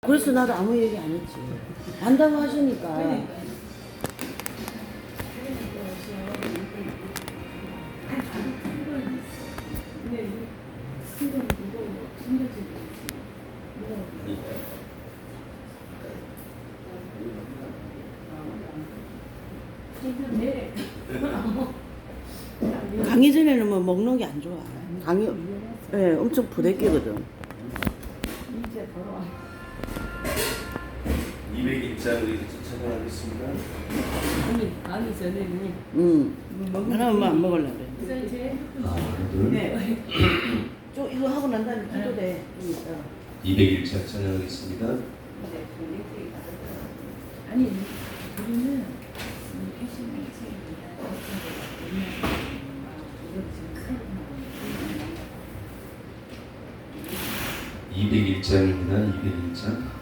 그래서 나도 아무 얘기 안 했지. 안다고 하시니까. 강의 전에는 뭐 먹는 게 안 좋아. 강의, 예, 엄청 부대끼거든. 201장을 찾아가겠습니다. 아니 전에는 하나만 안 먹으려고 그래. 둘. 네. 좀 이거 하고 난 다음에 기도돼. 201장 찬양하겠습니다. 아니 우리는 패션 매체입니다. 201장입니다. 201장.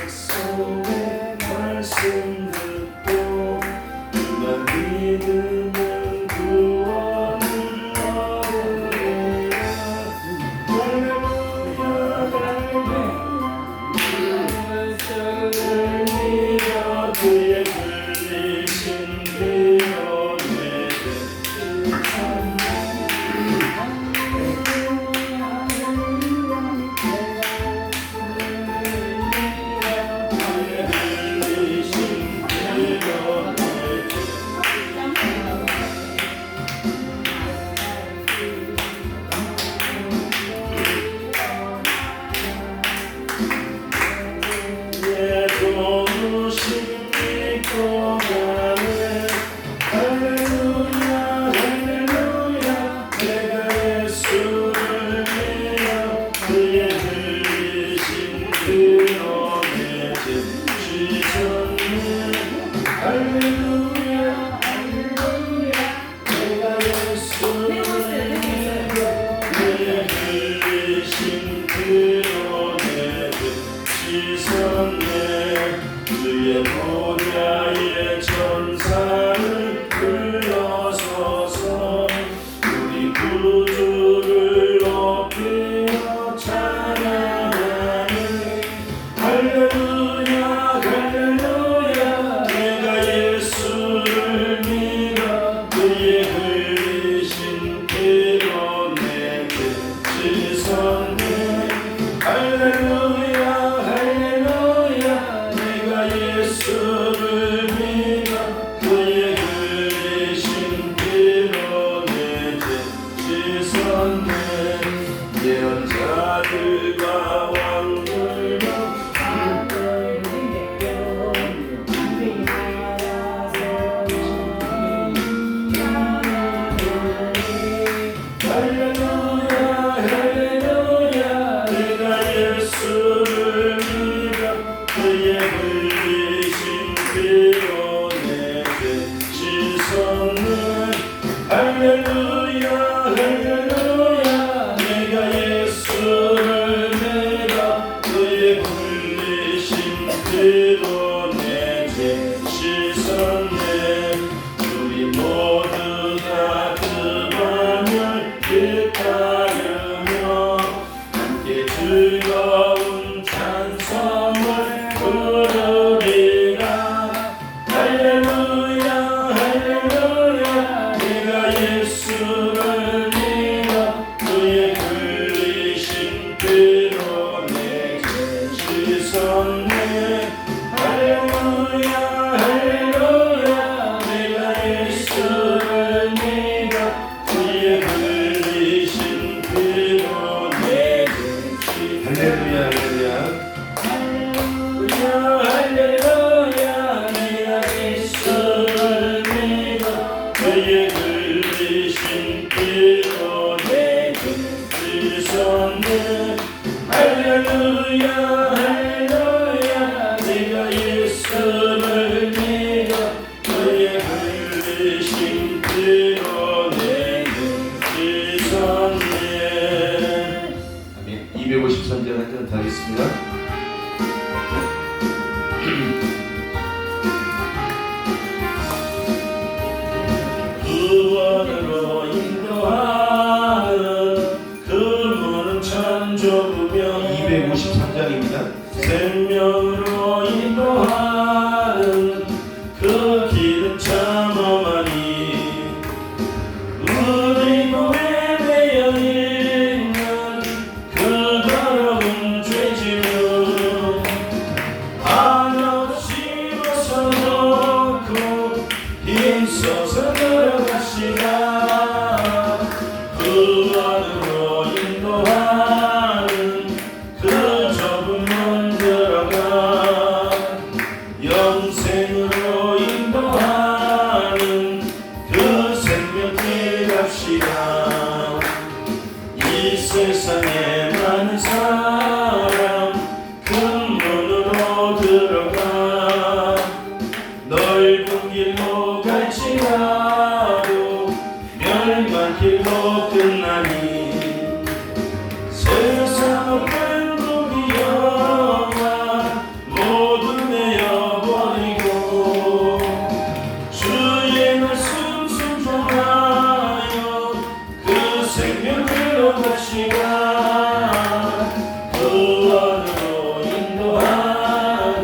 약속의 말씀 듣고 그만 믿으면 구원을 얻으리라. 할렐루야 할렐루야 믿어 그의 불리신 그연의 주의 보좌의 천사를 불러서서 우리 구주를 높이며 찬양하네. 할렐루야 할렐루야 내가 예수를 믿어 그의 흘리신 피로 내게 씻었네. 할렐루야 할렐루야 내가 예수를 믿어 그의 흘리신 피로 내게 씻었네. 예언자들과 왕들과 할렐루야 할렐루야 내가 예수를 믿어 그의 흘리신 피로 내게 씻었네. 할렐루야 할렐루야 내가 예수를 믿어 그의 흘리신 피로 내게 씻었네. 우리 모두 다 그 밤을 기다리며 함께 즐거운 찬송을 부르리라. 할렐루야 할렐루야 내가 예수를 믿어 그의 흘리신 피로 내게 씻었네. 할렐루야 할렐루야 내가 예수를 믿어 그의 흘리신 피로 내게 할렐루야 할렐루야 할렐루야 내가 예수를 믿어 그의 흘리신 피로 내게 씻었네. 할렐루야 할렐루야 내가 예수를 믿어 그의 흘리신 피로 내게 씻었네. 아멘. 253장 한잔 하겠습니다. 구원으로 인도하 세상에 많은 사람 큰 문으로 들어가 넓은 길로 갈지라도 멸망길로 끝나니 세상 어떤 복이여와 모두 내어버리고 주의 말씀 순종하여 그 생명길로 가시가 구원으로 인도하는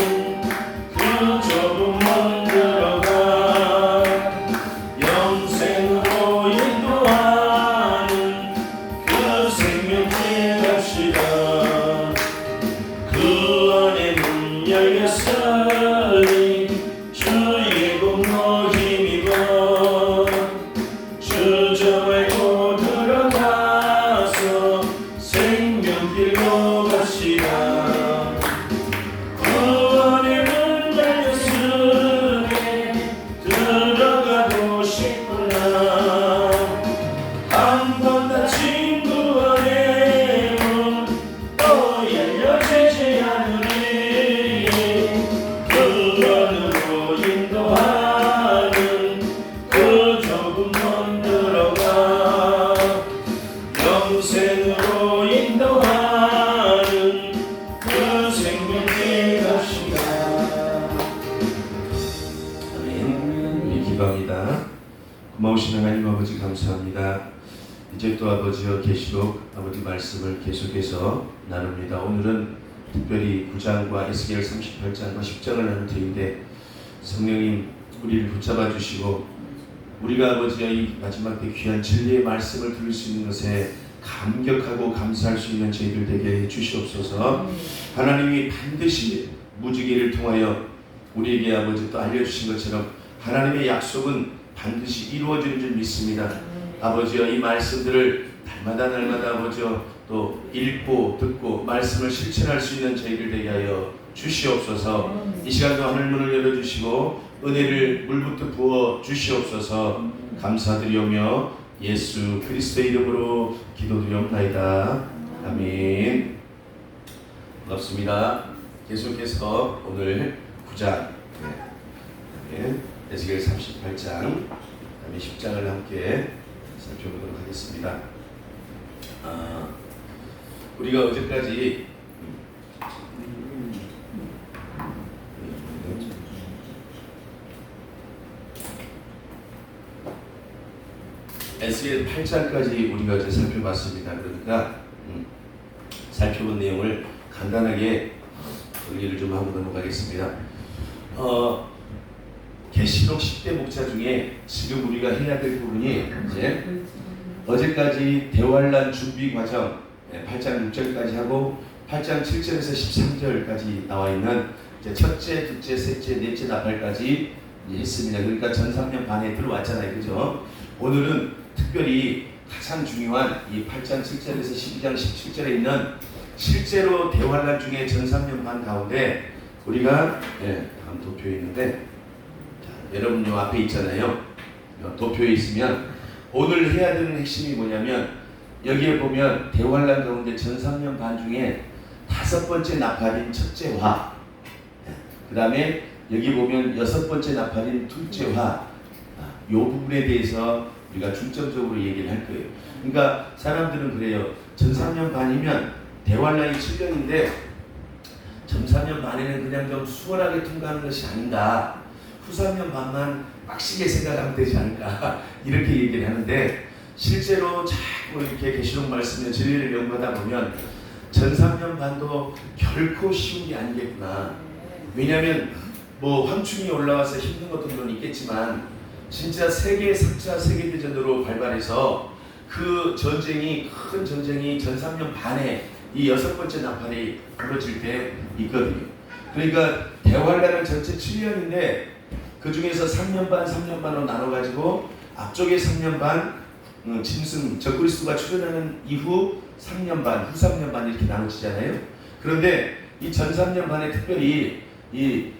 그 좁은 문 들어가 영생으로 인도하는 그 생명길 갑시다. 그 안에 문 열렸으니 주의 공로 힘입어 주저 말고 들어가서 생명길로 갑시다. 그 안에 문 열렸으니 들어가고 싶구나. 한 번 닫힌 그 안에 문 또 열려지지 않으니 그 안으로 인도하는 그 좁은 문 들어가 영생으로 인도하는 그 생명길 갑시다. 아멘. 우리 기도합니다. 고마우신 하나님 아버지 감사합니다. 이제 또 아버지여 계시록 아버지 말씀을 계속해서 나눕니다. 오늘은 특별히 9장과 에스겔 38장과 10장을 나눌 때인데 성령님 우리를 붙잡아 주시고 우리가 아버지의 이 마지막 때 귀한 진리의 말씀을 들을 수 있는 것에 감격하고 감사할 수 있는 저희들 되게 해 주시옵소서. 하나님이 반드시 무지개를 통하여 우리에게 아버지 또 알려주신 것처럼 하나님의 약속은 반드시 이루어지는 줄 믿습니다. 아버지여 이 말씀들을 날마다 아버지여 또 읽고 듣고 말씀을 실천할 수 있는 저희들 되게 하여 주시옵소서. 이 시간도 하늘문을 열어주시고 은혜를 물부터 부어 주시옵소서. 감사드리오며 예수 그리스도의 이름으로 기도드리옵나이다. 아멘. 반갑습니다. 계속해서 오늘 9장 에스겔 38장 그다음에 10장을 함께 살펴보도록 하겠습니다. 우리가 어제까지 에스겔 8장까지 우리가 어제 살펴봤습니다. 그러니까 살펴본 내용을 간단하게 정리를 좀 하고 넘어가겠습니다. 계시록 10대 목자 중에 지금 우리가 해야 될 부분이 이제 어제까지 대환란 준비 과정 8장 6절까지 하고 8장 7절에서 13절까지 나와 있는 이제 첫째, 둘째, 셋째, 넷째 나팔까지 했습니다. 그러니까 전 3년 반에 들어왔잖아요, 그죠? 오늘은 특별히 가장 중요한 이 8장 7절에서 12장 17절에 있는 실제로 대환란 중에 전 3년 반 가운데 우리가 다음 도표에 있는데 여러분 요 앞에 있잖아요. 도표에 있으면 오늘 해야 되는 핵심이 뭐냐면 여기에 보면 대환란 가운데 전 3년 반 중에 5번째 나팔인 첫째 화, 그 다음에 여기 보면 6번째 나팔인 둘째 화, 이 부분에 대해서 우리가 중점적으로 얘기를 할 거예요. 그러니까 사람들은 그래요. 전 3년 반이면 대환란이 7년인데 전 3년 반에는 그냥 좀 수월하게 통과하는 것이 아닌가, 후 3년 반만 빡시게 생각하면 되지 않을까 이렇게 얘기를 하는데 실제로 자꾸 이렇게 계시록 말씀의 진리를 연구하다 보면 전 3년 반도 결코 쉬운 게 아니겠구나. 왜냐하면 뭐 황충이 올라와서 힘든 것도 물론 있겠지만 진짜 세계 3차 세계대전으로 발발해서 그 전쟁이 큰 전쟁이 전 3년 반에 이 6번째 나팔이 벌어질 때 있거든요. 그러니까 대환란은 전체 7년인데 그 중에서 3년 반, 3년 반으로 나눠가지고 앞쪽에 3년 반 짐승 적그리스도가 출현하는 이후 3년 반, 후 3년 반 이렇게 나눠지잖아요. 그런데 이 전 3년 반에 특별히 이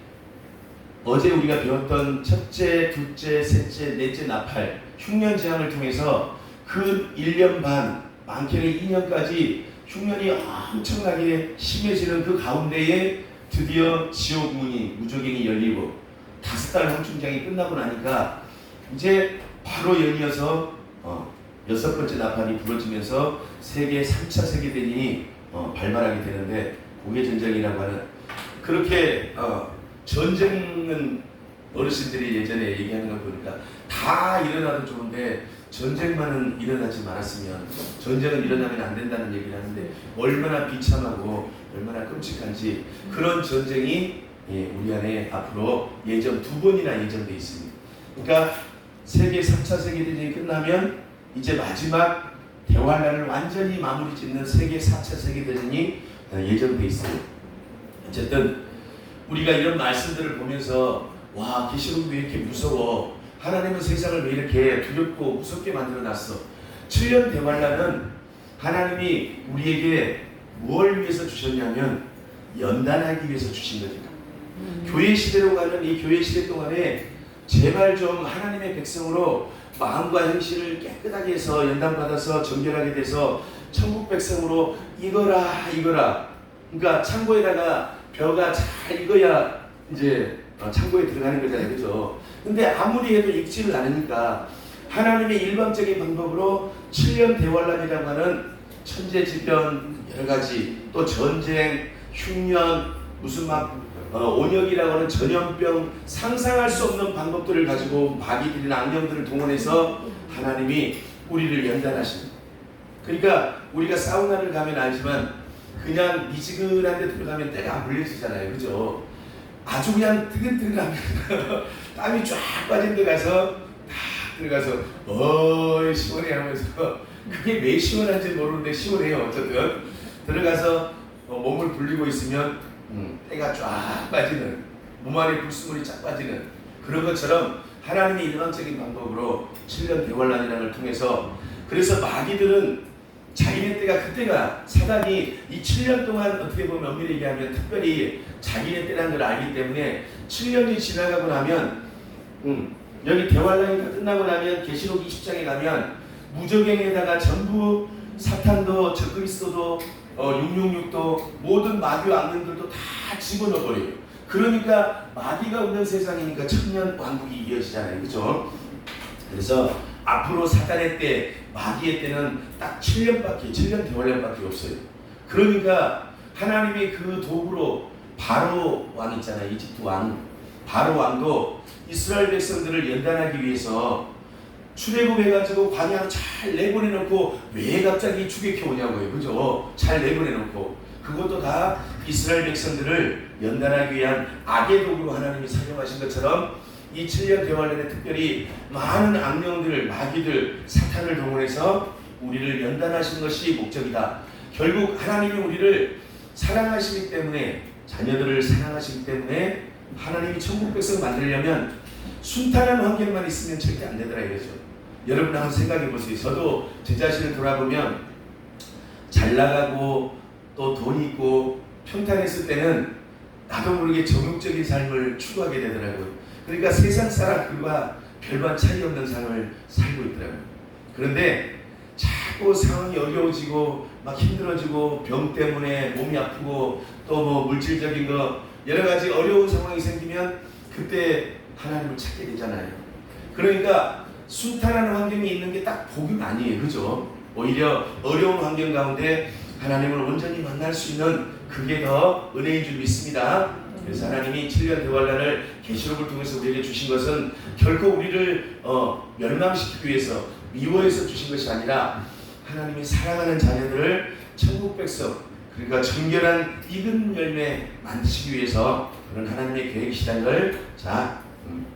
어제 우리가 배웠던 첫째, 둘째, 셋째, 넷째 나팔 흉년지향을 통해서 그 1년 반 많게는 2년까지 흉년이 엄청나게 심해지는 그 가운데에 드디어 지옥문이 무적행이 열리고 5달 황충장이 끝나고 나니까 이제 바로 연이어서 6번째 나팔이 부러지면서 세계 3차 세계대전이 발발하게 되는데 고개전쟁이라고 하는 그렇게 전쟁은 어르신들이 예전에 얘기하는 걸 보니까 다 일어나도 좋은데 전쟁만은 일어나지 말았으면 전쟁은 일어나면 안 된다는 얘기를 하는데 얼마나 비참하고 얼마나 끔찍한지 그런 전쟁이 우리 안에 앞으로 2번이나 예정되어 있습니다. 그러니까 세계 3차 세계대전이 끝나면 이제 마지막 대환란을 완전히 마무리 짓는 세계 4차 세계대전이 예정되어 있어요. 어쨌든 우리가 이런 말씀들을 보면서 와, 계시록이 왜 이렇게 무서워? 하나님은 세상을 왜 이렇게 두렵고 무섭게 만들어놨어? 7년 대환란은 하나님이 우리에게 뭘 위해서 주셨냐면 연단하기 위해서 주신 거죠. 교회 시대로 가는 이 교회 시대 동안에 제발 좀 하나님의 백성으로 마음과 행실을 깨끗하게 해서 연단받아서 정결하게 돼서 천국 백성으로 익어라. 그러니까 창고에다가 벼가 잘 익어야 이제 창고에 들어가는 거잖아요. 그죠? 근데 아무리 해도 익지를 않으니까 하나님의 일방적인 방법으로 7년 대환란이라고 하는 천재지변 여러가지 또 전쟁, 흉년, 무슨 온역이라고 하는 전염병 상상할 수 없는 방법들을 가지고 마귀들이나 악령들을 동원해서 하나님이 우리를 연단하십니다. 그러니까 우리가 사우나를 가면 알지만 그냥 미지근한 데 들어가면 때가 안 불려지잖아요. 그죠? 아주 그냥 뜨끈뜨끈하면 땀이 쫙 빠진 데 가서 딱 들어가서 시원해 하면서 그게 왜 시원한지 모르는데 시원해요. 어쨌든 들어가서 몸을 불리고 있으면 때가 쫙 빠지는 몸 안에 불순물이 쫙 빠지는 그런 것처럼 하나님의 일방적인 방법으로 7년 대환란이라는 걸 통해서 그래서 마귀들은 자기네 때가 그때가 사단이 이 7년 동안 어떻게 보면 엄밀히 얘기하면 특별히 자기네 때라는 걸 알기 때문에 7년이 지나가고 나면 여기 대환란이 다 끝나고 나면 계시록 20장에 가면 무적행에다가 전부 사탄도 적그리스도도 666도 모든 마귀와 악령들도 다 집어넣어버려요. 그러니까 마귀가 없는 세상이니까 천년 왕국이 이어지잖아요. 그죠? 그래서 앞으로 사단의 때, 마귀의 때는 딱 7년 대환란밖에 없어요. 그러니까 하나님이 그 도구로 바로 왕 있잖아요. 이집트 왕. 바로 왕도 이스라엘 백성들을 연단하기 위해서 출애굽해가지고 광야로 잘 내보내놓고 왜 갑자기 추격해 오냐고요. 그죠? 잘 내보내놓고 그것도 다 이스라엘 백성들을 연단하기 위한 악의 도구로 하나님이 사용하신 것처럼 이 7년 대환란에 특별히 많은 악령들, 마귀들, 사탄을 동원해서 우리를 연단하시는 것이 목적이다. 결국 하나님이 우리를 사랑하시기 때문에 자녀들을 사랑하시기 때문에 하나님이 천국 백성을 만들려면 순탄한 환경만 있으면 절대 안 되더라 이거죠. 여러분 한번 생각해 보세요. 저도 제 자신을 돌아보면 잘 나가고 또 돈 있고 평탄했을 때는 나도 모르게 정욕적인 삶을 추구하게 되더라고요. 그러니까 세상 사람들과 별반 차이 없는 삶을 살고 있더라고요. 그런데 자꾸 상황이 어려워지고 막 힘들어지고 병 때문에 몸이 아프고 또 뭐 물질적인 거 여러 가지 어려운 상황이 생기면 그때 하나님을 찾게 되잖아요. 그러니까 순탄한 환경이 있는 게 딱 복은 아니에요. 그죠? 오히려 어려운 환경 가운데 하나님을 온전히 만날 수 있는 그게 더 은혜인 줄 믿습니다. 그래서 하나님이 7년 대환란을 계시록을 통해서 우리에게 주신 것은 결코 우리를 멸망시키기 위해서 미워해서 주신 것이 아니라 하나님이 사랑하는 자녀들을 천국 백성 그러니까 정결한 익은 열매 만드시기 위해서 그런 하나님의 계획이시다는 걸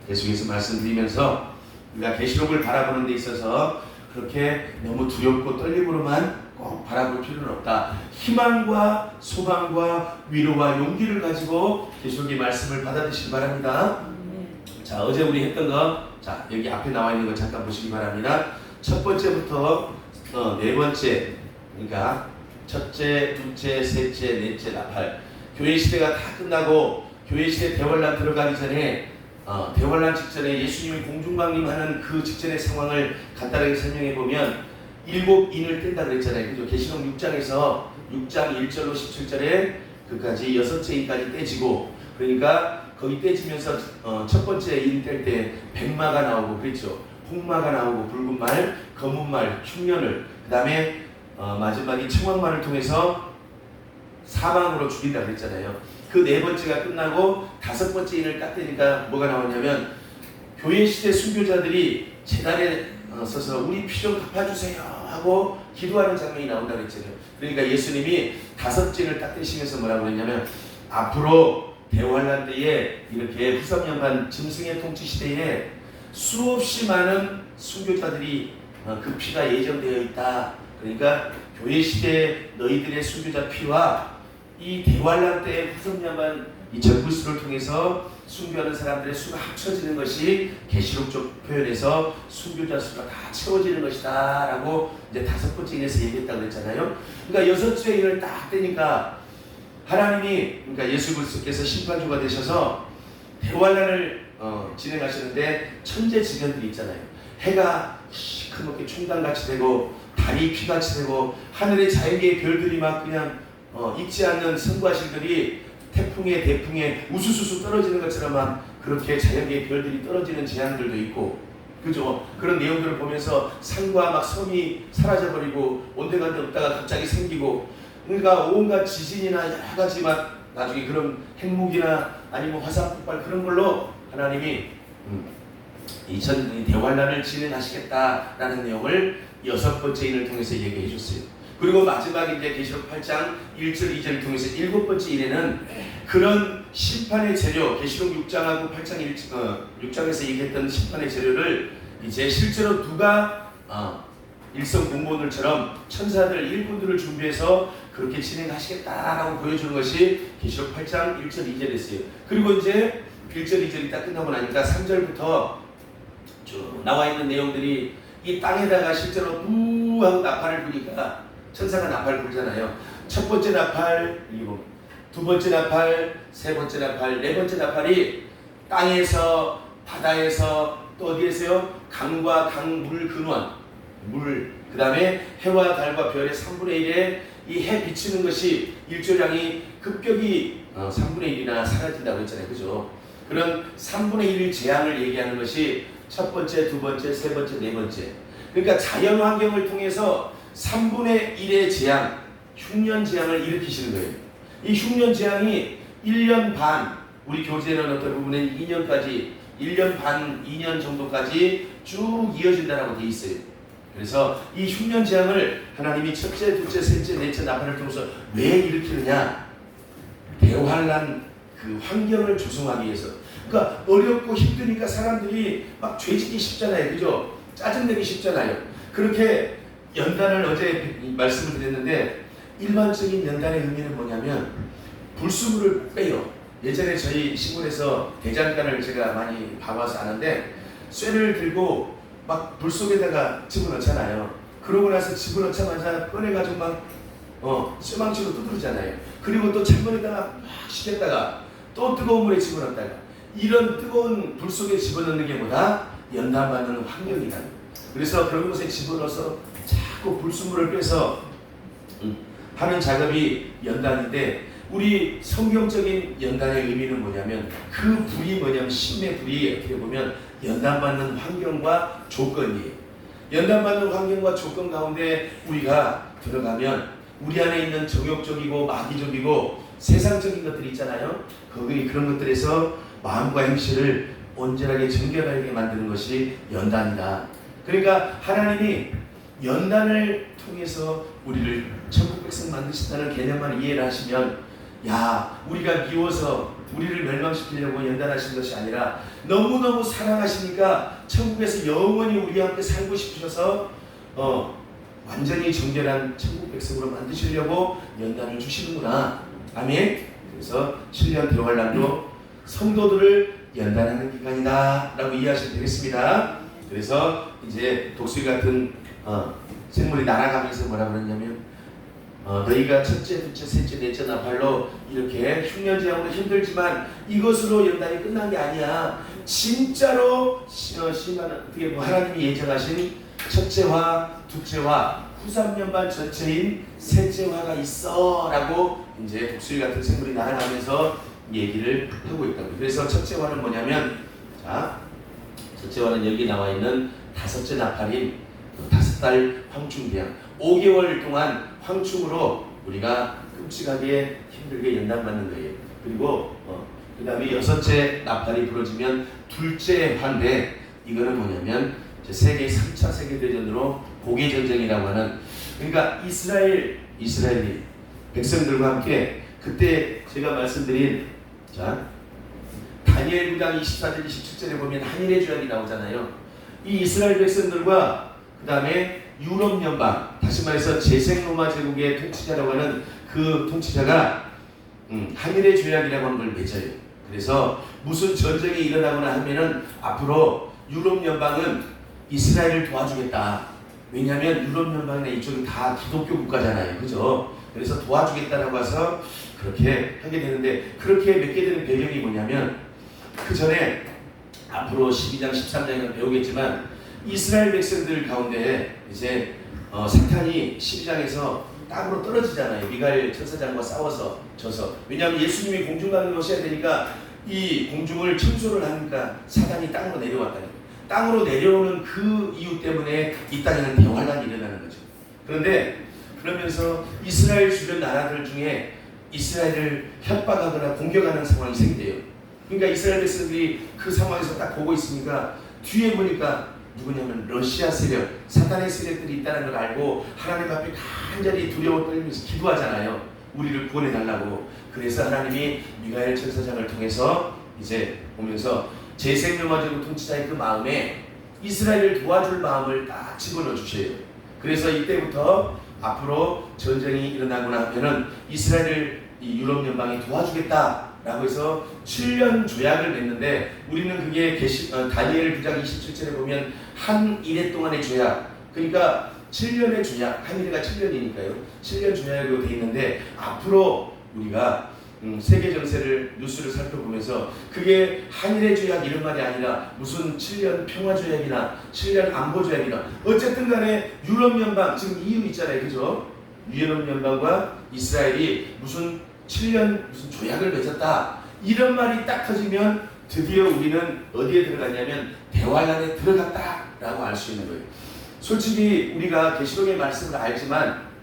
계속해서 말씀드리면서 우리가 계시록을 바라보는 데 있어서 그렇게 너무 두렵고 떨림으로만 꼭 바라볼 필요는 없다. 희망과 소망과 위로와 용기를 가지고 계시록의 말씀을 받아들이시기 바랍니다. 자, 어제 우리 했던 거, 자, 여기 앞에 나와 있는 거 잠깐 보시기 바랍니다. 첫 번째부터 네 번째, 그러니까 첫째, 둘째, 셋째, 넷째 나팔. 교회 시대가 다 끝나고 교회 시대 대환란 들어가기 전에 대환란 직전에 예수님이 공중방림하는 그 직전의 상황을 간단하게 설명해 보면 7인을 뗀다 그랬잖아요. 그죠? 계시록 6장에서 6장 1절로 17절에 그까지 6인까지 떼지고, 그러니까 거기 떼지면서 첫 번째 인 뗄 때 백마가 나오고 그랬죠. 홍마가 나오고 붉은 말, 검은 말, 흉년을, 그 다음에 마지막에 청황만을 통해서 사망으로 죽인다 그랬잖아요. 그 네 번째가 끝나고 다섯 번째 인을 딱 떼니까 뭐가 나오냐면 교회 시대 순교자들이 제단에 서서 우리 피 좀 갚아주세요 하고 기도하는 장면이 나온다 그랬잖아요. 그러니까 예수님이 다섯 인을 딱 떼시면서 뭐라고 그랬냐면 앞으로 대환란 때에 이렇게 후삼년간 짐승의 통치 시대에 수없이 많은 순교자들이 그 피가 예정되어 있다. 그러니까 교회 시대 너희들의 순교자 피와 이 대환란 때의 후삼년간 이 전부수를 통해서 순교하는 사람들의 수가 합쳐지는 것이 계시록적 표현에서 순교자 수가 다 채워지는 것이다 라고 이제 다섯 번째 인에서 얘기했다고 그랬잖아요. 그러니까 여섯째 인을 딱 떼니까 하나님이, 그러니까 예수 그리스도께서 심판주가 되셔서 대환란을 진행하시는데 천재지변들이 있잖아요. 해가 시커멓게 총단같이 되고 달이 피같이 되고 하늘의 자연계의 별들이 막 그냥 익지 않는 선과실들이 태풍에 대풍에 우수수수 떨어지는 것처럼 막 그렇게 자연계의 별들이 떨어지는 재앙들도 있고, 그죠? 그런 내용들을 보면서 산과 막 섬이 사라져버리고 온데간데 없다가 갑자기 생기고, 그러니까 온갖 지진이나 여러 가지 막 나중에 그런 핵무기나 아니면 화산 폭발 그런 걸로 하나님이 이 대환란을 진행하시겠다라는 내용을 여섯 번째 인을 통해서 얘기해 줬어요. 그리고 마지막에 이제 계시록 8장 1절 2절을 통해서 일곱 번째 인에는 그런 심판의 재료, 계시록 6장하고 8장 6장에서 얘기했던 심판의 재료를 이제 실제로 누가 일성 공무원들처럼 천사들 일꾼들을 준비해서 그렇게 진행하시겠다라고 보여주는 것이 계시록 8장 1절 2절이었어요. 그리고 이제 1절 2절이 딱 끝나고 나니까 3절부터 쭉 나와 있는 내용들이 이 땅에다가 실제로 부 하고 나팔을 부니까 천사가 나팔을 불잖아요. 첫 번째 나팔, 두 번째 나팔, 세 번째 나팔, 네 번째 나팔이 땅에서, 바다에서, 또 어디에서요? 강과 강물 근원, 물, 그 다음에 해와 달과 별의 3분의 1에 이 해 비치는 것이 일조량이 급격히 3분의 1이나 사라진다고 했잖아요. 그죠? 그런 3분의 1 재앙을 얘기하는 것이 첫 번째, 두 번째, 세 번째, 네 번째. 그러니까 자연 환경을 통해서 3분의 1의 재앙, 흉년 재앙을 일으키시는 거예요. 이 흉년 재앙이 1년 반, 우리 교재는 어떤 부분은 2년까지, 1년 반, 2년 정도까지 쭉 이어진다라고 되어 있어요. 그래서 이 흉년 재앙을 하나님이 첫째, 둘째, 셋째, 넷째 나팔을 통해서 왜 일으키느냐? 대환란 그 환경을 조성하기 위해서. 그러니까 어렵고 힘드니까 사람들이 막 죄짓기 쉽잖아요. 그죠? 짜증내기 쉽잖아요. 그렇게 연단을 어제 말씀을 드렸는데 일반적인 연단의 의미는 뭐냐면 불순물을 빼요. 예전에 저희 시골에서 대장간을 제가 많이 봐와서 아는데 쇠를 들고 막 불 속에다가 집어넣잖아요. 그러고 나서 집어넣자마자 꺼내가지고 막 쇠망치로 두드리잖아요. 그리고 또 찬물에다가 막 식혔다가 또 뜨거운 물에 집어넣다가 이런 뜨거운 불 속에 집어넣는 게 뭐다? 연단받는 환경이다. 그래서 그런 곳에 집어넣어서 자꾸 불순물을 빼서 하는 작업이 연단인데 우리 성경적인 연단의 의미는 뭐냐면 그 불이 뭐냐면 심의 불이 어떻게 보면 연단받는 환경과 조건이에요. 연단받는 환경과 조건 가운데 우리가 들어가면 우리 안에 있는 정욕적이고 마귀적이고 세상적인 것들이 있잖아요. 거기 그런 것들에서 마음과 행실을 온전하게 정결하게 만드는 것이 연단이다. 그러니까 하나님이 연단을 통해서 우리를 천국 백성 만드신다는 개념만 이해를 하시면 야 우리가 미워서 우리를 멸망시키려고 연단하신 것이 아니라 너무너무 사랑하시니까 천국에서 영원히 우리와 함께 살고 싶으셔서 완전히 정결한 천국 백성으로 만드시려고 연단을 주시는구나. 아멘. 그래서 7년 대환란도 성도들을 연단하는 기간이다 라고 이해하시면 되겠습니다. 그래서 이제 독수리 같은 생물이 날아가면서 뭐라 그러냐면 너희가 첫째, 둘째, 셋째, 넷째 나팔로 이렇게 흉년재앙으로 힘들지만 이것으로 연단이 끝난 게 아니야. 진짜로 심한 어떻게 하나님이 예정하신 첫째화, 둘째화, 후3년반 전체인 셋째화가 있어라고 이제 독수리 같은 생물이 날아가면서 얘기를 하고 있다고. 그래서 첫째화는 뭐냐면, 자, 첫째화는 여기 나와 있는 다섯째 나팔인 5달 황충기양, 5개월 동안 황충으로 우리가 끔찍하게 힘들게 연단받는 거예요. 그리고 그 다음에 6째 나팔이 부러지면 둘째 화인데, 이거는 뭐냐면 세계 3차 세계대전으로 고개전쟁이라고 하는, 그러니까 이스라엘이 백성들과 함께 그때 제가 말씀드린, 자, 다니엘 9장 24절 27절에 보면 한일의 조약이 나오잖아요. 이 이스라엘 백성들과 그 다음에 유럽 연방, 다시 말해서 재생 로마 제국의 통치자라고 하는 그 통치자가 한일의 조약이라고 하는 걸 맺어요. 그래서 무슨 전쟁이 일어나거나 하면은 앞으로 유럽 연방은 이스라엘을 도와주겠다. 왜냐하면 유럽 연방이나 이쪽이 다 기독교 국가잖아요, 그죠? 그래서 도와주겠다라고 해서 그렇게 하게 되는데, 그렇게 맺게 되는 배경이 뭐냐면, 그 전에 앞으로 12장 13장은 배우겠지만 이스라엘 백성들 가운데 이제 사탄이 12장에서 땅으로 떨어지잖아요. 미가엘 천사장과 싸워서 져서. 왜냐하면 예수님이 공중강을 오셔야 되니까 이 공중을 청소를 하니까 사탄이 땅으로 내려왔다는 거예요. 땅으로 내려오는 그 이유 때문에 이 땅에는 대환란이 일어나는 거죠. 그런데 그러면서 이스라엘 주변 나라들 중에 이스라엘을 협박하거나 공격하는 상황이 생겨요. 그러니까 이스라엘 백성들이 그 상황에서 딱 보고 있으니까 뒤에 보니까 누구냐면 러시아 세력, 사탄의 세력들이 있다는 걸 알고 하나님 앞에 간절히 두려워 떨면서 기도하잖아요. 우리를 구원해 달라고. 그래서 하나님이 미가엘 천사장을 통해서 이제 보면서 재생명화제국 통치자의 그 마음에 이스라엘을 도와줄 마음을 딱 집어넣어 주셔요. 그래서 이때부터 앞으로 전쟁이 일어나거나 하면은 이스라엘을 이 유럽 연방이 도와주겠다라고 해서 7년 조약을 맺는데, 우리는 그게 다니엘 9장 27절에 보면 한일해 동안의 조약, 그러니까 7년의 조약, 한일해가 7년이니까요. 7년 조약으로 되어 있는데, 앞으로 우리가 세계 정세를 뉴스를 살펴보면서 그게 한일의 조약 이런 말이 아니라 무슨 7년 평화 조약이나 7년 안보 조약이나 어쨌든 간에 유럽 연방, 지금 EU 있잖아요, 그죠? 유럽 연방과 이스라엘이 무슨 7년 무슨 조약을 맺었다, 이런 말이 딱 터지면 드디어 우리는 어디에 들어갔냐면 대환란에 들어갔다라고 알 수 있는 거예요. 솔직히 우리가 계시록의 말씀을 알지만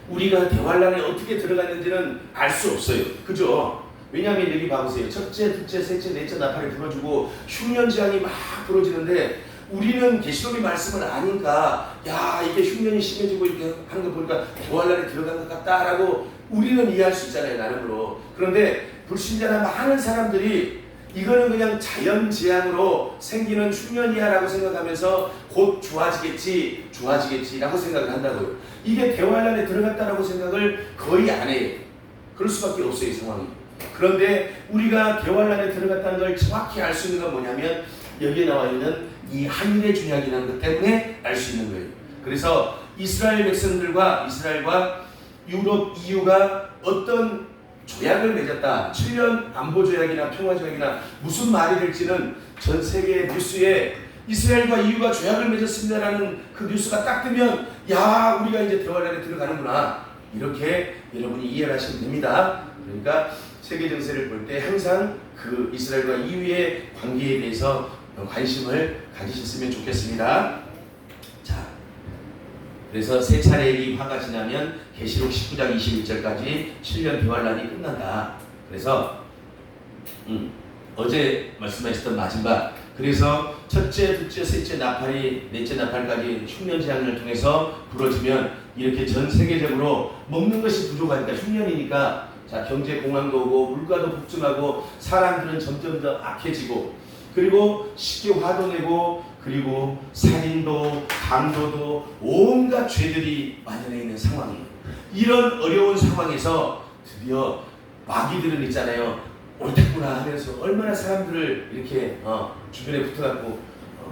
우리가 대환란에 어떻게 들어갔는지는 알 수 없어요, 그죠? 왜냐하면 여기 봐보세요. 첫째, 둘째, 셋째, 넷째 나팔이 불어주고 흉년지향이 막 불어지는데, 우리는 계시록의 말씀을 아니까 야, 이게 흉년이 심해지고 이렇게 하는 거 보니까 대환란에 들어간 것 같다라고 우리는 이해할 수 있잖아요, 나름으로. 그런데 불신자나 많은 사람들이 이거는 그냥 자연재앙으로 생기는 흉년이야라고 생각하면서 곧 좋아지겠지라고 생각을 한다고요. 이게 대환란에 들어갔다라고 생각을 거의 안 해요. 그럴 수밖에 없어요, 이 상황이. 그런데 우리가 대환란에 들어갔다는 걸 정확히 알 수 있는 건 뭐냐면 여기에 나와 있는 이 한일의 조약이라는 것 때문에 알 수 있는 거예요. 그래서 이스라엘 백성들과 이스라엘과 유럽 EU가 어떤 조약을 맺었다, 7년 안보 조약이나 평화 조약이나 무슨 말이 될지는 전 세계 뉴스에 이스라엘과 EU가 조약을 맺었습니다라는 그 뉴스가 딱 뜨면 야, 우리가 이제 대환란에 들어가는구나, 이렇게 여러분이 이해를 하시면 됩니다. 그러니까 세계 정세를 볼 때 항상 그 이스라엘과 EU의 관계에 대해서 관심을 가지셨으면 좋겠습니다. 자, 그래서 세 차례 이 화가 지나면 계시록 19장 21절까지 7년 대환란이 끝난다. 그래서 어제 말씀하셨던 마지막, 그래서 첫째, 둘째, 셋째 나팔이 넷째 나팔까지 흉년재앙을 통해서 부러지면 이렇게 전 세계적으로 먹는 것이 부족하니까, 흉년이니까 자, 경제 공황도 오고 물가도 폭증하고 사람들은 점점 더 악해지고, 그리고 쉽게 화도 내고, 그리고 살인도 강도도 온갖 죄들이 만연해 있는 상황이에요. 이런 어려운 상황에서 드디어 마귀들은 있잖아요, 옳겠구나 하면서 얼마나 사람들을 이렇게 주변에 붙어갖고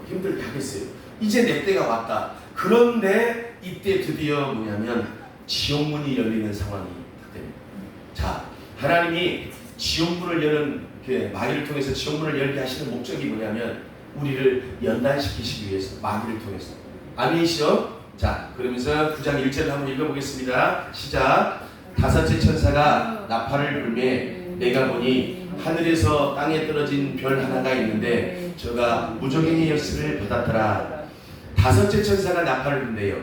힘들게 하겠어요. 이제 내 때가 왔다. 그런데 이때 드디어 뭐냐면 지옥문이 열리는 상황이 됩니다. 자, 하나님이 지옥문을 여는 마귀를 통해서 지옥문을 열게 하시는 목적이 뭐냐면 우리를 연단시키시기 위해서, 마귀를 통해서. 아멘이시죠? 자, 그러면서 9장 1절을 한번 읽어보겠습니다. 시작. 다섯째 천사가 나팔을 불매 내가 보니 하늘에서 땅에 떨어진 별 하나가 있는데 저가 무적행의 열쇠를 받았더라. 다섯째 천사가 나팔을 불네요.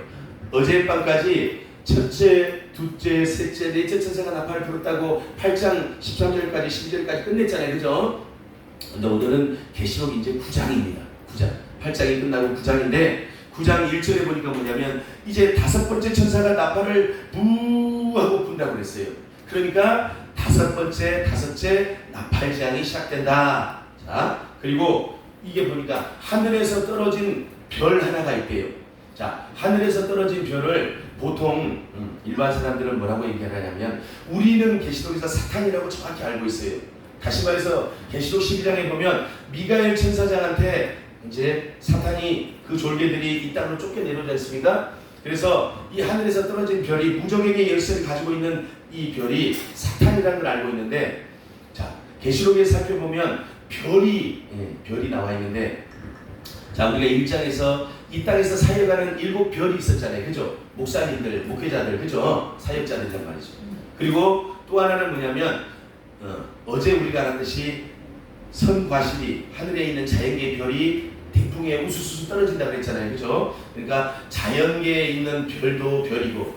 어젯밤까지 첫째, 둘째, 셋째, 넷째 천사가 나팔을 불었다고 8장 13절까지 12절까지 끝냈잖아요. 그죠? 근데 오늘은 계시록 이제 9장입니다. 9장. 8장이 끝나고 9장인데 9장 1절에 보니까 뭐냐면 이제 다섯 번째 천사가 나팔을 부 하고 분다고 그랬어요. 그러니까 다섯째 나팔장이 시작된다. 자, 그리고 이게 보니까 하늘에서 떨어진 별 하나가 있대요. 자, 하늘에서 떨어진 별을 보통 일반 사람들은 뭐라고 얘기하냐면 우리는 계시록에서 사탄이라고 정확히 알고 있어요. 다시 말해서 계시록 12장에 보면 미가엘 천사장한테 이제 사탄이 그 졸개들이 이 땅으로 쫓겨내려오지 않습니까? 그래서 이 하늘에서 떨어진 별이 무적행의 열쇠를 가지고 있는 이 별이 사탄이라는 걸 알고 있는데, 자, 계시록에 살펴보면 별이 나와 있는데, 자, 우리가 1장에서 이 땅에서 사역하는 7별이 있었잖아요. 그죠? 목사님들, 목회자들, 그죠? 사역자들이란 말이죠. 그리고 또 하나는 뭐냐면 어제 우리가 알았듯이 선과실이 하늘에 있는 자연계의 별이 태풍에 우수수수 떨어진다고 그랬잖아요. 그죠? 그러니까 자연계에 있는 별도 별이고,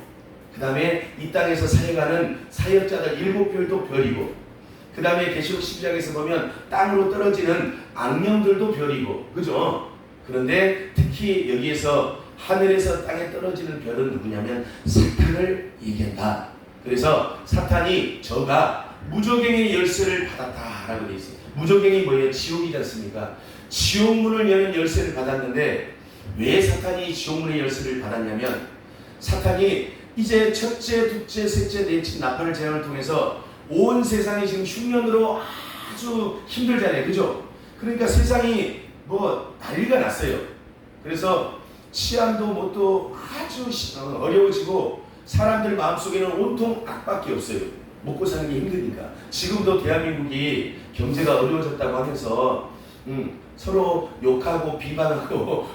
그 다음에 이 땅에서 사역하는 사역자들 7별도 별이고, 그 다음에 계시록 12장에서 보면 땅으로 떨어지는 악령들도 별이고, 그죠? 그런데 특히 여기에서 하늘에서 땅에 떨어지는 별은 누구냐면 사탄을 얘기한다. 그래서 사탄이 저가 무적행의 열쇠를 받았다라고 되어 있어요. 무적행이 뭐예요? 지옥이지 않습니까? 지옥문을 여는 열쇠를 받았는데 왜 사탄이 지옥문의 열쇠를 받았냐면 사탄이 이제 첫째, 둘째, 셋째, 넷째 나팔을 재앙을 통해서 온 세상이 지금 흉년으로 아주 힘들잖아요. 그죠? 그러니까 세상이 뭐 난리가 났어요. 그래서 치안도 뭣도 아주 어려워지고 사람들 마음속에는 온통 악밖에 없어요. 먹고 사는 게 힘드니까. 지금도 대한민국이 경제가 어려워졌다고 하면서 서로 욕하고 비방하고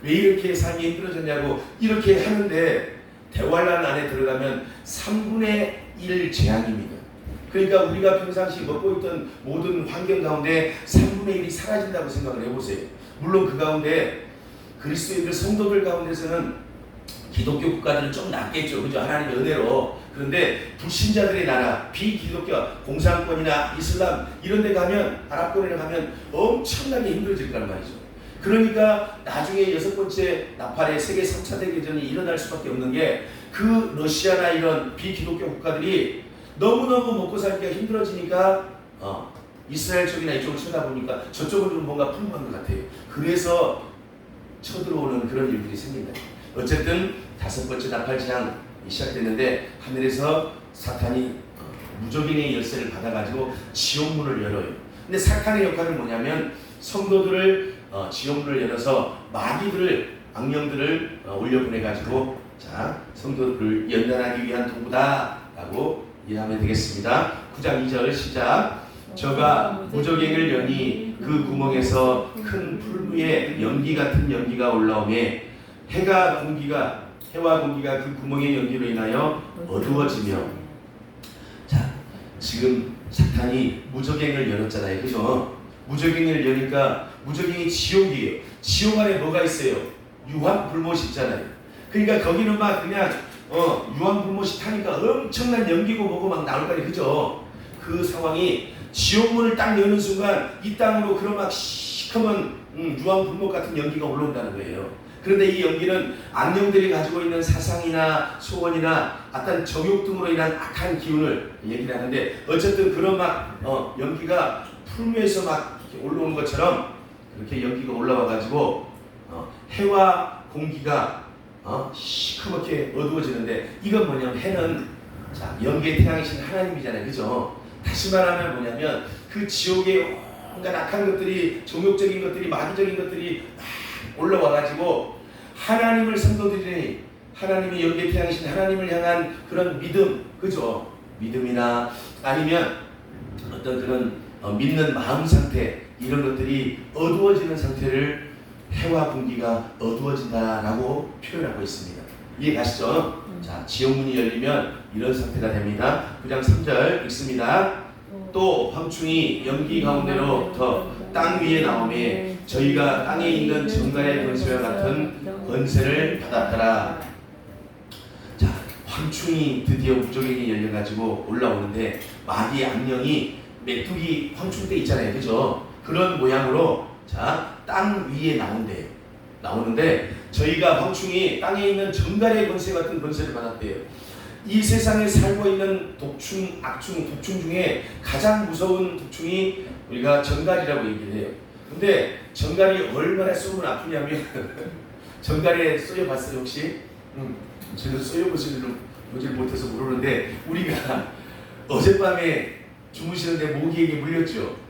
왜 이렇게 삶이 힘들어졌냐고 이렇게 하는데 대환란 안에 들어가면 3분의 1 재앙입니다. 그러니까 우리가 평상시 먹고 있던 모든 환경 가운데 3분의 1이 사라진다고 생각을 해보세요. 물론 그 가운데 그리스도인들 성도들 가운데서는 기독교 국가들은 좀 낫겠죠. 그죠? 하나님의 은혜로. 그런데 불신자들의 나라, 비기독교, 공산권이나 이슬람 이런 데 가면, 아랍권에 가면 엄청나게 힘들어질 거란 말이죠. 그러니까 나중에 6번째 나팔의 세계 3차 대대전이 일어날 수밖에 없는 게 그 러시아나 이런 비기독교 국가들이 너무너무 먹고 살기가 힘들어지니까 이스라엘 쪽이나 이쪽을 쳐다보니까 저쪽으로 뭔가 풍부한 것 같아요. 그래서 쳐들어오는 그런 일들이 생긴다. 어쨌든 5번째 나팔 재앙이 시작됐는데 하늘에서 사탄이 무적행의 열쇠를 받아가지고 지옥문을 열어요. 근데 사탄의 역할은 뭐냐면 성도들을 지옥문을 열어서 마귀들을, 악령들을 올려보내가지고 자, 성도들을 연단하기 위한 도구다라고 이해하면 되겠습니다. 9장 2절 시작. 저가 무적행을 여니 그 구멍에서 큰 풀무에 연기 같은 연기가 올라오매 해와 공기가 그 구멍의 연기로 인하여 어두워지며, 자, 지금 사탄이 무적행을 열었잖아요. 그죠? 무적행을 여니까 무적행이 지옥이에요. 지옥 안에 뭐가 있어요? 유황불못이 있잖아요. 그러니까 거기는 막 그냥 유황불못이 타니까 엄청난 연기고 뭐고 막 나올 거 아니에요. 그죠? 그 상황이 지옥문을 딱 여는 순간 이 땅으로 그런 막 시커먼 유황불못 같은 연기가 올라온다는 거예요. 그런데 이 연기는 악령들이 가지고 있는 사상이나 소원이나 어떤 정욕 등으로 인한 악한 기운을 얘기를 하는데, 어쨌든 그런 막 연기가 풀무에서 막 이렇게 올라오는 것처럼 그렇게 연기가 올라와가지고 해와 공기가 시커멓게 어두워지는데, 이건 뭐냐면 해는 자, 연기의 태양이신 하나님이잖아요. 그죠? 다시 말하면 뭐냐면 그 지옥의 온갖 악한 것들이, 정욕적인 것들이, 마귀적인 것들이 막 올라와가지고 하나님을 성도들이, 하나님이 연기의 태양이신 하나님을 향한 그런 믿음, 그죠? 믿음이나 아니면 어떤 그런 믿는 마음 상태, 이런 것들이 어두워지는 상태를 해와 분기가 어두워진다라고 표현하고 있습니다. 이해 가시죠? 자, 지옥문이 열리면 이런 상태가 됩니다. 9장 3절 읽습니다. 또 황충이 연기 가운데로부터 땅 위에 나오매 저희가 땅에 있는 정갈의 권세와 같은 권세를 받았더라. 자, 황충이 드디어 무적에게 열려가지고 올라오는데 마귀 악령이 메뚜기 황충 때 있잖아요, 그죠? 그런 모양으로 자, 땅 위에 나오는데 저희가 황충이 땅에 있는 정갈의 권세 같은 권세를 받았대요. 이 세상에 살고 있는 독충, 악충, 독충 중에 가장 무서운 독충이 우리가 정갈이라고 얘기를 해요. 근데 정갈이 얼마나 쏘면 아프냐면 정갈에 쏘여봤어요 혹시? 저는 쏘여보질 못해서 모르는데 우리가 어젯밤에 주무시는데 모기에게 물렸죠.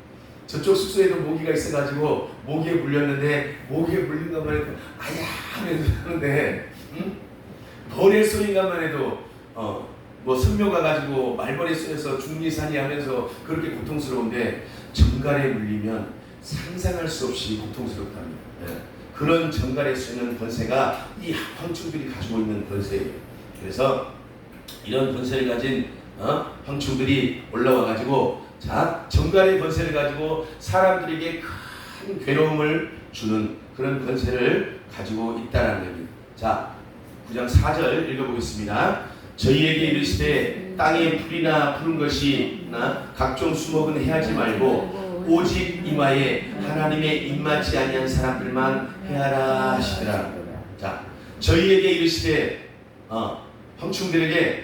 저쪽 숙소에도 모기가 있어가지고 모기에 물렸는데 모기에 물린 것만 해도 아야 하면서 하는데 벌에 쏘인 것만 해도 뭐 성묘 가가지고 말벌에 쏘여서 중리산이 하면서 그렇게 고통스러운데 정갈에 물리면 상상할 수 없이 고통스럽답니다. 네. 그런 정갈에 쏘이는 권세가 이 황충들이 가지고 있는 권세예요. 그래서 이런 권세를 가진 황충들이 올라와가지고 자, 정갈의 권세를 가지고 사람들에게 큰 괴로움을 주는 그런 권세를 가지고 있다는 겁니다. 자, 9장 4절 읽어보겠습니다. 저희에게 이르시되 땅에 풀이나 푸른 것이나 각종 수목은 해하지 말고 오직 이마에 하나님의 입맞지 아니한 사람들만 해하라 하시더라. 자, 저희에게 이르시되 황충들에게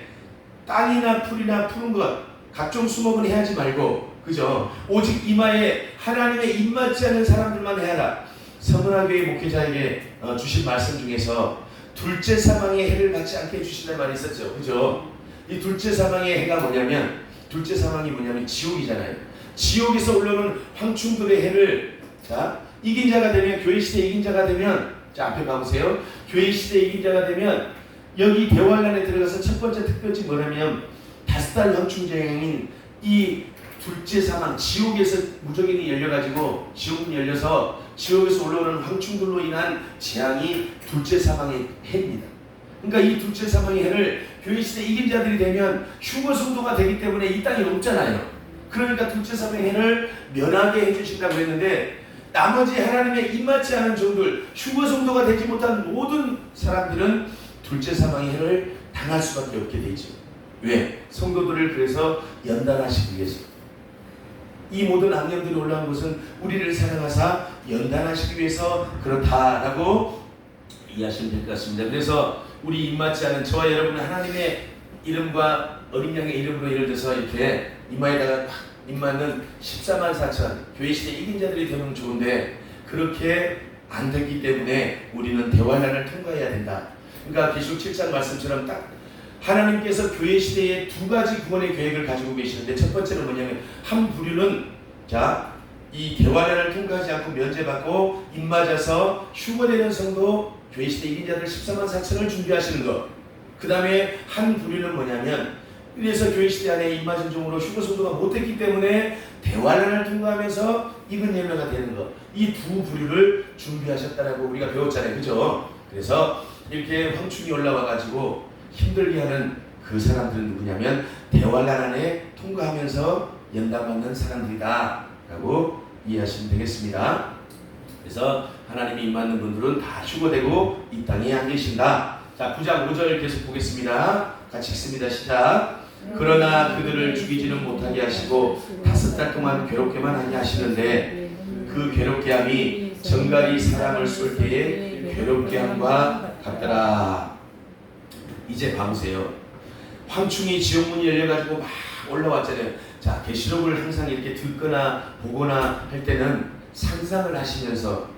땅이나 풀이나 푸른 것 각종 수목은 해하지 말고 그죠? 오직 이마에 하나님의 입맞지 않는 사람들만 해하라. 서문화교회 목회자에게 주신 말씀 중에서 둘째 사망의 해를 받지 않게 해주신다는 말이 있었죠. 그죠? 이 둘째 사망의 해가 뭐냐면 둘째 사망이 뭐냐면 지옥이잖아요. 지옥에서 올라오는 황충들의 해를 자 이긴 자가 되면 교회 시대 이긴 자가 되면 자 앞에 봐보세요. 교회 시대 이긴 자가 되면 여기 대환란에 들어가서 첫 번째 특별지 뭐냐면 5달 황충쟁인 이 둘째 사망 지옥에서 무적인이 열려가지고 지옥문이 열려서 지옥에서 올라오는 황충들로 인한 재앙이 둘째 사망의 해입니다. 그러니까 이 둘째 사망의 해를 교회 시대 이긴 자들이 되면 휴거 성도가 되기 때문에 이 땅이 없잖아요. 그러니까 둘째 사망의 해를 면하게 해주신다고 했는데 나머지 하나님의 입맞지 않은 종들 휴거 성도가 되지 못한 모든 사람들은 둘째 사망의 해를 당할 수밖에 없게 되죠. 왜? 성도들을 그래서 연단하시기 위해서. 이 모든 악령들이 올라온 것은 우리를 사랑하사 연단하시기 위해서 그렇다라고 이해하시면 될 것 같습니다. 그래서 우리 입맞지 않은 저와 여러분은 하나님의 이름과 어린 양의 이름으로 예를 들어서 이렇게 이마에다가 입 맞는 14만 4천 교회 시대 이긴 자들이 되면 좋은데 그렇게 안 됐기 때문에 우리는 대환란을 통과해야 된다. 그러니까 계시록 7장 말씀처럼 딱 하나님께서 교회 시대에 두 가지 구원의 계획을 가지고 계시는데 첫 번째는 뭐냐면 한 부류는 자, 이 대환란을 통과하지 않고 면제받고 입맞아서 휴거되는 성도 교회 시대 이긴 자들 14만 4천을 준비하시는 것. 그 다음에 한 부류는 뭐냐면 그래서 교회 시대 안에 입맞은 종으로 휴거 성도가 못했기 때문에 대환란을 통과하면서 익은 열매가 되는 것. 이 두 부류를 준비하셨다라고 우리가 배웠잖아요. 그죠? 그래서 이렇게 황충이 올라와가지고 힘들게 하는 그 사람들은 누구냐면 대환란 안에 통과하면서 연단받는 사람들이다 라고 이해하시면 되겠습니다. 그래서 하나님이 임하는 분들은 다 휴거되고 이 땅에 안 계신다. 자, 9장 5절 계속 보겠습니다. 같이 읽습니다. 시작. 그러나 그들을 죽이지는 못하게 하시고 5달 동안 괴롭게만 하게 하시는데 그 괴롭게 함이 정갈이 사람을 쏠 때에 괴롭게 함과 같더라. 이제 봐보세요. 황충이 지옥문이 열려가지고 막 올라왔잖아요. 자, 계시록을 항상 이렇게 듣거나 보거나 할 때는 상상을 하시면서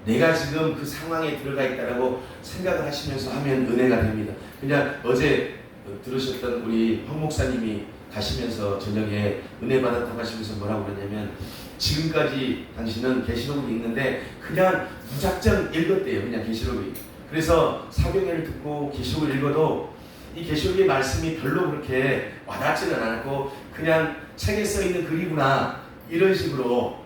내가 지금 그 상황에 들어가 있다라고 생각을 하시면서 하면 은혜가 됩니다. 그냥 어제 들으셨던 우리 황 목사님이 가시면서 저녁에 은혜 받았다고 하시면서 뭐라고 그러냐면 지금까지 당신은 계시록을 읽는데 그냥 무작정 읽었대요. 그냥 계시록이. 그래서 사경회를 듣고 계시록을 읽어도 이 계시록의 말씀이 별로 그렇게 와닿지는 않았고 그냥 책에 써있는 글이구나 이런 식으로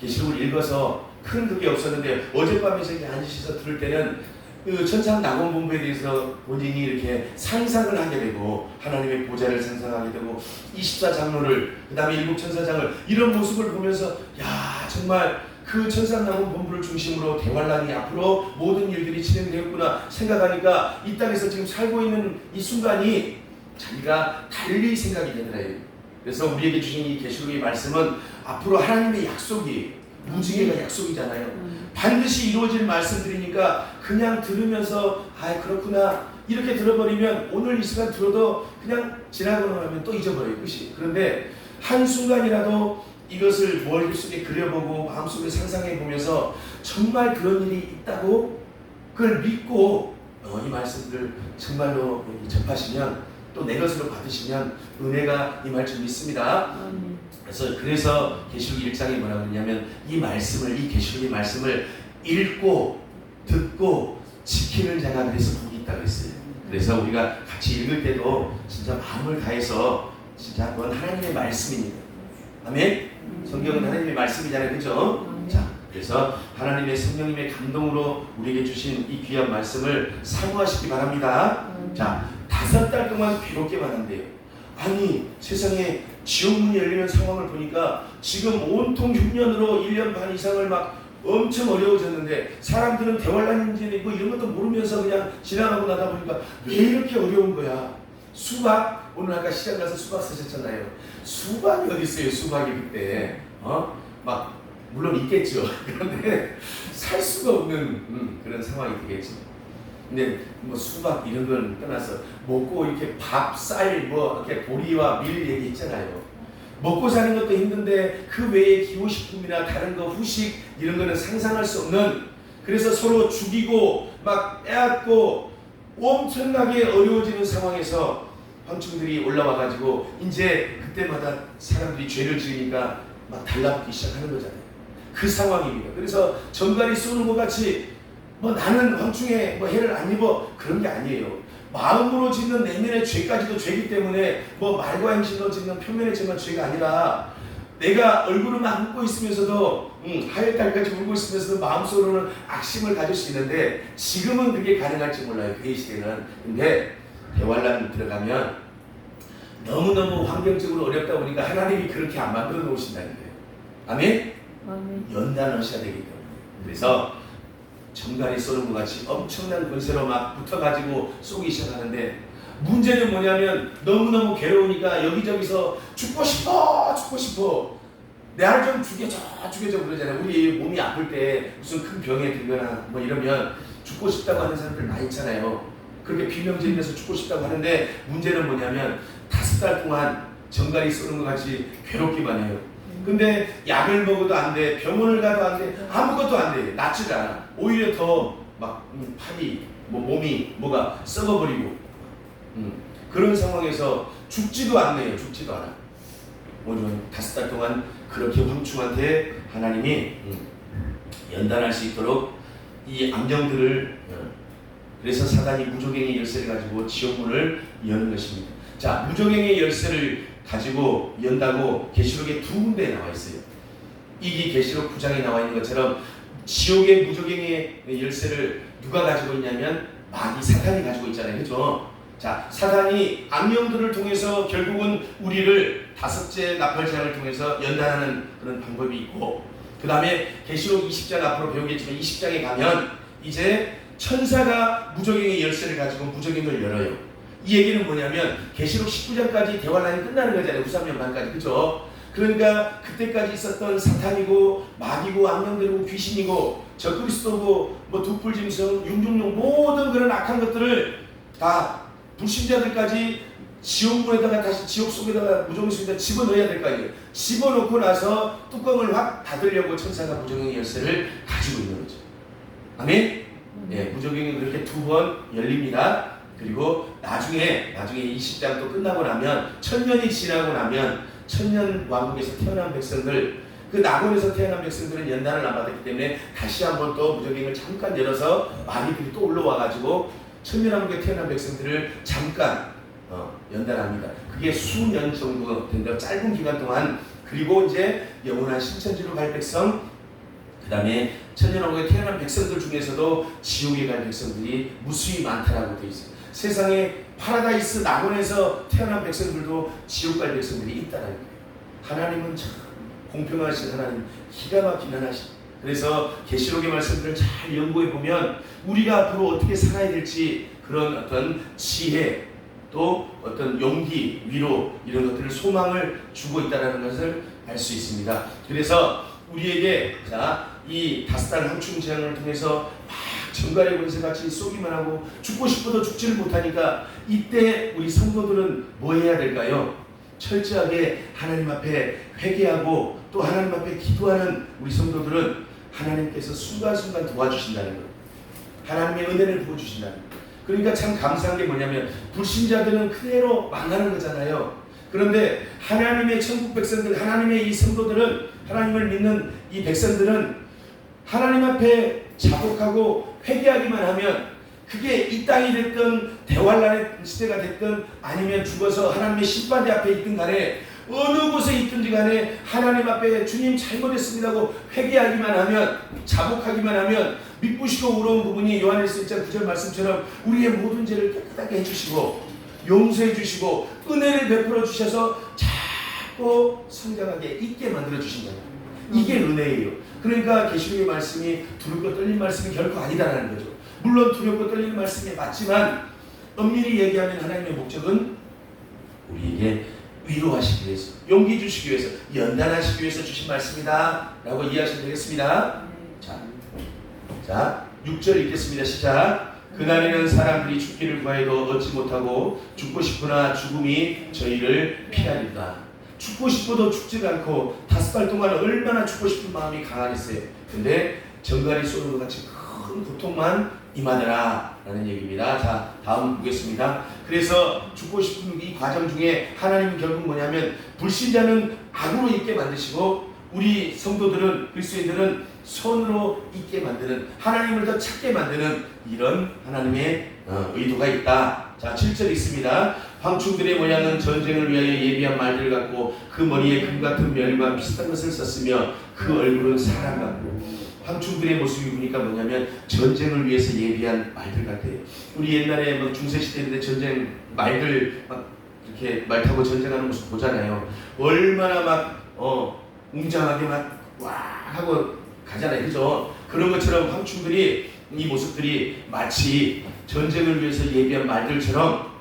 계시록을 읽어서 큰 그게 없었는데 어젯밤에 이렇게 앉으셔서 들을 때는 그 천상 낙원 본부에 대해서 본인이 이렇게 상상을 하게 되고 하나님의 보좌를 상상하게 되고 24장로를 그 다음에 7천사장을 이런 모습을 보면서 야 정말 그 천상 낙원 본부를 중심으로 대환란이 앞으로 모든 일들이 진행되었구나 생각하니까 이 땅에서 지금 살고 있는 이 순간이 자기가 달리 생각이 되더래요. 그래서 우리에게 주신 이 계시록의 말씀은 앞으로 하나님의 약속이 무지개가 약속이잖아요. 반드시 이루어질 말씀들이니까 그냥 들으면서 아 그렇구나 이렇게 들어버리면 오늘 이 시간 들어도 그냥 지나고 나면 또 잊어버려요. 끝이. 그런데 한순간이라도 이것을 머릿속에 그려보고 마음속에 상상해 보면서 정말 그런 일이 있다고 그걸 믿고 이 말씀들을 정말로 접하시면 또 내 것으로 받으시면 은혜가 임할 줄 믿습니다. 그래서 계시록 1장에 뭐라고 그러냐면 이 말씀을 이 계시록의 말씀을 읽고 듣고 지키는 자가 그래서 복이 있다고 했어요. 그래서 우리가 같이 읽을 때도 진짜 마음을 다해서 진짜 그건 하나님의 말씀입니다. 아멘. 성경은 하나님의 말씀이잖아요, 그렇죠? 자, 그래서 하나님의 성령님의 감동으로 우리에게 주신 이 귀한 말씀을 사모하시기 바랍니다. 자, 5달 동안 괴롭게만 한대요. 아니 세상에 지옥문이 열리는 상황을 보니까 지금 온통 흉년으로 1년 반 이상을 막 엄청 어려워졌는데 사람들은 대환란인지 뭐 이런 것도 모르면서 그냥 지나가고 나다 보니까 왜 이렇게 어려운 거야? 수박 오늘 아까 시장 가서 수박 사셨잖아요. 수박이 어디 있어요? 수박이 그때 막 물론 있겠죠. 그런데 살 수가 없는 그런 상황이 되겠죠. 근데 뭐 수박 이런 걸 떠나서 먹고 이렇게 밥, 쌀, 뭐 이렇게 보리와 밀 얘기 있잖아요. 먹고 사는 것도 힘든데 그 외에 기호식품이나 다른 거 후식 이런 거는 상상할 수 없는 그래서 서로 죽이고 막 빼앗고 엄청나게 어려워지는 상황에서 황충들이 올라와 가지고 이제 그때마다 사람들이 죄를 지으니까 막 달라붙기 시작하는 거잖아요. 그 상황입니다. 그래서 전갈이 쏘는 것 같이 뭐 나는 황충에 뭐 해를 안 입어 그런 게 아니에요. 마음으로 짓는 내면의 죄까지도 죄이기 때문에 뭐 말과 행실로 짓는 표면의 죄만 죄가 아니라 내가 얼굴을 막 웃고 있으면서도 하얀 달까지 울고 있으면서도 마음속으로는 악심을 가질 수 있는데 지금은 그게 가능할지 몰라요. 그 시대는. 근데 대환란이 들어가면 너무너무 환경적으로 어렵다 보니까 하나님이 그렇게 안 만들어 놓으신다는 거예요. 아멘? 연단하셔야 되기 때문에. 그래서 정갈이 쏘는 것 같이 엄청난 권세로 막 붙어가지고 쏘기 시작하는데 문제는 뭐냐면 너무너무 괴로우니까 여기저기서 죽고 싶어 날 좀 죽여줘 그러잖아요. 우리 몸이 아플 때 무슨 큰 병에 들거나 뭐 이러면 죽고 싶다고 하는 사람들 많이 있잖아요. 그렇게 비명지르면서 죽고 싶다고 하는데 문제는 뭐냐면 5달 동안 정갈이 쏘는 것 같이 괴롭기만 해요. 근데 약을 먹어도 안 돼, 병원을 가도 안 돼, 아무것도 안 돼, 낫지도 않아. 오히려 더 막 팔이, 뭐 몸이 뭐가 썩어버리고 그런 상황에서 죽지도 않네요. 죽지도 않아. 오늘 5달 동안 그렇게 황충한테 하나님이 연단할 수 있도록 이 암령들을 그래서 사단이 무조갱의 열쇠를 가지고 지옥문을 여는 것입니다. 자, 무조갱의 열쇠를 가지고 연다고 계시록에 2군데에 나와 있어요. 이 계시록 9장에 나와 있는 것처럼 지옥의 무조갱의 열쇠를 누가 가지고 있냐면 마귀 사탄이 가지고 있잖아요. 그렇죠? 자, 사탄이 악령들을 통해서 결국은 우리를 5째 나팔장을 통해서 연단하는 그런 방법이 있고 그 다음에 계시록 20장 앞으로 배우겠지만 20장에 가면 이제 천사가 무조갱의 열쇠를 가지고 무조갱을 열어요. 이 얘기는 뭐냐면 계시록 19장까지 대환란이 끝나는 거잖아요. 우삼년반까지. 그죠? 그러니까 그때까지 있었던 사탄이고 마귀고 악령들이고 귀신이고 적그리스도고 뭐 두풀짐승 윤중용 모든 그런 악한 것들을 다 불신자들까지 지옥문에다가 다시 지옥 속에다가 무조건 속에다 집어넣어야 될 거 아니에요. 집어넣고 나서 뚜껑을 확 닫으려고 천사가 무조갱의 열쇠를 가지고 있는 거죠. 아멘? 예, 무조갱이 그렇게 2번 열립니다. 그리고 나중에 20장 또 끝나고 나면 1000년이 지나고 나면 1000년 왕국에서 태어난 백성들 그 낙원에서 태어난 백성들은 연단을 안 받았기 때문에 다시 한번 또 무조갱을 잠깐 열어서 마귀들이 또 올라와가지고 1000년 왕국에 태어난 백성들을 잠깐 연단합니다. 그게 수년 정도 된다. 짧은 기간 동안. 그리고 이제 영원한 신천지로 갈 백성 그 다음에 천년왕국에 태어난 백성들 중에서도 지옥에 갈 백성들이 무수히 많다라고 되어 있어요. 세상에 파라다이스 낙원에서 태어난 백성들도 지옥 갈 백성들이 있다는 거예요. 하나님은 참 공평하신 하나님, 기가 막힌 하나님. 그래서 계시록의 말씀들을 잘 연구해 보면 우리가 앞으로 어떻게 살아야 될지 그런 어떤 지혜, 또 어떤 용기, 위로 이런 것들을 소망을 주고 있다는 것을 알 수 있습니다. 그래서 우리에게 이 다스달 황충 재앙을 통해서 막 정갈의 권세같이 쏘기만 하고 죽고 싶어도 죽지를 못하니까 이때 우리 성도들은 뭐 해야 될까요? 철저하게 하나님 앞에 회개하고 또 하나님 앞에 기도하는 우리 성도들은 하나님께서 순간순간 도와주신다는 거예요. 하나님의 은혜를 부어주신다는 거예요. 그러니까 참 감사한 게 뭐냐면 불신자들은 그대로 망하는 거잖아요. 그런데 하나님의 천국 백성들, 하나님의 이 성도들은, 하나님을 믿는 이 백성들은 하나님 앞에 자복하고 회개하기만 하면 그게 이 땅이 됐든 대환란의 시대가 됐든 아니면 죽어서 하나님의 심판대 앞에 있든 간에 어느 곳에 있든지 간에 하나님 앞에 주님 잘못했습니다고 회개하기만 하면, 자복하기만 하면 미쁘시고 우러운 부분이 요한일서 1장 9절 말씀처럼 우리의 모든 죄를 깨끗하게 해주시고 용서해 주시고 은혜를 베풀어 주셔서 자꾸 성장하게 있게 만들어 주신다는 거예요. 이게 은혜예요. 그러니까 계시록의 말씀이 두렵고 떨리는 말씀이 결코 아니다라는 거죠. 물론 두렵고 떨리는 말씀이 맞지만 엄밀히 얘기하면 하나님의 목적은 우리에게 위로하시기 위해서, 용기 주시기 위해서, 연단하시기 위해서 주신 말씀이다 라고 이해하시면 되겠습니다. 자 6절 읽겠습니다. 시작. 그날에는 사람들이 죽기를 구하여도 얻지 못하고 죽고 싶으나 죽음이 저희를 피하리다. 죽고 싶어도 죽지 않고 5달 동안 얼마나 죽고 싶은 마음이 강하겠어요. 근데 정갈이 쏘는 것 같이 큰 고통만 임하더라 라는 얘기입니다. 자 다음 보겠습니다. 그래서 죽고 싶은 이 과정 중에 하나님은 결국 뭐냐면 불신자는 악으로 있게 만드시고 우리 성도들은, 그리스도인들은 선으로 있게 만드는, 하나님을 더 찾게 만드는 이런 하나님의 의도가 있다. 자 7절 있습니다. 황충들의 모양은 전쟁을 위하여 예비한 말들 같고 그 머리에 금 같은 멸과 비슷한 것을 썼으며 그 얼굴은 사람 같고. 황충들의 모습이 보니까 뭐냐면 전쟁을 위해서 예비한 말들 같아요. 우리 옛날에 막 중세시대인데 전쟁 말들 막 이렇게 말 타고 전쟁하는 모습 보잖아요. 얼마나 막 웅장하게 막 와 하고 가잖아요. 그죠? 그런 것처럼 황충들이, 이 모습들이 마치 전쟁을 위해서 예비한 말들처럼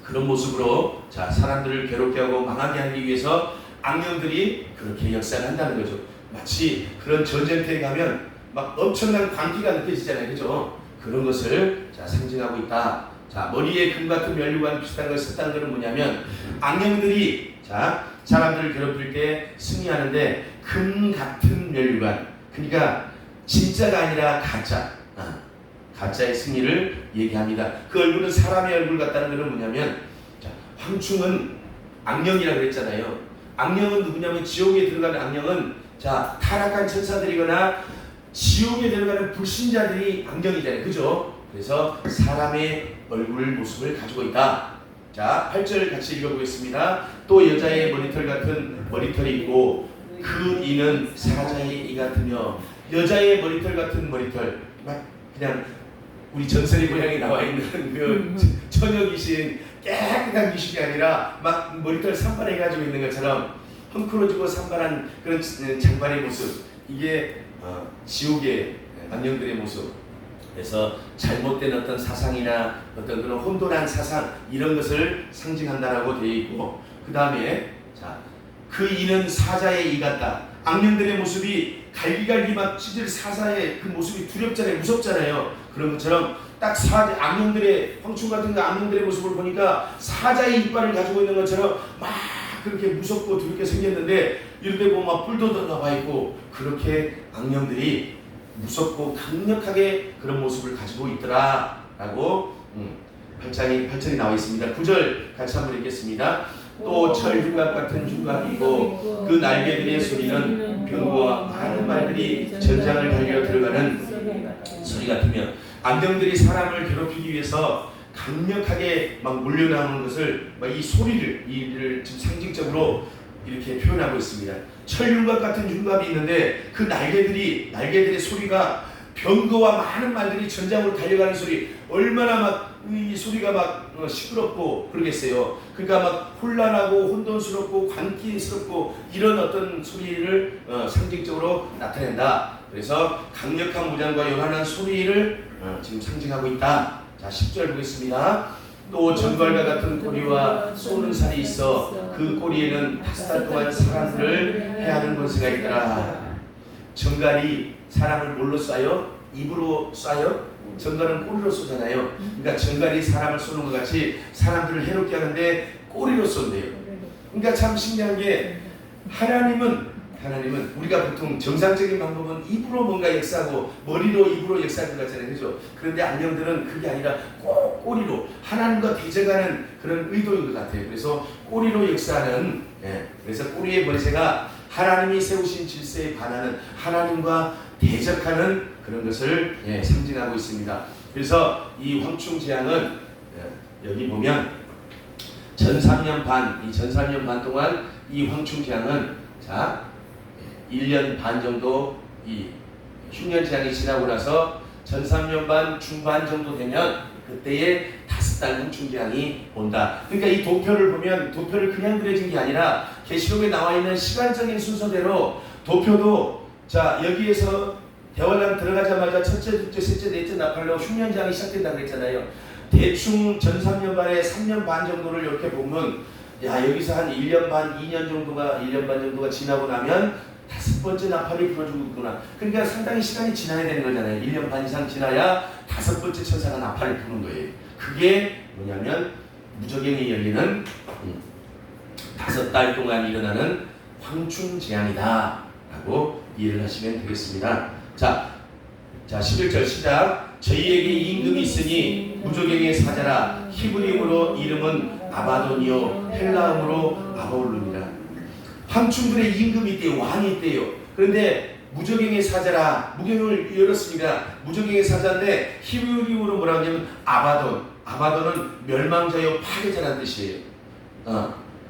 그런 모습으로 자 사람들을 괴롭게 하고 망하게 하기 위해서 악령들이 그렇게 역사를 한다는 거죠. 마치 그런 전쟁터에 가면 막 엄청난 광기가 느껴지잖아요. 그죠? 그런 것을 자 상징하고 있다. 자 머리에 금 같은 면류관 비슷한 걸 썼다는 것은 뭐냐면 악령들이 자 사람들을 괴롭힐 때 승리하는데 금 같은 면류관, 그러니까 진짜가 아니라 가짜, 가짜의 승리를 얘기합니다. 그 얼굴은 사람의 얼굴 같다는 것은 뭐냐면 자, 황충은 악령이라고 그랬잖아요. 악령은 누구냐면 지옥에 들어가는 악령은 자 타락한 천사들이거나 지옥에 들어가는 불신자들이 악령이잖아요. 그죠? 그래서 사람의 얼굴 모습을 가지고 있다. 자 8절 같이 읽어보겠습니다. 또 여자의 머리털 같은 머리털이 있고 그 이는 사자의 이 같으며. 여자의 머리털 같은 머리털, 막 그냥 우리 전설의 고향에 나와 있는 그 처녀 귀신, 깨끗한 귀신이 아니라 막 머리털 산발해가지고 있는 것처럼 헝클어지고 산발한 그런 장발의 모습, 이게 지옥의 악령들의 모습. 그래서 잘못된 어떤 사상이나 어떤 그런 혼돈한 사상 이런 것을 상징한다라고 되어 있고, 그 다음에 자 그 이는 사자의 이 같다. 악령들의 모습이 갈기갈기 막 찢을 사자의 그 모습이 두렵잖아요. 무섭잖아요. 그런 것처럼 딱 사자, 악령들의 황충 같은 그 악령들의 모습을 보니까 사자의 이빨을 가지고 있는 것처럼 막 그렇게 무섭고 두렵게 생겼는데 이런데 보면 막 뿔도 나와 있고 그렇게 악령들이 무섭고 강력하게 그런 모습을 가지고 있더라 라고 8절이 나와 있습니다. 9절 같이 한번 읽겠습니다. 또 철흉각 같은 흉각이고 그 날개들의 소리는 병과 많은 말들이 전장을 달려 들어가는 소리 같으며. 악령들이 사람을 괴롭히기 위해서 강력하게 막 몰려나오는 것을 막 이 소리를 이를 지금 상징적으로 이렇게 표현하고 있습니다. 철륜갑 같은 흉갑이 있는데 그 날개들의 소리가 병거와 많은 말들이 전장으로 달려가는 소리, 얼마나 막 이 소리가 막 시끄럽고 그러겠어요. 그러니까 막 혼란하고 혼돈스럽고 광기스럽고 이런 어떤 소리를 상징적으로 나타낸다. 그래서 강력한 무장과 요란한 소리를 지금 상징하고 있다. 자, 10절 보겠습니다. 또 전갈과 같은 꼬리와 쏘는 살이 있어 그 꼬리에는 5달 동안 사람들을 해하는 권세가 있더라. 전갈이 사람을 뭘로 쏴요? 입으로 쏴요? 전갈은 꼬리로 쏘잖아요. 그러니까 전갈이 사람을 쏘는 것 같이 사람들을 해롭게 하는데 꼬리로 쏜대요. 그러니까 참 신기한 게 하나님은 우리가 보통 정상적인 방법은 입으로 뭔가 역사하고 머리로 입으로 역사하는 것 같잖아요. 그죠? 그런데 안령들은 그게 아니라 꼭 꼬리로 하나님과 대적하는 그런 의도인 것 같아요. 그래서 꼬리로 역사하는, 그래서 꼬리의 권세가 하나님이 세우신 질서에 반하는, 하나님과 대적하는 그런 것을 상징하고 있습니다. 그래서 이 황충재앙은 여기 보면 전 3년 반 동안 이 황충재앙은 1년 반 정도 이 흉년재앙이 지나고 나서 전 3년 반 중반 정도 되면 그때에 5달 황충재앙이 온다. 그러니까 이 도표를 보면 도표를 그냥 그려진 게 아니라 계시록에 나와 있는 시간적인 순서대로 도표도 여기에서 대환란 들어가자마자 첫째, 둘째, 셋째, 넷째 나팔로 흉년재앙이 시작된다고 그랬잖아요. 대충 전 3년 반에 3년 반 정도를 이렇게 보면 여기서 한 1년 반, 2년 정도가 1년 반 정도가 지나고 나면 5번째 나팔이 불어주고 있구나. 그러니까 상당히 시간이 지나야 되는 거잖아요. 1년 반 이상 지나야 5번째 천사가 나팔을 부는 거예요. 그게 뭐냐면 무저갱이 열리는 5달 동안 일어나는 황충재앙이다 라고 이해를 하시면 되겠습니다. 자 11절 시작. 저희에게 임금이 있으니 무저갱의 사자라. 히브리어로 이름은 아바돈이요 헬라어로 아볼론이라. 황충들의 임금이 있대요. 왕이 있대요. 그런데 무저갱의 사자라. 무경을 열었습니다. 무저갱의 사자인데 히브리어로 뭐라고 하냐면 아바돈. 아바돈은 멸망자요 파괴자라는 뜻이에요.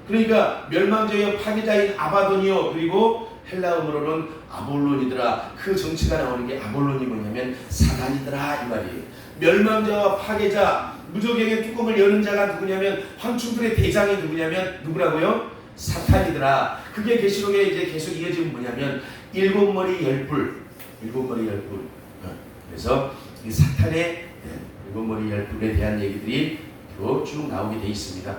그러니까 멸망자요 파괴자인 아바돈이요, 그리고 헬라어로는 아볼론이더라. 그 정치가 나오는 게 아볼론이 뭐냐면 사단이더라 이 말이에요. 멸망자와 파괴자, 무저갱의 뚜껑을 여는 자가 누구냐면 황충들의 대장이 누구라고요? 사탄이더라. 그게 계시록에 이제 계속 이어지면 뭐냐면 7머리 10뿔. 그래서 이 사탄의 7머리 10뿔에 대한 얘기들이 쭉 나오게 되어 있습니다.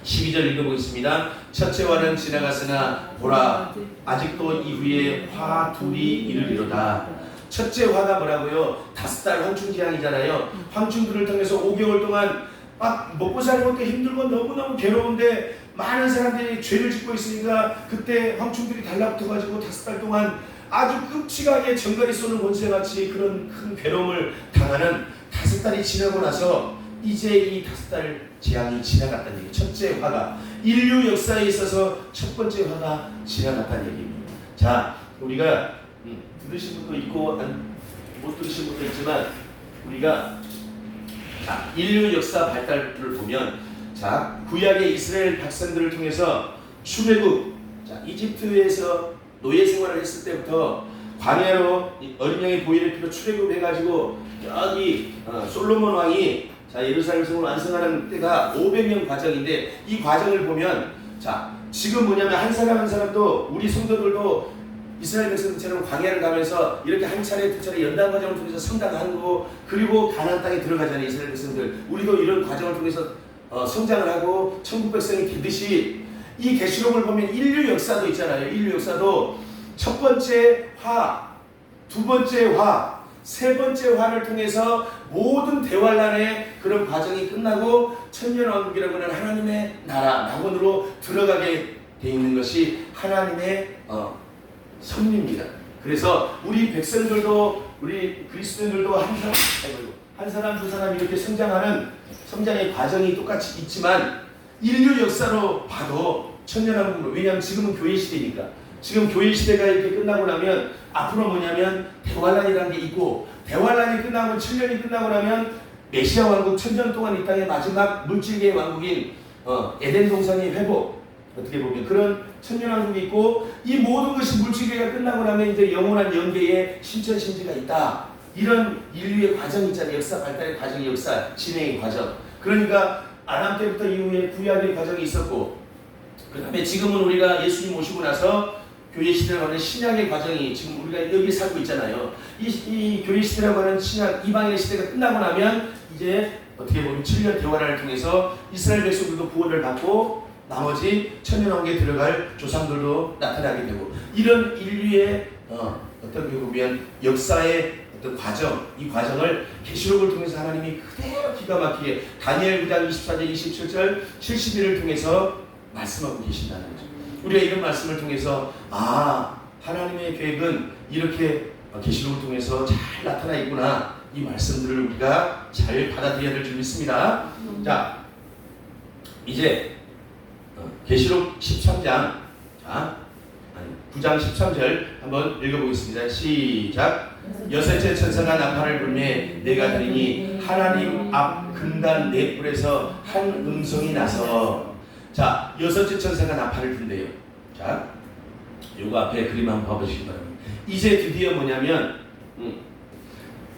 12절 읽어보겠습니다. 첫째 화는 지나갔으나 보라 아직도 이후에 화 둘이 이르리로다. 첫째 화가 뭐라고요? 5달 황충재앙이잖아요. 황충들을 통해서 5개월 동안 막 먹고 사는 것도 힘들고 너무너무 괴로운데 많은 사람들이 죄를 짓고 있으니까 그때 황충들이 달라붙어가지고 5달 동안 아주 끔찍하게 전갈이 쏘는 권세같이 그런 큰 괴로움을 당하는 5달이 지나고 나서 이제 이 5달 재앙이 지나갔다는 얘기. 첫째 화가 인류 역사에 있어서 첫 번째 화가 지나갔다는 얘기입니다. 자, 우리가 들으신 분도 있고 못 들으신 분도 있지만 우리가 인류 역사 발달을 보면 구약의 이스라엘 백성들을 통해서 출애굽, 이집트에서 노예 생활을 했을 때부터 광야로 어린 양의 보혈을 피로 출애굽해가지고 여기 솔로몬 왕이 예루살렘 성을 완성하는 때가 500년 과정인데, 이 과정을 보면 지금 뭐냐면 한 사람 한 사람도 우리 성도들도 이스라엘 백성들처럼 광야를 가면서 이렇게 한 차례 두 차례 연단 과정을 통해서 성장하는 거, 그리고 가나안 땅에 들어가잖아요. 이스라엘 백성들 우리도 이런 과정을 통해서 성장을 하고 천국 백성이 되듯이 이 계시록을 보면 인류 역사도 있잖아요. 인류 역사도 첫 번째 화, 두 번째 화, 세 번째 화를 통해서 모든 대환란의 그런 과정이 끝나고 천년왕국이라고 하는 하나님의 나라 낙원으로 들어가게 돼 있는 것이 하나님의 섭리입니다. 그래서 우리 백성들도 우리 그리스도인들도 한 사람 두 사람 이렇게 성장하는 성장의 과정이 똑같이 있지만 인류 역사로 봐도 천년왕국으로, 왜냐하면 지금은 교회 시대니까, 지금 교회 시대가 이렇게 끝나고 나면 앞으로 뭐냐면 대환란이라는 게 있고, 대환란이 끝나고 7년이 끝나고 나면 메시아 왕국, 천년 동안 이 땅의 마지막 물질계의 왕국인 에덴 동산이 회복, 어떻게 보면 그런 천년왕국이 있고, 이 모든 것이 물질계가 끝나고 나면 이제 영원한 영계의 신천심지가 있다. 이런 인류의 과정이 있잖아요. 역사 발달의 과정이, 역사 진행의 과정. 그러니까 아담 때부터 이후에 구약의 과정이 있었고, 그 다음에 지금은 우리가 예수님 오시고 나서 교회 시대라고 하는 신약의 과정이 지금 우리가 여기 살고 있잖아요. 이 교회 시대라고 하는 신약 이방인의 시대가 끝나고 나면 이제 어떻게 보면 7년 대화를 통해서 이스라엘 백성들도 구원을 받고 나머지 천년왕국에 들어갈 조상들도 나타나게 되고, 이런 인류의 어떻게 보면 역사의 어떤 과정, 이 과정을 계시록을 통해서 하나님이 그대로 기가 막히게 다니엘 9장 24절 27절 70일을 통해서 말씀하고 계신다는 거죠. 우리가 이런 말씀을 통해서 하나님의 계획은 이렇게 계시록을 통해서 잘 나타나 있구나, 이 말씀들을 우리가 잘 받아들여야 될 줄 믿습니다. 자, 이제 계시록 13장 9장 13절 한번 읽어보겠습니다. 시작. 여섯째 천사가 나팔을 불매 내가 들으니 하나님 앞 금단 네 뿔에서 한 음성이 나서, 자, 여섯째 천사가 나팔을 분대요. 자, 요거 앞에 그림 한번 봐보시기 바랍니다. 이제 드디어 뭐냐면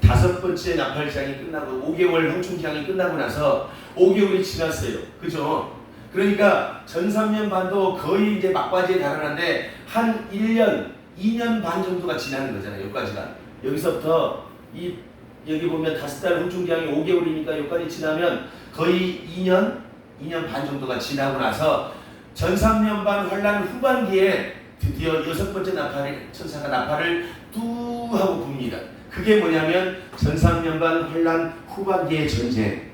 다섯 번째 나팔장이 끝나고 5개월 형충장이 끝나고 나서 5개월이 지났어요. 그죠? 그러니까 전삼년 반도 거의 이제 막바지에 달아나는데 한 1년, 2년 반 정도가 지나는 거잖아요. 여기까지가. 여기서부터 여기 보면 5달 형충장이 5개월이니까 여기까지 지나면 거의 2년 반 정도가 지나고 나서 전삼년 반 환란 후반기에 드디어 6번째 천사가 나팔을 뚜 하고 붑니다. 그게 뭐냐면 전삼년 반 환란 후반기의 전쟁.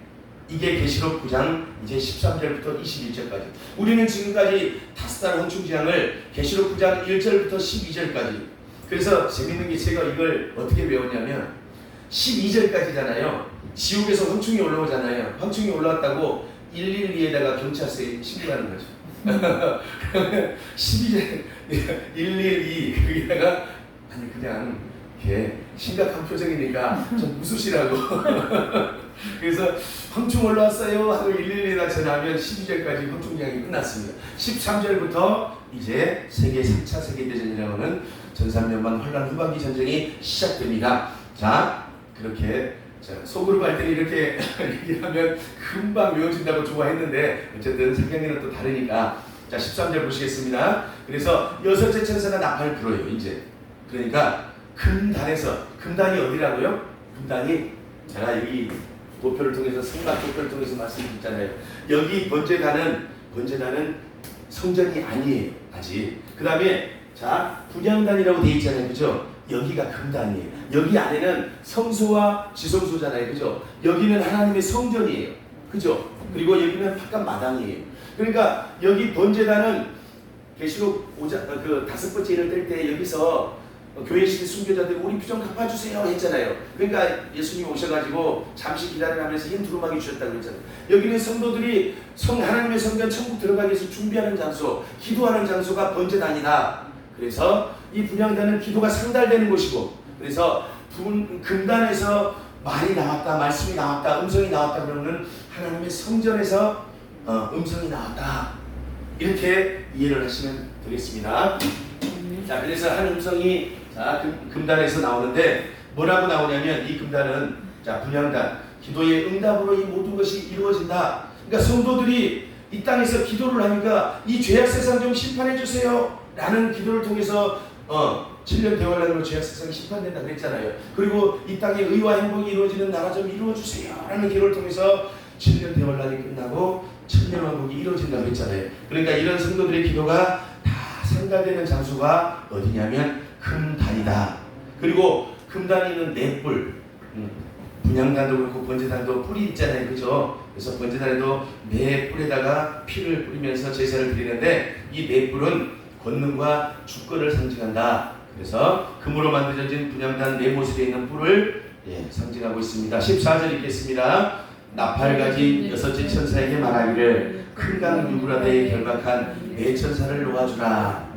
이게 계시록 9장 이제 13절부터 21절까지. 우리는 지금까지 5달 홍충지향을 계시록 9장 1절부터 12절까지. 그래서 재밌는 게 제가 이걸 어떻게 배웠냐면 12절까지잖아요. 지옥에서 황충이 올라오잖아요. 황충이 올라왔다고 112에다가 경찰서에 신고하는 거죠. 12절 112 거기다가 아니 그냥 이렇게 심각한 표정이니까 좀 웃으시라고. 그래서 황충 올라왔어요 하고 112에다 전화하면 12절까지 황충장이 끝났습니다. 13절부터 이제 세계 3차 세계대전이라고 하는 전삼년반 환란 후반기 전쟁이 시작됩니다. 자, 그렇게 속으로 갈 때는 이렇게 얘기하면 금방 외워진다고 좋아했는데 어쨌든 성경에는 또 다르니까. 자, 13절 보시겠습니다. 그래서 여섯째 천사가 나팔을 불어요. 이제 그러니까 금단에서, 금단이 어디라고요? 금단이 제가 여기 도표를 통해서 성막 도표를 통해서 말씀드렸잖아요. 여기 번제단은 성전이 아니에요. 아직. 그 다음에 자, 분향단이라고 되어 있잖아요. 그죠? 여기가 금단이에요. 여기 안에는 성소와 지성소잖아요. 그죠? 여기는 하나님의 성전이에요. 그죠? 그리고 여기는 바깥 마당이에요. 그러니까 여기 번제단은 계시록 5장 그 5번째 일을 뗄 때 여기서 교회 시대 순교자들 우리 피 좀 갚아주세요 했잖아요. 그러니까 예수님이 오셔가지고 잠시 기다리라면서 흰 두루마기 주셨다고 했잖아요. 여기는 성도들이 하나님의 성전 천국 들어가기 위해서 준비하는 장소, 기도하는 장소가 번제단이다. 그래서 이 분향단은 기도가 상달되는 곳이고, 그래서 금단에서 말이 나왔다, 말씀이 나왔다, 음성이 나왔다 그러면 하나님의 성전에서 음성이 나왔다. 이렇게 이해를 하시면 되겠습니다. 자, 그래서 한 음성이 금단에서 나오는데 뭐라고 나오냐면 이 금단은 자, 분향단, 기도의 응답으로 이 모든 것이 이루어진다. 그러니까 성도들이 이 땅에서 기도를 하니까 이 죄악 세상 좀 심판해 주세요 라는 기도를 통해서 7년 대환란으로 죄악 세상이 심판된다 그랬잖아요. 그리고 이 땅에 의와 행복이 이루어지는 나라 좀 이루어주세요 라는 기도를 통해서 7년 대환란이 끝나고 천년왕국이 이루어진다고 했잖아요. 그러니까 이런 성도들의 기도가 다 상달되는 장소가 어디냐면 금단이다. 그리고 금단이 있는 네 뿔, 분향단도 그렇고 번제단도 뿔이 있잖아요. 그죠? 그래서 번제단에도 네 뿔에다가 피를 뿌리면서 제사를 드리는데 이 네 뿔은 권능과 주권을 상징한다. 그래서 금으로 만들어진 분향단 네 모습에 있는 뿔을 상징하고 있습니다. 14절 읽겠습니다. 나팔 가진 여섯째 천사에게 말하기를 큰 강 유브라데에 결박한 네 천사를 놓아주라.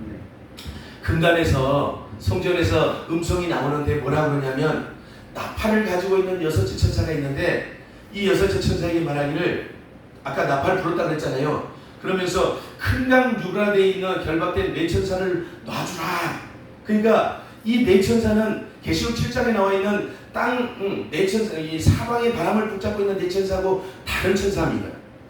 금단에서 성전에서 음성이 나오는데 뭐라고 그러냐면 나팔을 가지고 있는 여섯째 천사가 있는데 이 여섯째 천사에게 말하기를 아까 나팔을 불었다고 했잖아요. 그러면서 큰 강 유브라데에 있는 결박된 네 천사를 놔주라. 그러니까 이 네 천사는 계시록 7장에 나와 있는 네 천사, 이 사방의 바람을 붙잡고 있는 네 천사하고 다른 천사입니다.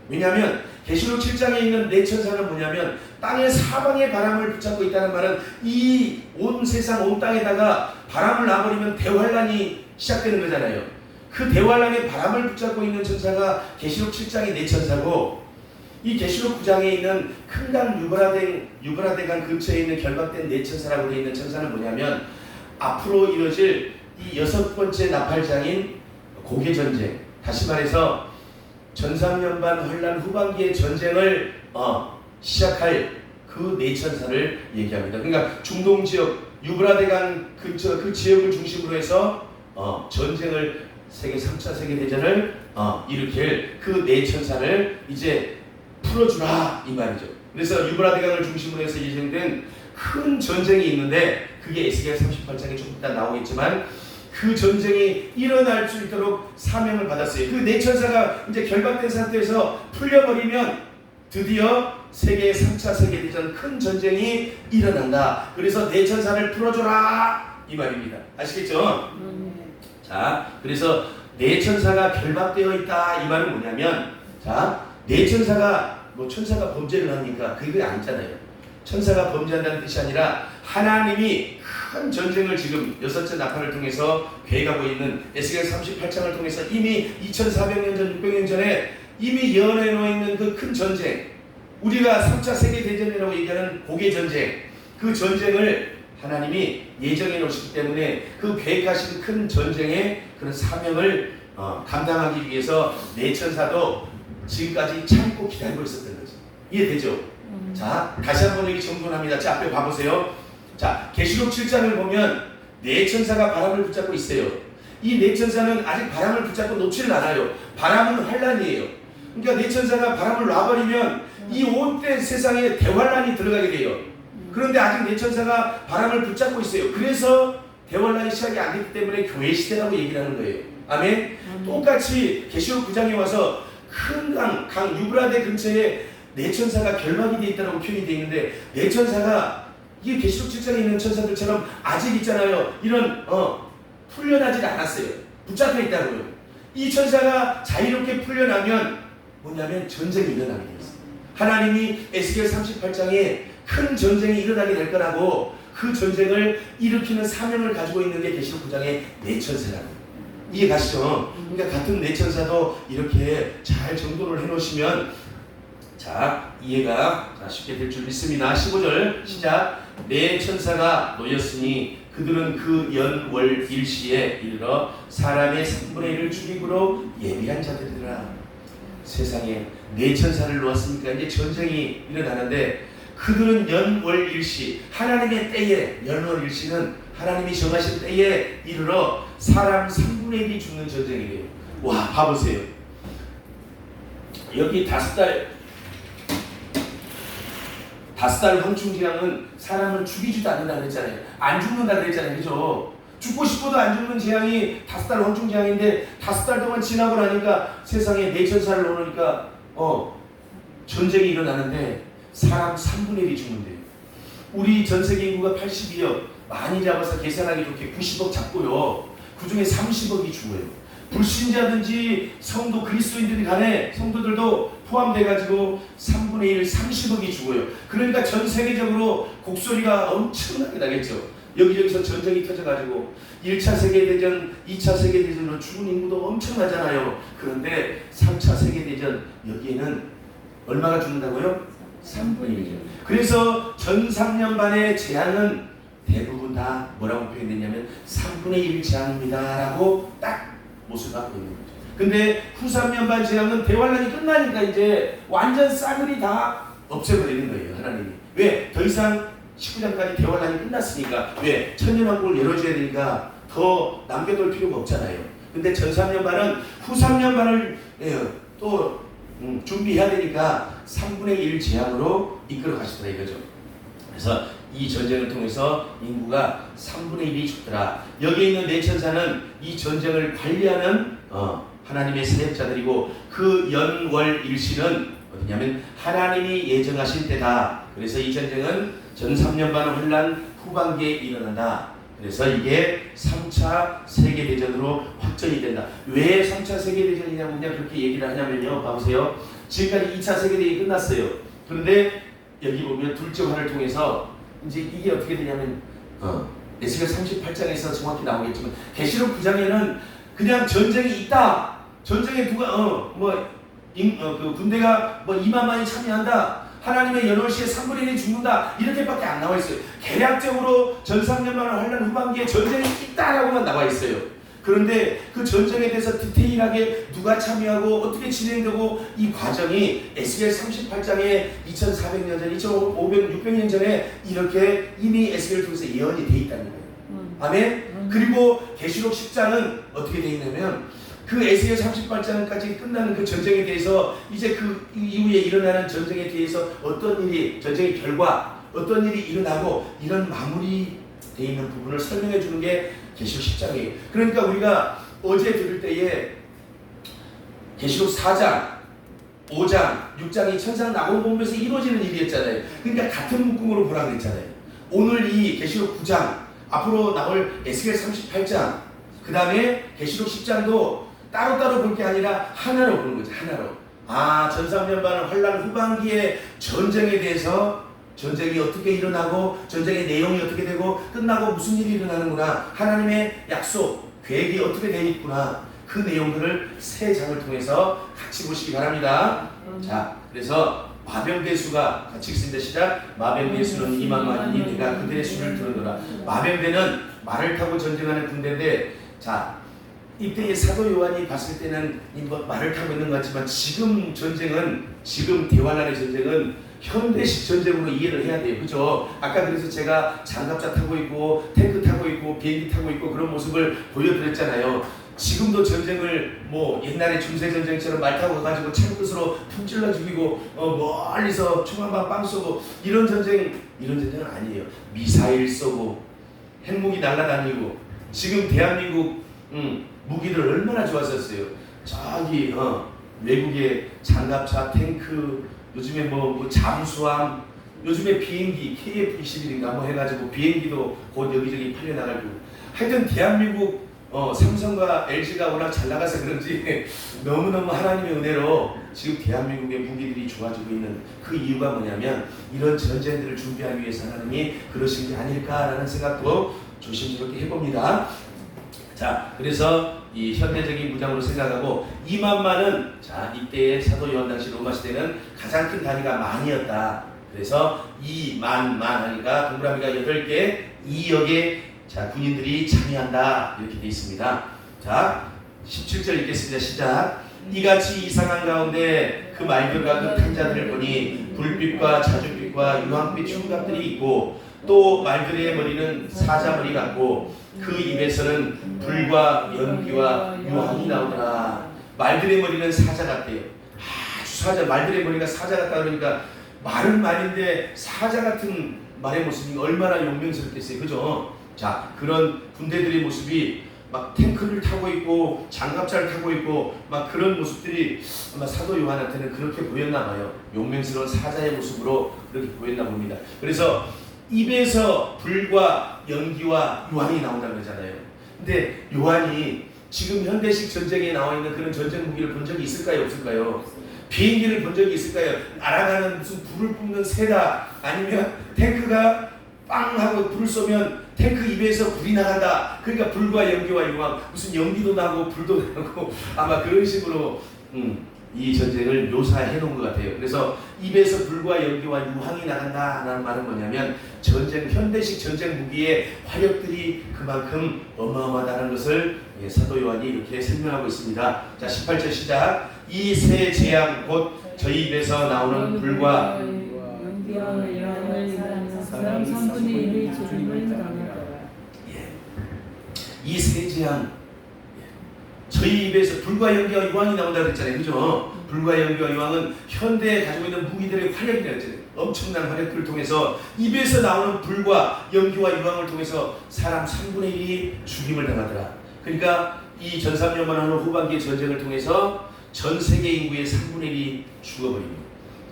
왜냐하면 계시록 7장에 있는 네 천사는 뭐냐면 땅의 사방의 바람을 붙잡고 있다는 말은 이 온 세상 온 땅에다가 바람을 놔버리면 대환란이 시작되는 거잖아요. 그 대환란의 바람을 붙잡고 있는 천사가 계시록 7장의 네 천사고, 이 계시록 9장에 있는 큰 강 유브라데강 근처에 있는 결박된 네 천사라고 되어 있는 천사는 뭐냐면 앞으로 이뤄질 이 6번째 나팔장인 고개 전쟁, 다시 말해서 전삼년반 환란 후반기의 전쟁을 시작할 그 네 천사를 얘기합니다. 그러니까 중동 지역 유브라데강 근처 그 지역을 중심으로 해서 전쟁을 세계 3차 세계대전을 일으킬 그 네 천사를 이제 풀어주라 이 말이죠. 그래서 유브라데강을 중심으로 해서 예정된 큰 전쟁이 있는데 그게 에스겔 38장에 좀 이따 나오겠지만 그 전쟁이 일어날 수 있도록 사명을 받았어요. 그 네 천사가 이제 결박된 상태에서 풀려버리면 드디어 세계 3차 세계대전 큰 전쟁이 일어난다. 그래서 네 천사를 풀어줘라 이 말입니다. 아시겠죠? 자, 그래서 네 천사가 결박되어 있다 이 말은 뭐냐면, 자, 네 천사가 뭐 천사가 범죄를 합니까? 그게 아니잖아요. 천사가 범죄한다는 뜻이 아니라 하나님이 큰 전쟁을 지금 6째 나팔을 통해서 계획하고 있는 에스겔 38장을 통해서 이미 2400년 전 600년 전에 이미 예언해 놓아 있는 그 큰 전쟁, 우리가 3차 세계대전이라고 얘기하는 고개 전쟁, 그 전쟁을 하나님이 예정해 놓으시기 때문에 그 계획하신 큰 전쟁의 그런 사명을 감당하기 위해서 네 천사도 지금까지 참고 기다리고 있었던 거죠. 이해되죠? 자, 다시 한번 여기 정돈합니다. 자, 앞에 봐보세요. 자, 계시록 7장을 보면 네 천사가 바람을 붙잡고 있어요. 이 네 천사는 아직 바람을 붙잡고 놓지를 않아요. 바람은 환란이에요. 그러니까 네 천사가 바람을 놔버리면 이 온 세상에 대환란이 들어가게 돼요. 그런데 아직 네 천사가 바람을 붙잡고 있어요. 그래서 대환란이 시작이 안 됐기 때문에 교회 시대라고 얘기를 하는 거예요. 아멘. 똑같이 계시록 9장에 와서 큰 강 유브라데 근처에 네 천사가 결박이 되어 있다고 표현이 되어 있는데, 네 천사가 이게 계시록 7장에 있는 천사들처럼 아직 있잖아요. 이런 풀려나지 않았어요. 붙잡혀 있다고요. 이 천사가 자유롭게 풀려나면 뭐냐면 전쟁이 일어나게 되었어요. 하나님이 에스겔 38장에 큰 전쟁이 일어나게 될 거라고, 그 전쟁을 일으키는 사명을 가지고 있는 게 계시록 9장의 네 천사라고. 이해 가시죠? 그러니까 같은 네 천사도 이렇게 잘 정돈을 해놓으시면 자, 이해가 쉽게 될 줄 믿습니다. 15절 시작. 네 천사가 놓였으니 그들은 그 연월 일시에 이르러 사람의 3분의 1을 죽이므로 예비한 자들이라. 세상에 네 천사를 놓았으니까 이제 전쟁이 일어나는데, 그들은 연월 일시, 하나님의 때에, 연월 일시는 하나님이 정하신 때에 이르러 사람 3분의 1이 죽는 전쟁이래요. 와, 봐보세요. 여기 5달 황충재앙은 사람을 죽이지도 않는다 그랬잖아요. 안 죽는다 그랬잖아요. 그죠? 죽고 싶어도 안 죽는 재앙이 5달 황충재앙인데 5달 동안 지나고 나니까 세상에 네 천사를 놓으니까 전쟁이 일어나는데 사람 3분의 1이 죽는데요. 우리 전 세계 인구가 82억, 많이 잡아서 계산하기 좋게 90억 잡고요. 그 중에 30억이 죽어요. 불신자든지 성도 그리스도인들이 간에 성도들도 포함돼가지고 3분의 1, 30억이 죽어요. 그러니까 전 세계적으로 곡소리가 엄청나게 나겠죠. 여기저기서 전쟁이 터져가지고 1차 세계대전, 2차 세계대전으로 죽은 인구도 엄청나잖아요. 그런데 3차 세계대전 여기에는 얼마가 죽는다고요? 3분의 1이죠. 그래서 전 3년반의 재앙은 대부분 다 뭐라고 표현됐냐면 3분의 1 재앙입니다 라고 딱 못을 갖고 있는 거죠. 근데 후 3년반 재앙은 대환란이 끝나니까 이제 완전 싸그리 다 없애버리는 거예요. 하나님이. 왜? 더 이상 19장까지 대환란이 끝났으니까. 왜? 천년왕국을 열어줘야 되니까 더 남겨둘 필요가 없잖아요. 근데 전 3년반은 후 3년반을 또 준비해야 되니까 3분의 1 재앙으로 이끌어 가시더라 이거죠. 그래서 이 전쟁을 통해서 인구가 3분의 1이 죽더라. 여기 있는 네 천사는 이 전쟁을 관리하는 하나님의 사역자들이고, 그 연월 일시는 어디냐면 하나님이 예정하신 때다. 그래서 이 전쟁은 전 3년반 혼란 후반기에 일어난다. 그래서 이게 3차 세계대전으로 확전이 된다. 왜 3차 세계대전이냐면 그렇게 얘기를 하냐면요. 봐보세요. 지금까지 2차 세계대전이 끝났어요. 그런데 여기 보면 둘째 화를 통해서 이제 이게 어떻게 되냐면 에스겔 38장에서 정확히 나오겠지만 계시록 9장에는 그냥 전쟁이 있다. 전쟁에 누가 그 군대가 2만만이 참여한다. 하나님의 연월시에 3분의 1이 죽는다. 이렇게밖에 안 나와 있어요. 개략적으로 전 3년만을 환란 후반기에 전쟁이 있다라고만 나와 있어요. 그런데 그 전쟁에 대해서 디테일하게 누가 참여하고 어떻게 진행되고 이 과정이 에스겔 38장에 2400년 전, 2500, 600년 전에 이렇게 이미 에스겔을 통해서 예언이 돼 있다는 거예요. 아멘? 그리고 계시록 10장은 어떻게 돼 있냐면 그 에스겔 38장까지 끝나는 그 전쟁에 대해서 이제 그 이후에 일어나는 전쟁에 대해서 어떤 일이 전쟁의 결과 어떤 일이 일어나고 이런 마무리되어 있는 부분을 설명해 주는 게 계시록 10장이에요. 그러니까 우리가 어제 들을 때에 계시록 4장, 5장, 6장이 천상 낙원 보면서 이루어지는 일이었잖아요. 그러니까 같은 묶음으로 보라 그랬잖아요. 오늘 이 계시록 9장, 앞으로 나올 에스겔 38장, 그 다음에 계시록 10장도 따로따로 볼 게 아니라 하나로 보는 거죠. 하나로. 전 3년반 환란 후반기에 전쟁에 대해서 전쟁이 어떻게 일어나고 전쟁의 내용이 어떻게 되고 끝나고 무슨 일이 일어나는구나. 하나님의 약속, 계획이 어떻게 되어 있구나. 그 내용들을 세 장을 통해서 같이 보시기 바랍니다. 자, 그래서 마병대수가 같이 읽습니다. 시작. 마병대수는 2만만이니 내가 그들의 수를 들으노라. 마병대는 말을 타고 전쟁하는 군대인데, 자, 이때의 사도 요한이 봤을 때는 말을 타고 있는 것 같지만 지금 전쟁은, 지금 대환란의 전쟁은 현대식 전쟁으로 이해를 해야 돼요. 그죠? 아까 그래서 제가 장갑차 타고 있고 탱크 타고 있고 비행기 타고 있고 그런 모습을 보여드렸잖아요. 지금도 전쟁을 옛날에 중세전쟁처럼 말 타고 가가지고 창끝으로 푹 찔러 죽이고 멀리서 총 한 방 빵 쏘고 이런 전쟁은 아니에요. 미사일 쏘고 핵무기 날아다니고 지금 대한민국 무기들 얼마나 좋았었어요. 저기 외국의 장갑차, 탱크, 요즘에 잠수함, 요즘에 비행기 KF-21인가 해가지고 비행기도 곧 여기저기 팔려나가고. 하여튼 대한민국 삼성과 LG가 워낙 잘 나가서 그런지 너무너무 하나님의 은혜로 지금 대한민국의 무기들이 좋아지고 있는 그 이유가 뭐냐면 이런 전쟁들을 준비하기 위해서 하나님이 그러신 게 아닐까라는 생각도 조심스럽게 해봅니다. 자, 그래서 이 현대적인 무장으로 생각하고 2만만은 자 이때의 사도 요한 당시 로마 시대는 가장 큰 단위가 만이었다. 그래서 2만 하니까 동그라미가 8개, 2억의 자 군인들이 참여한다 이렇게 되어 있습니다. 자 17절 읽겠습니다. 시작. 이같이 이상한 가운데 그 말들과 그 탕자들을 보니 불빛과 자줏빛과 유황빛 흉갑들이 있고 또 말들의 머리는 사자머리 같고 그 입에서는 불과 연기와 유황이 나오더라. 말들의 머리는 사자 같대요. 아주 사자, 말들의 머리가 사자 같다 그러니까 말은 말인데 사자 같은 말의 모습이 얼마나 용맹스럽겠어요. 그죠? 자, 그런 군대들의 모습이 막 탱크를 타고 있고 장갑차를 타고 있고 막 그런 모습들이 아마 사도 요한한테는 그렇게 보였나 봐요. 용맹스러운 사자의 모습으로 그렇게 보였나 봅니다. 그래서 입에서 불과 연기와 유황이 나온다고 그러잖아요. 근데 요한이 지금 현대식 전쟁에 나와 있는 그런 전쟁 무기를 본 적이 있을까요? 없을까요? 비행기를 본 적이 있을까요? 날아가는 무슨 불을 뿜는 새다 아니면 탱크가 빵 하고 불을 쏘면 탱크 입에서 불이 나간다. 그러니까 불과 연기와 유황, 무슨 연기도 나고 불도 나고 아마 그런 식으로 이 전쟁을 묘사해 놓은 것 같아요. 그래서 입에서 불과 연기와 유황이 나간다라는 말은 뭐냐면 현대식 전쟁 무기의 화력들이 그만큼 어마어마하다는 것을 사도 요한이 이렇게 설명하고 있습니다. 자 18절 시작. 이 세 재앙 곧 저희 입에서 나오는 불과 연기와 유황을 사람 3분의 1이 죽음을 당하더라. 이 세 재앙 저희 입에서 불과 연기와 유황이 나온다고 그랬잖아요. 그죠? 불과 연기와 유황은 현대에 가지고 있는 무기들의 화력이라고 했잖아요. 엄청난 화력들을 통해서 입에서 나오는 불과 연기와 유황을 통해서 사람 3분의 1이 죽임을 당하더라. 그러니까 이 전삼년만 하는 후반기 전쟁을 통해서 전 세계 인구의 3분의 1이 죽어버립니다.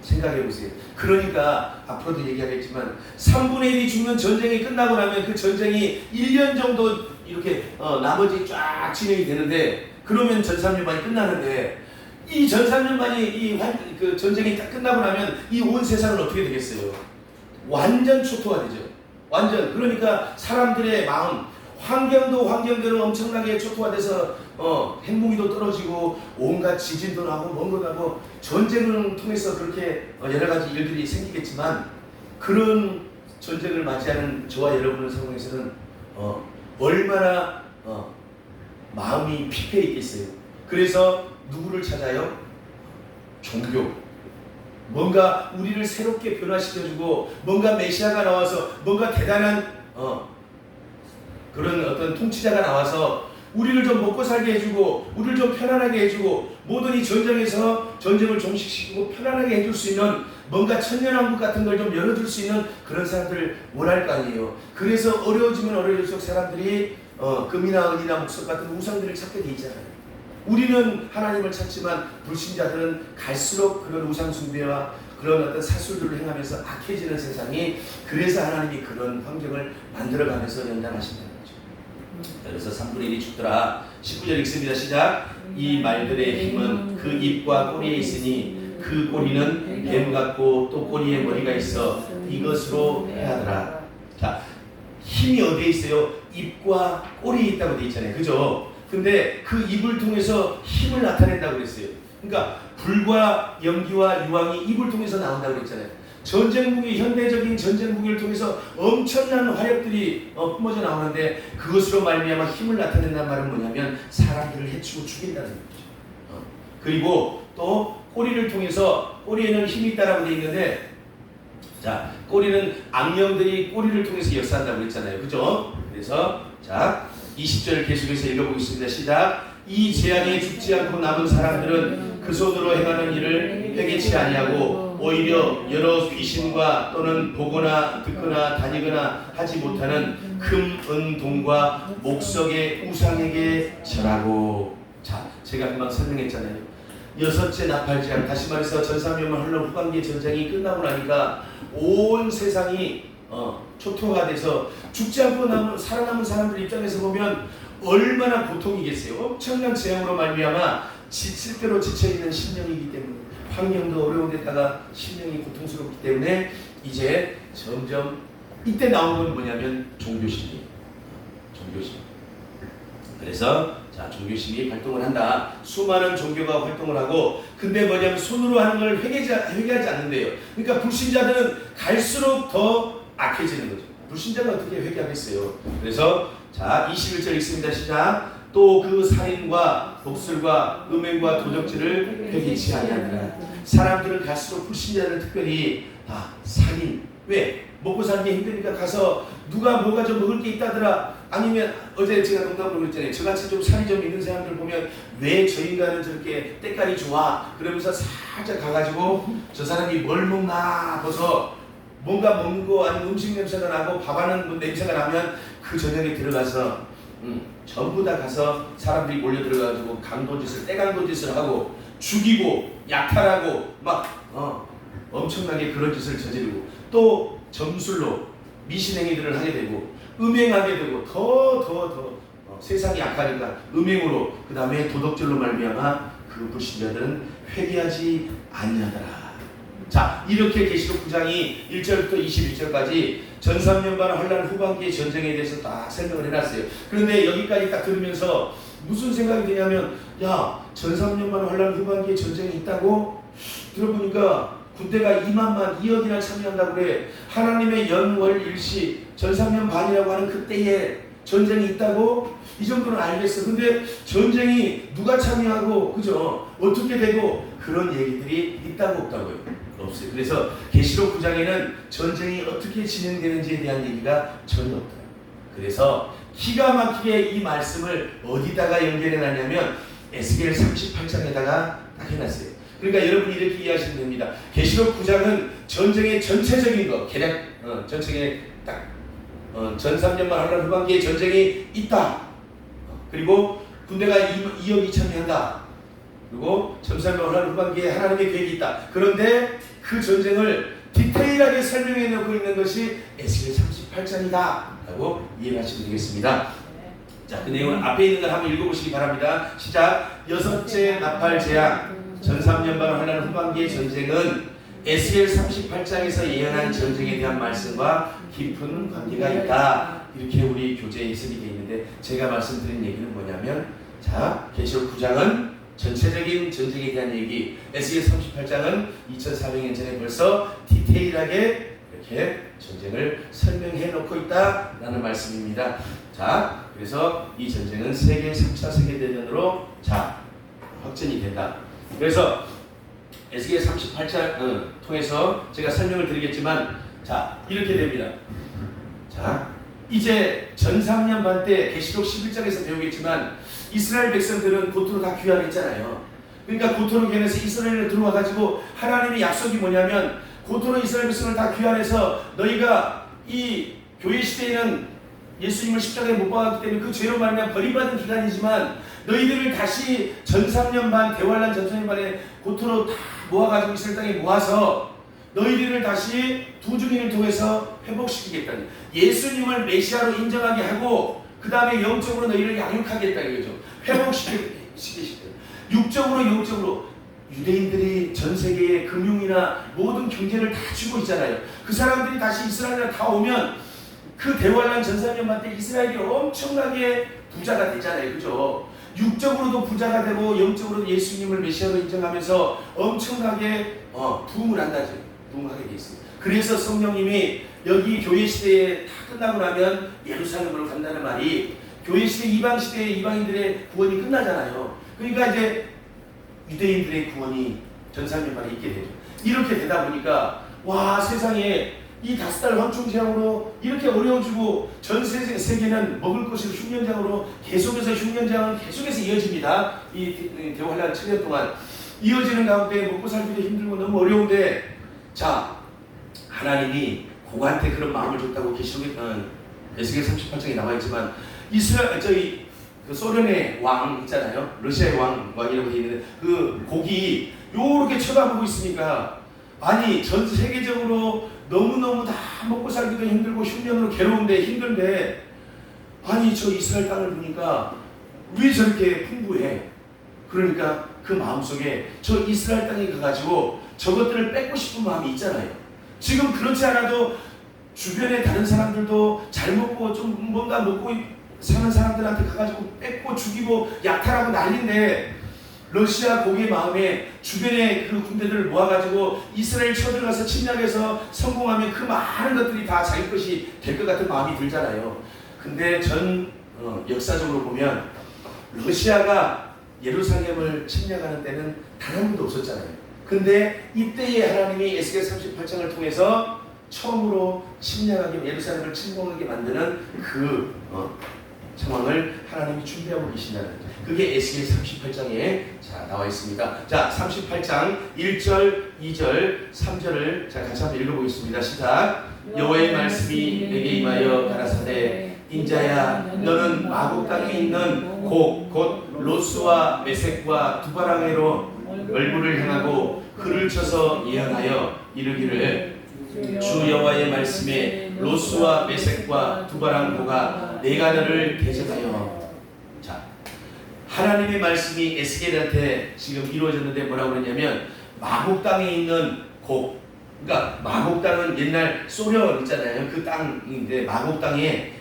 생각해 보세요. 그러니까 앞으로도 얘기하겠지만 3분의 1이 죽는 전쟁이 끝나고 나면 그 전쟁이 1년 정도 이렇게 나머지 쫙 진행이 되는데 그러면 전삼년만이 끝나는데 이 전삼년만이 그 전쟁이 딱 끝나고 나면 이 온 세상은 어떻게 되겠어요? 완전 초토화되죠. 완전. 그러니까 사람들의 마음, 환경도 환경대로 엄청나게 초토화돼서 행복이도 떨어지고 온갖 지진도 나고 뭔가 나고 전쟁을 통해서 그렇게 여러 가지 일들이 생기겠지만 그런 전쟁을 맞이하는 저와 여러분의 상황에서는 얼마나 마음이 피폐해 있겠어요. 그래서 누구를 찾아요? 종교. 뭔가 우리를 새롭게 변화시켜주고 뭔가 메시아가 나와서 뭔가 대단한 그런 어떤 통치자가 나와서 우리를 좀 먹고 살게 해주고 우리를 좀 편안하게 해주고 모든 이 전쟁에서 전쟁을 종식시키고 편안하게 해줄 수 있는 뭔가 천년왕국 같은 걸 좀 열어줄 수 있는 그런 사람들을 원할 거 아니에요. 그래서 어려워지면 어려울수록 사람들이 금이나 은이나 목석 같은 우상들을 찾게 돼 있잖아요. 우리는 하나님을 찾지만 불신자들은 갈수록 그런 우상 숭배와 그런 어떤 사술들을 행하면서 악해지는 세상이 그래서 하나님이 그런 환경을 만들어가면서 연단하신다는 거죠. 그래서 3분의 1이 죽더라. 19절 읽습니다. 시작. 이 말들의 힘은 그 입과 꼬리에 있으니 그 꼬리는 뱀 같고 또 꼬리에 머리가 있어 이것으로 해하더라. 자, 힘이 어디에 있어요? 입과 꼬리에 있다고 돼 있잖아요. 그죠? 근데 그 입을 통해서 힘을 나타낸다고 그랬어요. 그러니까 불과 연기와 유황이 입을 통해서 나온다고 그랬잖아요. 전쟁무기, 현대적인 전쟁무기를 통해서 엄청난 화력들이 뿜어져 나오는데 그것으로 말미암아 힘을 나타낸다는 말은 뭐냐면 사람들을 해치고 죽인다는 거죠. 그리고 또 꼬리를 통해서 꼬리에는 힘이 있다라고 되어 있는데 자, 꼬리는 악령들이 꼬리를 통해서 역사한다고 그랬잖아요. 그죠? 그래서 자 20절 계속해서 읽어보겠습니다. 시작. 이 재앙에 죽지 않고 남은 사람들은 그 손으로 행하는 일을 회개치 아니하고 오히려 여러 귀신과 또는 보거나 듣거나 다니거나 하지 못하는 금, 은, 동과 목석의 우상에게 절하고. 자, 제가 금방 설명했잖아요. 여섯째 나팔재앙, 다시 말해서 전삼년만 흘러 후반기의 전쟁이 끝나고 나니까 온 세상이 초토화가 돼서 죽지 않고 살아남은 사람들 입장에서 보면 얼마나 고통이겠어요. 엄청난 재앙으로 말미암아 지칠 대로 지쳐있는 심령이기 때문에 환경도 어려운 데다가 심령이 고통스럽기 때문에 이제 점점 이때 나오는 건 뭐냐면 종교심이에요. 종교심. 그래서 자, 종교심이 활동을 한다. 수많은 종교가 활동을 하고 근데 뭐냐면 손으로 하는 걸 회개하지 않는데요. 그러니까 불신자들은 갈수록 더 악해지는 거죠. 불신자가 어떻게 회개하겠어요. 그래서 자 21절 읽습니다. 시작. 또 그 살인과 독술과 음행과 도적질을 회개치 아니하느라. 사람들은 갈수록 불신자들은 특별히 살인. 왜? 먹고 사는 게 힘드니까 가서 누가 뭐가 좀 먹을 게 있다더라. 아니면 어제 제가 농담으로 그랬잖아요. 저같이 좀 살이 좀 있는 사람들 보면 왜 저 인간은 저렇게 때깔이 좋아? 그러면서 살짝 가가지고 저 사람이 뭘 먹나 보서 뭔가 먹는 거 아니면 음식 냄새가 나고 밥하는 냄새가 나면 그 저녁에 들어가서 전부 다 가서 사람들이 몰려 들어가지고 강도짓을 때강도짓을 하고 죽이고 약탈하고 막 엄청나게 그런 짓을 저지르고 또 점술로 미신행위들을 하게 되고 음행하게 되고 더 세상이 약하니까 음행으로 그 다음에 도덕질로 말미암아 그 불신자들은 회개하지 아니하더라. 자, 이렇게 계시록 9장이 1절부터 21절까지 전삼년반 환란 후반기의 전쟁에 대해서 딱 설명을 해놨어요. 그런데 여기까지 딱 들으면서 무슨 생각이 드냐면 야, 전삼년반 환란 후반기의 전쟁이 있다고? 들어보니까 군대가 2억이나 참여한다고 그래. 하나님의 연월 일시 전삼년 반이라고 하는 그때에 전쟁이 있다고? 이 정도는 알겠어. 근데 전쟁이 누가 참여하고 그죠? 어떻게 되고 그런 얘기들이 있다고 없다고요? 없어요. 그래서 계시록 9장에는 전쟁이 어떻게 진행되는지에 대한 얘기가 전혀 없더라고요. 그래서 기가 막히게 이 말씀을 어디다가 연결해 놨냐면 에스겔 38장에다가 딱 해놨어요. 그러니까 여러분이 이렇게 이해하시면 됩니다. 계시록 9장은 전쟁의 전체적인 것, 개략 전쟁의 딱 전삼년만 환란 후반기에 전쟁이 있다. 그리고 군대가 2억이 참여한다. 그리고 전삼년 환란 후반기에 하나님의 계획이 있다. 그런데 그 전쟁을 디테일하게 설명해 놓고 있는 것이 에스겔 38장이다 라고 이해하시면 되겠습니다. 자, 그 내용은 앞에 있는 걸 한번 읽어보시기 바랍니다. 시작. 여섯째 나팔 재앙 전3년반 환란 후반기의 전쟁은 에스겔 38장에서 예언한 전쟁에 대한 말씀과 깊은 관계가 있다. 이렇게 우리 교재에 해석이 되어 있는데, 제가 말씀드린 얘기는 뭐냐면, 자, 계시록 9장은 전체적인 전쟁에 대한 얘기, 에스겔 38장은 2400년 전에 벌써 디테일하게 이렇게 전쟁을 설명해 놓고 있다라는 말씀입니다. 자, 그래서 이 전쟁은 세계 3차 세계대전으로 자 확전이 된다. 그래서 에스겔 38장 통해서 제가 설명을 드리겠지만, 자, 이렇게 됩니다. 자, 이제 전3년반 때 계시록 11장에서 배우겠지만, 이스라엘 백성들은 고토로 다 귀환했잖아요. 그러니까 고토로 귀환해서 이스라엘에 들어와가지고 하나님의 약속이 뭐냐면, 고토로 이스라엘 백성을 다 귀환해서 너희가 이 교회 시대에는 예수님을 십자가에 못 박았기 때문에 그 죄로 말하면 버림받은 기간이지만, 너희들을 다시 전3년반 대환란 전3년반에 고토로 다 모아가지고 이스라엘 땅에 모아서 너희들을 다시 두 증인을 통해서 회복시키겠다니, 예수님을 메시아로 인정하게 하고 그 다음에 영적으로 너희를 양육하겠다 이거죠. 회복시키겠다. 육적으로 영적으로. 유대인들이 전 세계의 금융이나 모든 경제를 다 쥐고 있잖아요. 그 사람들이 다시 이스라엘에 다 오면 그 대환란 전3년반 때 이스라엘이 엄청나게 부자가 되잖아요. 그죠? 육적으로도 부자가 되고 영적으로도 예수님을 메시아로 인정하면서 엄청나게 부흥을 한다죠. 부흥하게 돼 있습니다. 그래서 성령님이 여기 교회 시대에 다 끝나고 나면 예루살렘으로 간다는 말이, 교회 시대 이방 시대의 이방인들의 구원이 끝나잖아요. 그러니까 이제 유대인들의 구원이 전3년반에 있게 되죠. 이렇게 되다 보니까 와, 세상에 이 5달 황충재앙으로 이렇게 어려워지고 전 세계는 먹을 것이 흉년장으로 계속해서 흉년장은 계속해서 이어집니다. 이 대환란 7년 동안 이어지는 가운데 먹고 살기도 힘들고 너무 어려운데, 자, 하나님이 고관한테 그런 마음을 줬다고 계시록에 에스겔 38장에 나와 있지만, 그 소련의 왕 있잖아요. 러시아의 왕이라고 되어 있는데, 그 곡이 요렇게 쳐다보고 있으니까, 아니 전 세계적으로 너무너무 다 먹고 살기도 힘들고 흉년으로 괴로운데 힘든데, 아니 저 이스라엘 땅을 보니까 왜 저렇게 풍부해? 그러니까 그 마음속에 저 이스라엘 땅에 가가지고 저것들을 뺏고 싶은 마음이 있잖아요. 지금 그렇지 않아도 주변에 다른 사람들도 잘 먹고 좀 뭔가 먹고 사는 사람들한테 가가지고 뺏고 죽이고 약탈하고 난리인데, 러시아 고객의 마음에 주변에 그 군대들을 모아가지고 이스라엘 쳐들어가서 침략해서 성공하면 그 많은 것들이 다 자기 것이 될 것 같은 마음이 들잖아요. 근데 역사적으로 보면 러시아가 예루살렘을 침략하는 때는 단 한 번도 없었잖아요. 근데 이때에 하나님이 에스겔 38장을 통해서 처음으로 침략하게, 예루살렘을 침공하게 만드는 그 상황을 하나님이 준비하고 계신다는 거죠. 그게 에스겔 38장에 자 나와 있습니다. 자, 38장 1절, 2절, 3절을 자 같이 한번 읽어보겠습니다. 시작. 여호와의 말씀이 내게 임하여 가라사대, 인자야, 너는 마국 땅에 있는 곧 로스와 메섹과 두바랑으로 얼굴을 향하고 글을 쳐서 예언하여 이르기를, 주 여호와의 말씀에 로스와 메섹과 두바랑고가 내가 너를 대적하여. 자, 하나님의 말씀이 에스겔한테 지금 이루어졌는데 뭐라고 그러냐면, 마국 땅에 있는 곡, 그러니까 마국 땅은 옛날 소련 있잖아요. 그 땅인데 마국 땅의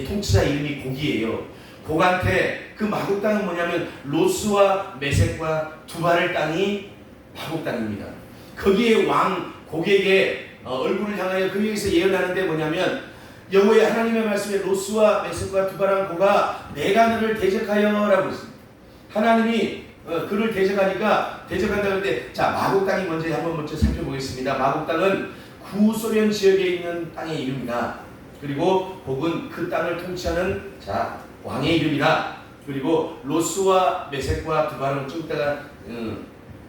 통치자 이름이 곡이에요. 곡한테, 그 마국 땅은 뭐냐면 로스와 메섹과 두바를 땅이 마국 땅입니다. 거기에 왕 곡에게 얼굴을 향하여 그에게서 예언하는데 뭐냐면, 여호와의 하나님의 말씀에 로스와 메섹과 두바랑고가 내가 너를 대적하여 라고 했습니다. 하나님이 그를 대적한다고 하는데, 자, 마국 땅이 먼저 살펴보겠습니다. 마국 땅은 구소련 지역에 있는 땅의 이름이다. 그리고 곡은 그 땅을 통치하는 자 왕의 이름이다. 그리고 로스와 메섹과 두바랑은 좀 이따가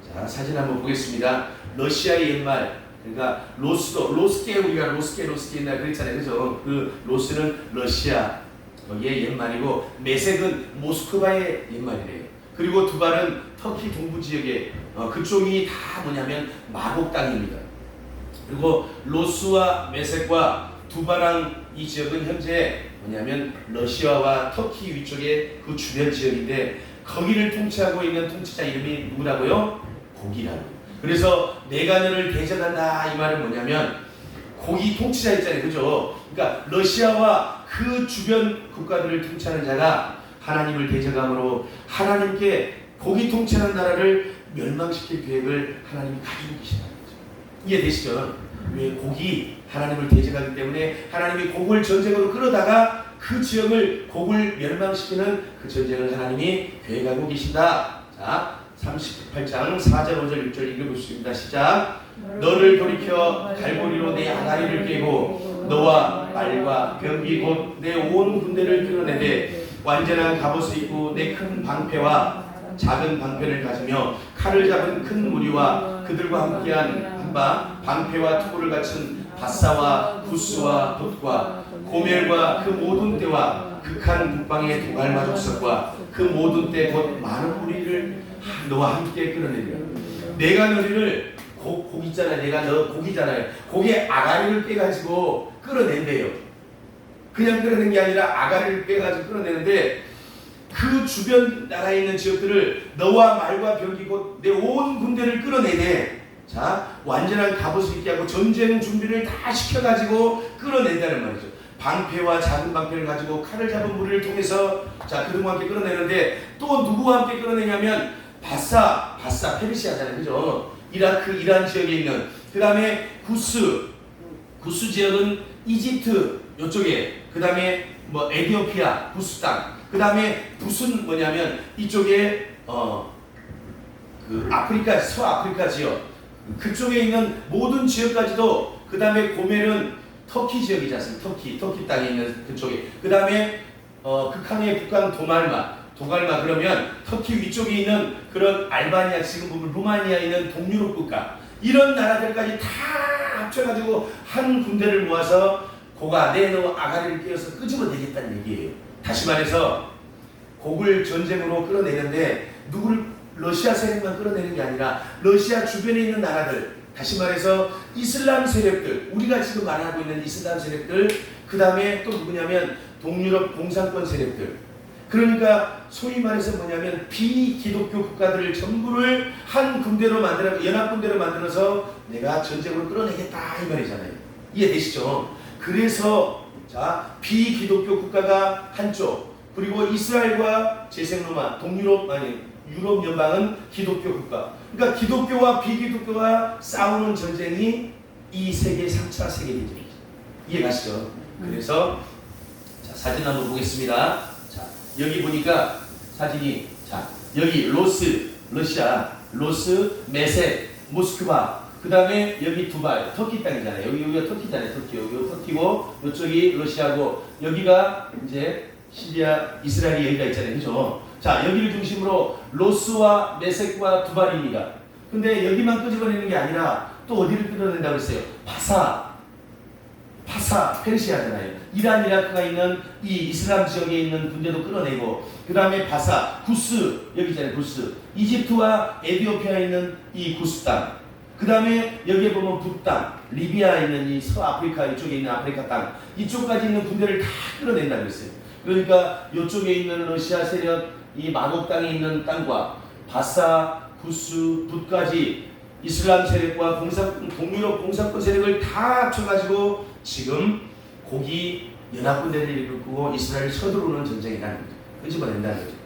자 사진 한번 보겠습니다. 러시아의 옛말, 그러니까 로스케, 우리가 로스케 옛날 그랬잖아요. 그죠? 그 로스는 러시아 거기에 옛말이고, 메섹은 모스크바의 옛말이래요. 그리고 두발은 터키 동부 지역에 그쪽이 다 뭐냐면 마곡 땅입니다. 그리고 로스와 메섹과 두바랑 이 지역은 현재 뭐냐면 러시아와 터키 위쪽의 그 주변 지역인데 거기를 통치하고 있는 통치자 이름이 누구라고요? 고기라고. 그래서 내가 너를 대적한다 이 말은 뭐냐면 고기 통치자 있잖아요, 그죠? 그러니까 러시아와 그 주변 국가들을 통치하는 자가 하나님을 대적함으로 하나님께 고기 통치하는 나라를 멸망시킬 계획을 하나님이 가지고 계시다는 거죠. 이해되시죠? 왜 곡이 하나님을 대적하기 때문에 하나님이 곡을 전쟁으로 끌어다가 그 지역을 곡을 멸망시키는 그 전쟁을 하나님이 계획하고 계신다. 자, 38장 4절 5절 6절 읽어보겠습니다. 시작. 너를 돌이켜 갈고리로 내 아가리를 깨고 너와 말과 병기 곧 내 온 군대를 끌어내되 완전한 갑옷을 입고 내 큰 방패와 작은 방패를 가지며 칼을 잡은 큰 무리와 그들과 함께한 한바 방패와 투구를 갖춘 바사와 구스와 돛과 고멜과 그 모든 때와 극한 북방의 도갈마 족속과 그 모든 때 곧 많은 무리를 너와 함께 끌어내리라. 내가 너희를 곡 있잖아요. 내가 너 곡이잖아요. 곡의 아가리를 빼가지고 끌어낸대요. 그냥 끌어낸 게 아니라 아가리를 빼가지고 끌어내는데 그 주변 나라에 있는 지역들을 너와 말과 병기 곧 내 온 군대를 끌어내네. 자, 완전한 갑옷을 입게 하고 전쟁 준비를 다 시켜가지고 끌어낸다는 말이죠. 방패와 작은 방패를 가지고 칼을 잡은 무리를 통해서 자 그들과 함께 끌어내는데 또 누구와 함께 끌어내냐면 바사 페르시아잖아요, 그죠? 이라크 이란 지역에 있는 그 다음에 구스 지역은 이집트 요쪽에 그 다음에 뭐 에티오피아 구스 땅 그 다음에 붓은 뭐냐면 이쪽에 그 아프리카 서아프리카 지역 그쪽에 있는 모든 지역까지도 그 다음에 고멜은 터키 지역이지 않습니까? 터키 땅에 있는 그쪽에 그 다음에 극한의 북한 도갈마 그러면 터키 위쪽에 있는 그런 알바니아 지금 보면 루마니아에 있는 동유럽 국가 이런 나라들까지 다 합쳐가지고 한 군대를 모아서 고가 내너 아가리를 끼워서 끄집어내겠다는 얘기예요. 다시 말해서 곡을 전쟁으로 끌어내는데 누구를 러시아 세력만 끌어내는 게 아니라 러시아 주변에 있는 나라들 다시 말해서 이슬람 세력들 우리가 지금 말하고 있는 이슬람 세력들 그 다음에 또 누구냐면 동유럽 공산권 세력들 그러니까 소위 말해서 뭐냐면 비기독교 국가들을 전부를 한 군대로 만들어 연합군대로 만들어서 내가 전쟁으로 끌어내겠다 이 말이잖아요. 이해되시죠? 그래서 자 비기독교 국가가 한쪽 그리고 이스라엘과 재생로마 동유럽 유럽 연방은 기독교 국가. 그러니까 기독교와 비기독교가 싸우는 전쟁이 이 세계 3차 세계대전이죠. 이해가시죠? 그래서 자, 사진 한번 보겠습니다. 자, 여기 보니까 사진이 자, 여기 러시아, 메섹, 모스크바. 그다음에 여기 두바이, 터키 땅이잖아요. 여기가 터키잖아요. 여기가 터키고 이쪽이 러시아고 여기가 이제 시리아, 이스라엘이 여기가 있잖아요. 그죠? 자, 여기를 중심으로 로스와 메섹과 두발입니다. 근데 여기만 끄집어내는 게 아니라 또 어디를 끌어낸다고 했어요? 파사, 페르시아잖아요. 이란, 이라크가 있는 이 이슬람 지역에 있는 군대도 끌어내고 그 다음에 바사, 구스, 여기 있잖아요. 구스. 이집트와 에티오피아에 있는 이 구스 땅. 그 다음에 여기에 보면 북땅, 리비아에 있는 이 서아프리카 이쪽에 있는 아프리카 땅. 이쪽까지 있는 군대를 다 끌어낸다고 했어요. 그러니까 이쪽에 있는 러시아 세력, 이 마곡 땅에 있는 땅과 바사, 구스, 붓까지 이슬람 세력과 동유럽 공산권 세력을 다 합쳐가지고 지금 고기 연합군대를 이끌고 이스라엘 서두르는 전쟁이라는 거죠. 끄집어낸다는 거죠.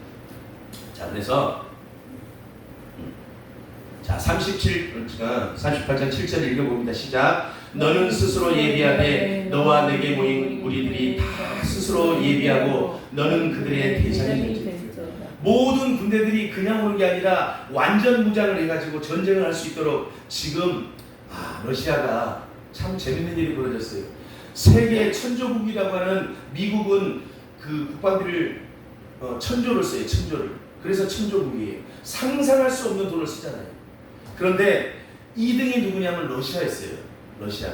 자, 그래서 자 38장 7절 읽어봅니다. 시작. 너는 스스로 예비하되 너와 내게 모인 무리들이 다 스스로 예비하고 너는 그들의 대장이 되리라. 모든 군대들이 그냥 오는 게 아니라 완전 무장을 해가지고 전쟁을 할 수 있도록 지금 러시아가 참 재밌는 일이 벌어졌어요. 세계 천조국이라고 하는 미국은 그 국방비를 천조를 써요. 천조를. 그래서 천조국이에요. 상상할 수 없는 돈을 쓰잖아요. 그런데 2등이 누구냐면 러시아였어요. 러시아.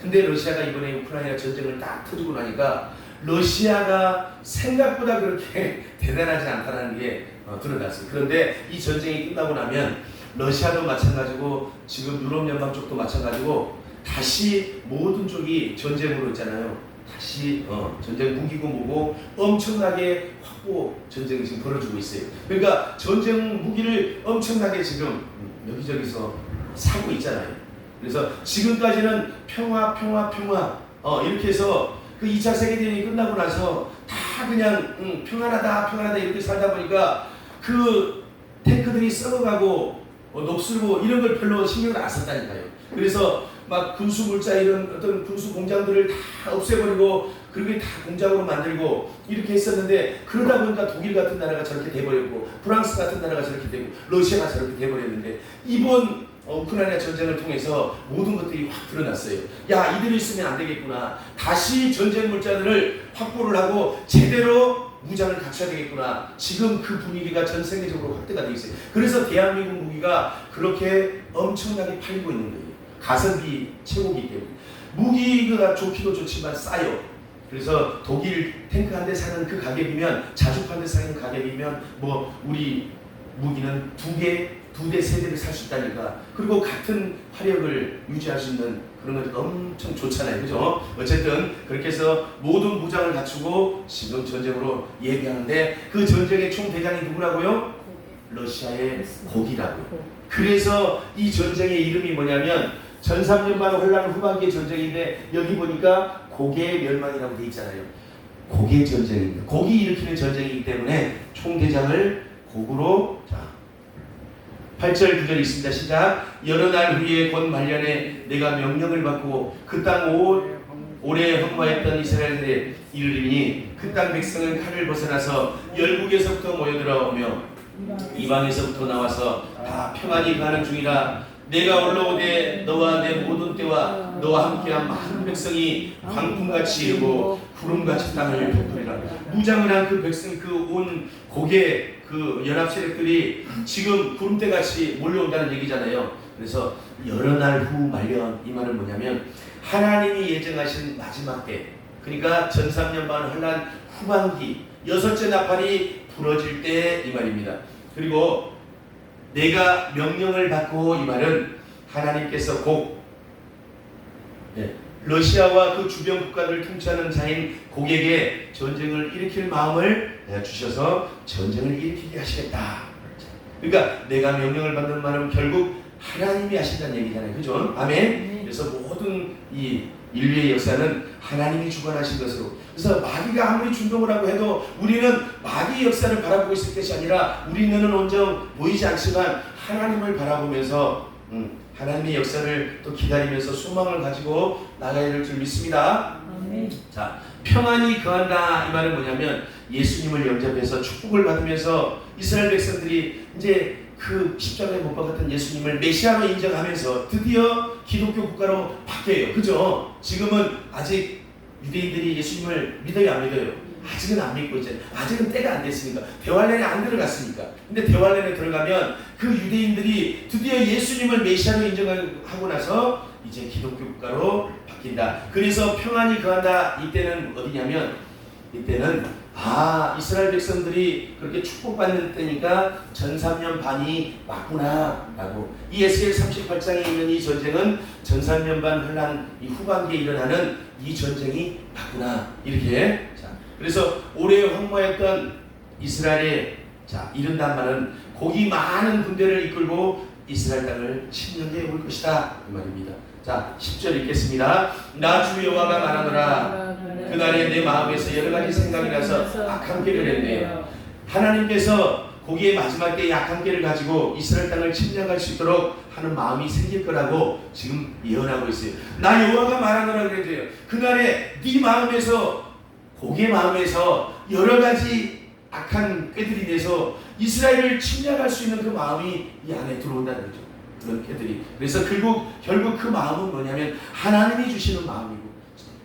근데 러시아가 이번에 우크라이나 전쟁을 딱 터지고 나니까 러시아가 생각보다 그렇게 대단하지 않다는 게 드러났어요. 그런데 이 전쟁이 끝나고 나면 러시아도 마찬가지고 지금 유럽연방 쪽도 마찬가지고 다시 모든 쪽이 전쟁으로 있잖아요. 다시 전쟁 무기고 뭐고 엄청나게 확보 전쟁이 지금 벌어지고 있어요. 그러니까 전쟁 무기를 엄청나게 지금 여기저기서 사고 있잖아요. 그래서 지금까지는 평화 이렇게 해서 그 2차 세계대전이 끝나고 나서 다 그냥 평안하다 이렇게 살다 보니까 그 탱크들이 썩어가고 녹슬고 이런 걸 별로 신경을 안 썼다니까요. 그래서 막 군수물자 이런 어떤 군수 공장들을 다 없애버리고 그렇게 다 공장으로 만들고 이렇게 했었는데, 그러다 보니까 독일 같은 나라가 저렇게 돼버렸고 프랑스 같은 나라가 저렇게 되고 러시아가 저렇게 돼버렸는데, 이번 우크라이나 전쟁을 통해서 모든 것들이 확 드러났어요. 야, 이대로 있으면 안 되겠구나. 다시 전쟁 물자들을 확보를 하고 제대로 무장을 갖춰야 되겠구나. 지금 그 분위기가 전 세계적으로 확대가 되어 있어요. 그래서 대한민국 무기가 그렇게 엄청나게 팔리고 있는 거예요. 가성비 최고기 때문에. 무기가 좋기도 좋지만 싸요. 그래서 독일 탱크 한 대 사는 그 가격이면, 자주포 한 대 사는 가격이면 뭐 우리 무기는 두 대, 세 대를 살 수 있다니까. 그리고 같은 화력을 유지할 수 있는 그런 건 엄청 좋잖아요. 그죠? 어쨌든 그렇게 해서 모든 무장을 갖추고 지금 전쟁으로 예비하는데, 그 전쟁의 총대장이 누구라고요? 러시아의 고기라고요. 그래서 이 전쟁의 이름이 뭐냐면 전삼년반 혼란 후반기의 전쟁인데, 여기 보니까 고개의 멸망이라고 돼 있잖아요. 고개 전쟁입니다. 고기 일으키는 전쟁이기 때문에 총대장을 고구로, 자 8절 9절 있습니다. 시작. 여러 날 후에 곧 말년에 내가 명령을 받고 그 땅 오래 황무했던 이스라엘에 이르리니, 그 땅 백성은 칼을 벗어나서 열국에서부터 모여들어오며 이방에서부터 나와서 다 평안히 가는 중이라. 내가 올라오되 너와 내 모든 때와 너와 함께한 많은 백성이 광풍같이 이르고 구름같이 땅을 덮으리라. 무장을 한 그 백성, 그 온 고개 그 연합 세력들이 지금 구름대같이 몰려온다는 얘기잖아요. 그래서 여러 날 후 말년, 이 말은 뭐냐면 하나님이 예정하신 마지막 때, 그러니까 전삼년반 혼란 후반기 여섯째 나팔이 부러질 때 이 말입니다. 그리고 내가 명령을 받고, 이 말은 하나님께서 곧 러시아와 그 주변 국가들을 통치하는 자인 곡에게 전쟁을 일으킬 마음을 주셔서 전쟁을 일으키게 하시겠다. 그러니까 내가 명령을 받는 말은 결국 하나님이 하신다는 얘기잖아요. 그죠? 아멘. 그래서 모든 이 인류의 역사는 하나님이 주관하신 것으로. 그래서 마귀가 아무리 준동을 하고 해도 우리는 마귀의 역사를 바라보고 있을 것이 아니라, 우리 눈은 온정 보이지 않지만 하나님을 바라보면서 하나님의 역사를 또 기다리면서 소망을 가지고 나가야 될 줄 믿습니다. 자, 평안히 거한다, 이 말은 뭐냐면 예수님을 영접해서 축복을 받으면서 이스라엘 백성들이 이제 그 십자가에 못 박았던 예수님을 메시아로 인정하면서 드디어 기독교 국가로 바뀌어요. 그죠? 지금은 아직 유대인들이 예수님을 믿어요, 안 믿어요? 아직은 안 믿고 있잖아요. 아직은 때가 안 됐으니까. 대환란에 안 들어갔으니까. 근데 대환란에 들어가면 그 유대인들이 드디어 예수님을 메시아로 인정하고 나서 이제 기독교 국가로 바뀐다. 그래서 평안히 거한다. 이때는 어디냐면, 이때는 이스라엘 백성들이 그렇게 축복받는 때니까 전삼년 반이 맞구나 라고. 이 에스겔 38장에 있는 이 전쟁은 전삼년 반 혼란 이 후반기에 일어나는 이 전쟁이 맞구나, 이렇게. 자, 그래서 오래 황무했던 이스라엘에 이른단 말은 고기 많은 군대를 이끌고 이스라엘 땅을 침략해 올 것이다, 이 말입니다. 자, 10절 읽겠습니다. 나 주 여호와가 말하노라. 그날에 내 마음에서 여러 가지 생각이 나서 악한 길을 했네요. 하나님께서 고기의 마지막 때에 악한 길을 가지고 이스라엘 땅을 침략할 수 있도록 하는 마음이 생길 거라고 지금 예언하고 있어요. 나 여호와가 말하노라 그랬어요. 그날에 네 마음에서, 고기의 마음에서 여러 가지 악한 꾀들이 돼서 이스라엘을 침략할 수 있는 그 마음이 이 안에 들어온다는 거죠. 그런 꾀들이. 그래서 결국 그 마음은 뭐냐면 하나님이 주시는 마음이고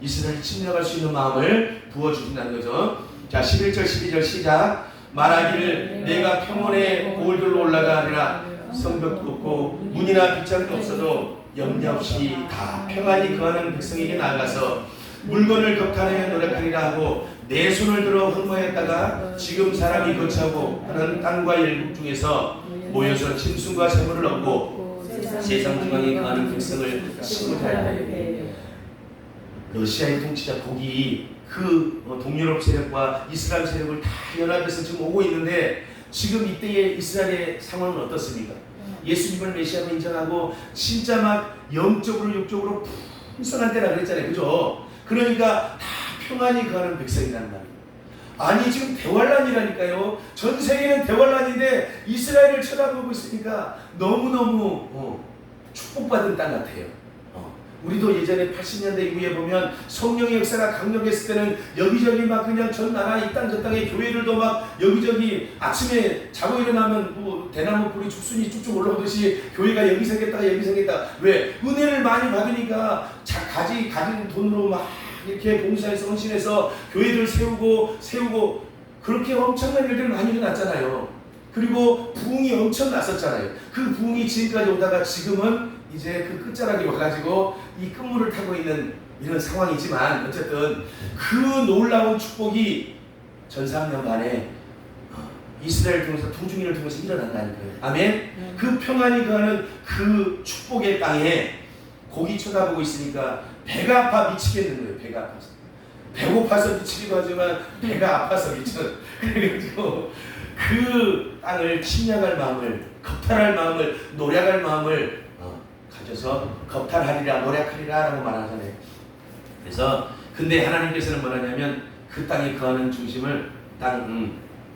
이스라엘 침략할 수 있는 마음을 부어주신다는 거죠. 자, 11절 12절 시작. 말하기를 내가 평원에 골들로 올라가리라. 성벽도 없고 문이나 빗장도 없어도 염려 없이 다 평안히 거하는 백성에게 나아가서 물건을 겁탈하여 노력하리라 하고, 내 손을 들어 흥모했다가 지금 사람이 거처하고 하는 땅과 열국 중에서 모여서 짐승과 재물을 얻고 세상 중앙에 거하는 백성을 치고자 하되 러시아의 통치자 북이 그 동유럽 세력과 이슬람 세력을 다 연합해서 지금 오고 있는데 지금 이때의 이스라엘의 상황은 어떻습니까? 예수님을 메시아로 인정하고 진짜 막 영적으로 육적으로 풍성한 때라 그랬잖아요. 그죠? 그러니까 다 평안히 거하는 백성이라는 말이에요. 아니 지금 대환란이라니까요. 전 세계는 대환란인데 이스라엘을 쳐다보고 있으니까 너무너무 축복받은 땅 같아요. 우리도 예전에 80년대 이후에 보면 성령의 역사가 강력했을 때는 여기저기 막 그냥 전 나라 이 땅 저 땅에 교회들도 막 여기저기 아침에 자고 일어나면 뭐 대나무 뿌리 죽순이 쭉쭉 올라오듯이 교회가 여기 생겼다가 여기 생겼다. 왜? 은혜를 많이 받으니까 가진 돈으로 막 이렇게 봉사해서 헌신해서 교회들 세우고 그렇게 엄청난 일들 많이 일어났잖아요. 그리고 부흥이 엄청 났었잖아요. 그 부흥이 지금까지 오다가 지금은 이제 그 끝자락이 와가지고 이 끝물을 타고 있는 이런 상황이지만 어쨌든 그 놀라운 축복이 전 3년간에 이스라엘 통해서 도중인을 통해서 일어난다는 거예요. 아멘? 그 평안이 거하는 그 축복의 땅에 고기 쳐다보고 있으니까 배가 아파 미치겠는 거예요. 배가 아파서. 배고파서 미치기도 하지만 배가 아파서 미쳐. 그래가지고 그 땅을 침략할 마음을, 겁탈할 마음을, 노력할 마음을 가져서 겁탈하리라, 노력하리라 라고 말하잖아요. 그래서 근데 하나님께서는 뭐라냐면 그 땅에 거하는 중심을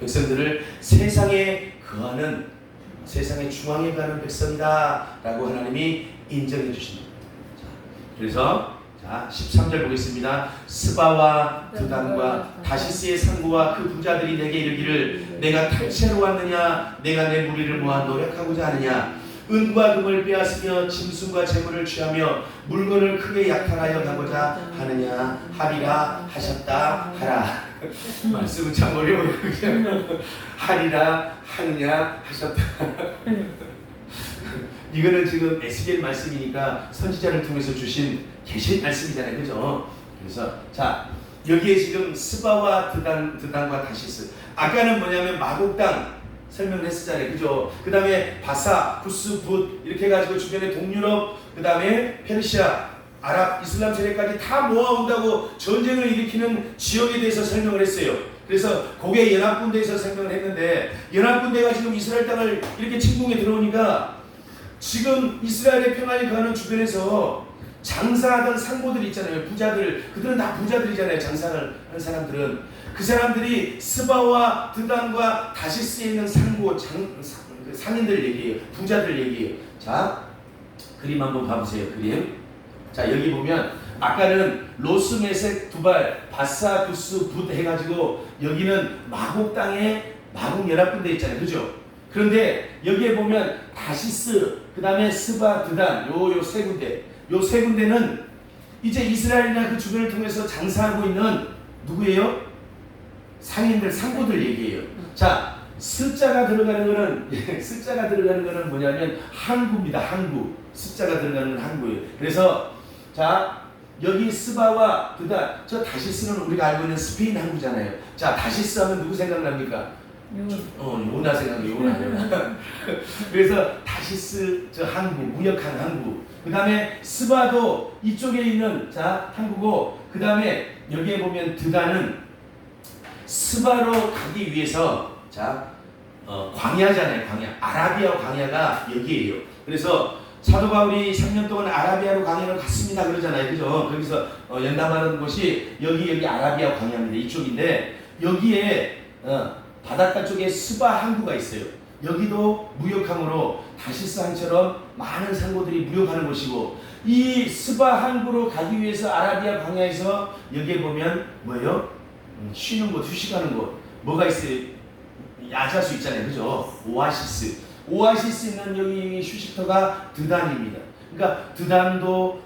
백성들을 세상에 거하는, 세상의 중앙에 거하는 백성이다 라고 하나님이 인정해 주신다. 그래서 자 13절 보겠습니다. 스바와 드단과 다시스의 상구와 그 부자들이 내게 이르기를 내가 탈취하러 왔느냐, 내가 내 무리를 모아 노력하고자 하느냐, 은과 금을 빼앗으며 짐승과 재물을 취하며 물건을 크게 약탈하여 가고자 하느냐 하리라 하셨다 하라. 말씀은 참 어려워요. 하리라 하느냐 하셨다. 이거는 지금 에스겔 말씀이니까 선지자를 통해서 주신 계신 말씀이잖아요. 그죠? 그래서 자 여기에 지금 스바와 드단과 다시스, 아까는 뭐냐면 마곡 땅 설명을 했었잖아요. 그죠? 그 다음에 바사, 부스, 붓 이렇게 해가지고 주변에 동유럽, 그 다음에 페르시아, 아랍, 이슬람 세력까지 다 모아온다고 전쟁을 일으키는 지역에 대해서 설명을 했어요. 그래서 그게 연합군대에서 설명을 했는데 연합군대가 지금 이스라엘 땅을 이렇게 침공해 들어오니까 지금 이스라엘의 평안이 거하는 주변에서 장사하던 상고들 있잖아요. 부자들, 그들은 다 부자들이잖아요. 장사를 하는 사람들은. 그 사람들이 스바와 드단과 다시스에 있는 상고, 상인들 얘기예요. 부자들 얘기예요. 자, 그림 한번 봐보세요. 그림. 자, 여기 보면 아까는 로스, 메섹, 두발, 바사, 구스, 붓 해가지고 여기는 마곡 땅에 마곡 연합군대 있잖아요. 그죠? 그런데 여기에 보면 다시스, 그 다음에 스바, 드단, 요 세 군데. 요 세 군데는 이제 이스라엘이나 그 주변을 통해서 장사하고 있는 누구예요? 상인들, 상고들 얘기예요. 자, 숫자가 들어가는 거는 뭐냐면 항구입니다. 항구. 숫자가 들어가는 건 항구예요. 그래서 자, 여기 스바와 드단, 저 다시스는 우리가 알고 있는 스페인 항구잖아요. 자, 다시스 하면 누구 생각납니까? 요나 생각해요. 요나. 그래서 다시스 저 항구, 무역한 항구. 그 다음에 스바도 이쪽에 있는 자 항구고, 그 다음에 여기에 보면 드단은 스바로 가기 위해서 자 광야잖아요. 광야. 아라비아 광야가 여기에요. 그래서 사도 바울이 3년 동안 아라비아로 광야로 갔습니다 그러잖아요. 그죠? 거기서 연담하는 곳이 여기 아라비아 광야입니다. 이쪽인데 여기에 바닷가 쪽에 스바 항구가 있어요. 여기도 무역항으로 다시스 항처럼 많은 상고들이 무역하는 곳이고, 이 스바 항구로 가기 위해서 아라비아 광야에서 여기에 보면 뭐예요? 쉬는 곳, 휴식하는 곳, 뭐가 있어요? 야자수 있잖아요. 그죠? 오아시스 있는 여기 휴식터가 드단입니다. 그러니까 드단도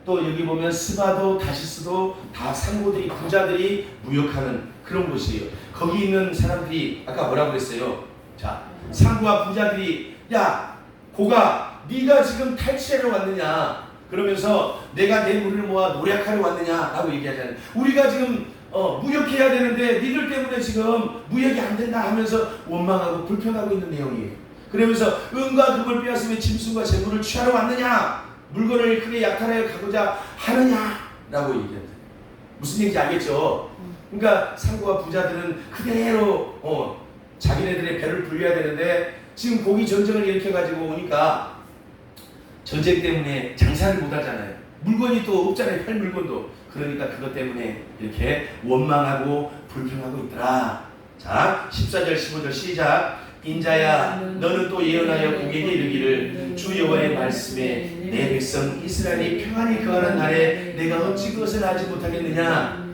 또 여기 보면 스바도 다시스도 다 상고들이, 부자들이 무역하는 그런 곳이에요. 거기 있는 사람들이 아까 뭐라고 그랬어요? 자, 상고와 부자들이 야, 고가 네가 지금 탈취하러 왔느냐? 그러면서 내가 내 무리를 모아 노력하러 왔느냐라고 얘기하잖아요. 우리가 지금 무역해야 되는데 니들 때문에 지금 무역이 안 된다 하면서 원망하고 불평하고 있는 내용이에요. 그러면서 은과 금을 빼앗으며 짐승과 재물을 취하러 왔느냐? 물건을 크게 약탈하여 가고자 하느냐라고 얘기합니다. 무슨 얘기인지 알겠죠? 그러니까 상고와 부자들은 그대로 자기네들의 배를 불려야 되는데 지금 고기 전쟁을 일으켜가지고 오니까 전쟁 때문에 장사를 못 하잖아요. 물건이 또 없잖아요. 팔 물건도. 그러니까 그것 때문에 이렇게 원망하고 불평하고 있더라. 자, 14절 15절 시작. 인자야 너는 또 예언하여 고객에게 이르기를 주 여호와의 말씀에 내 백성 이스라엘이 평안히 거하는 날에 내가 어찌 그것을 알지 못하겠느냐.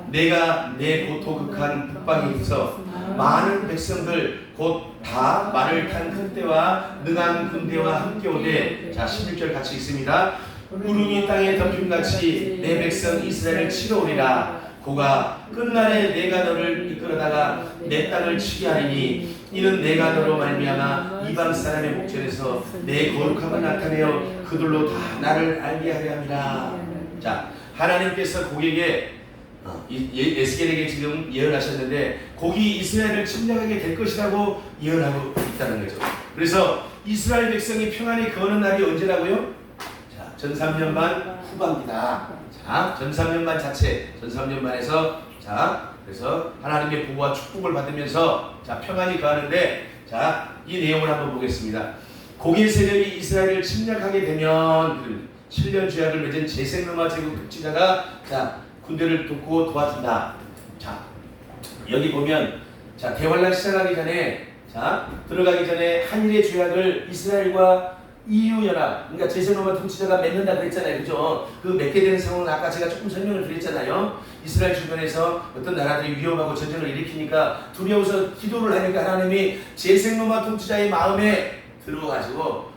내가 내 고토극한 북방에 있어 많은 백성들 곧 다 말을 탄 큰 떼와 능한 군대와 함께 오되. 자 16절 같이 읽습니다. 구름이 땅에 덮임같이 내 백성 이스라엘을 치러 오리라. 고가 끝날에 내가 너를 이끌어다가 내 땅을 치게 하리니 이는 내가 너로 말미암아 이방 사람의 목전에서 내 거룩함을 나타내어 그들로 다 나를 알게 하려 함이라. 자 하나님께서 고객에게 에스겔에게 지금 예언하셨는데 곡이 이스라엘을 침략하게 될 것이라고 예언하고 있다는 거죠. 그래서 이스라엘 백성이 평안히 거하는 날이 언제라고요? 자, 전 3년 반 후반기다. 자, 전 3년 반 자체, 전 3년 반에서 자, 그래서 하나님의 보호와 축복을 받으면서 자, 평안히 거하는데 자, 이 내용을 한번 보겠습니다. 고개 세력이 이스라엘을 침략하게 되면 7년 죄악을 맺은 제생로마 제국 통치자가 자, 군대를 돕고 도와준다. 자, 여기 보면 자, 대환란 시작하기 전에 자, 들어가기 전에 한일의 죄악을 이스라엘과 EU 연합, 그러니까 제세노마 통치자가 맺는다 그랬잖아요. 그죠? 그 맺게 되는 상황은 아까 제가 조금 설명을 드렸잖아요. 이스라엘 주변에서 어떤 나라들이 위험하고 전쟁을 일으키니까 두려워서 기도를 하니까 하나님이 제세노마 통치자의 마음에 들어가지고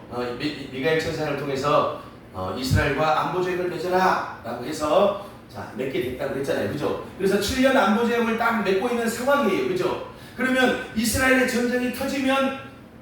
미가엘 천사를 통해서 이스라엘과 안보조약을 맺어라 라고 해서 자, 맺게 됐다고 했잖아요. 그죠? 그래서 7년 안보조약을 딱 맺고 있는 상황이에요. 그죠? 그러면 이스라엘의 전쟁이 터지면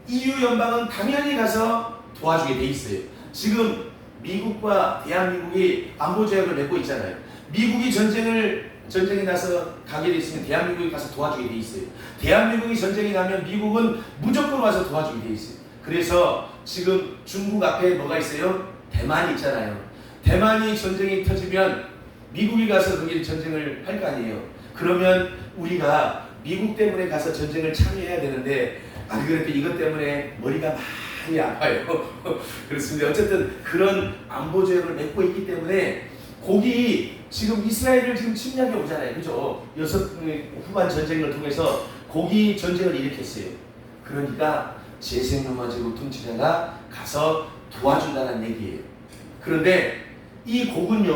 EU 연방은 당연히 가서 도와주게 돼 있어요. 지금 미국과 대한민국이 안보조약을 맺고 있잖아요. 미국이 전쟁이 나서 가게 돼 있으면 대한민국이 가서 도와주게 돼 있어요. 대한민국이 전쟁이 나면 미국은 무조건 와서 도와주게 돼 있어요. 그래서 지금 중국 앞에 뭐가 있어요? 대만이 있잖아요. 대만이 전쟁이 터지면 미국이 가서 거기 전쟁을 할 거 아니에요. 그러면 우리가 미국 때문에 가서 전쟁을 참여해야 되는데 안 그래도 이것 때문에 머리가 많이 아파요. 그렇습니다. 어쨌든 그런 안보조약을 맺고 있기 때문에 거기 지금 이스라엘을 지금 침략해 오잖아요. 그죠? 후반 전쟁을 통해서 거기 전쟁을 일으켰어요. 그러니까 제생로마 제국 통치자가 가서 도와준다는 얘기예요. 그런데 이 곡은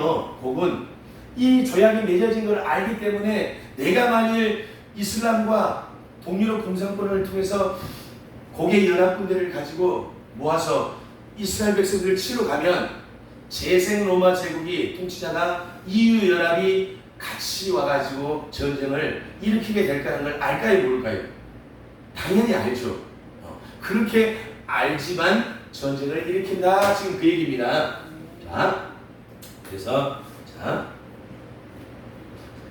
이 조약이 맺어진 걸 알기 때문에 내가 만일 이슬람과 동유럽 공산권을 통해서 곡의 연합군대를 가지고 모아서 이스라엘 백성들을 치러 가면 재생 로마 제국이 통치자가 EU 연합이 같이 와가지고 전쟁을 일으키게 될까라는 걸 알까요 모를까요? 당연히 알죠. 그렇게 알지만 전쟁을 일으킨다. 지금 그 얘기입니다. 자, 그래서 자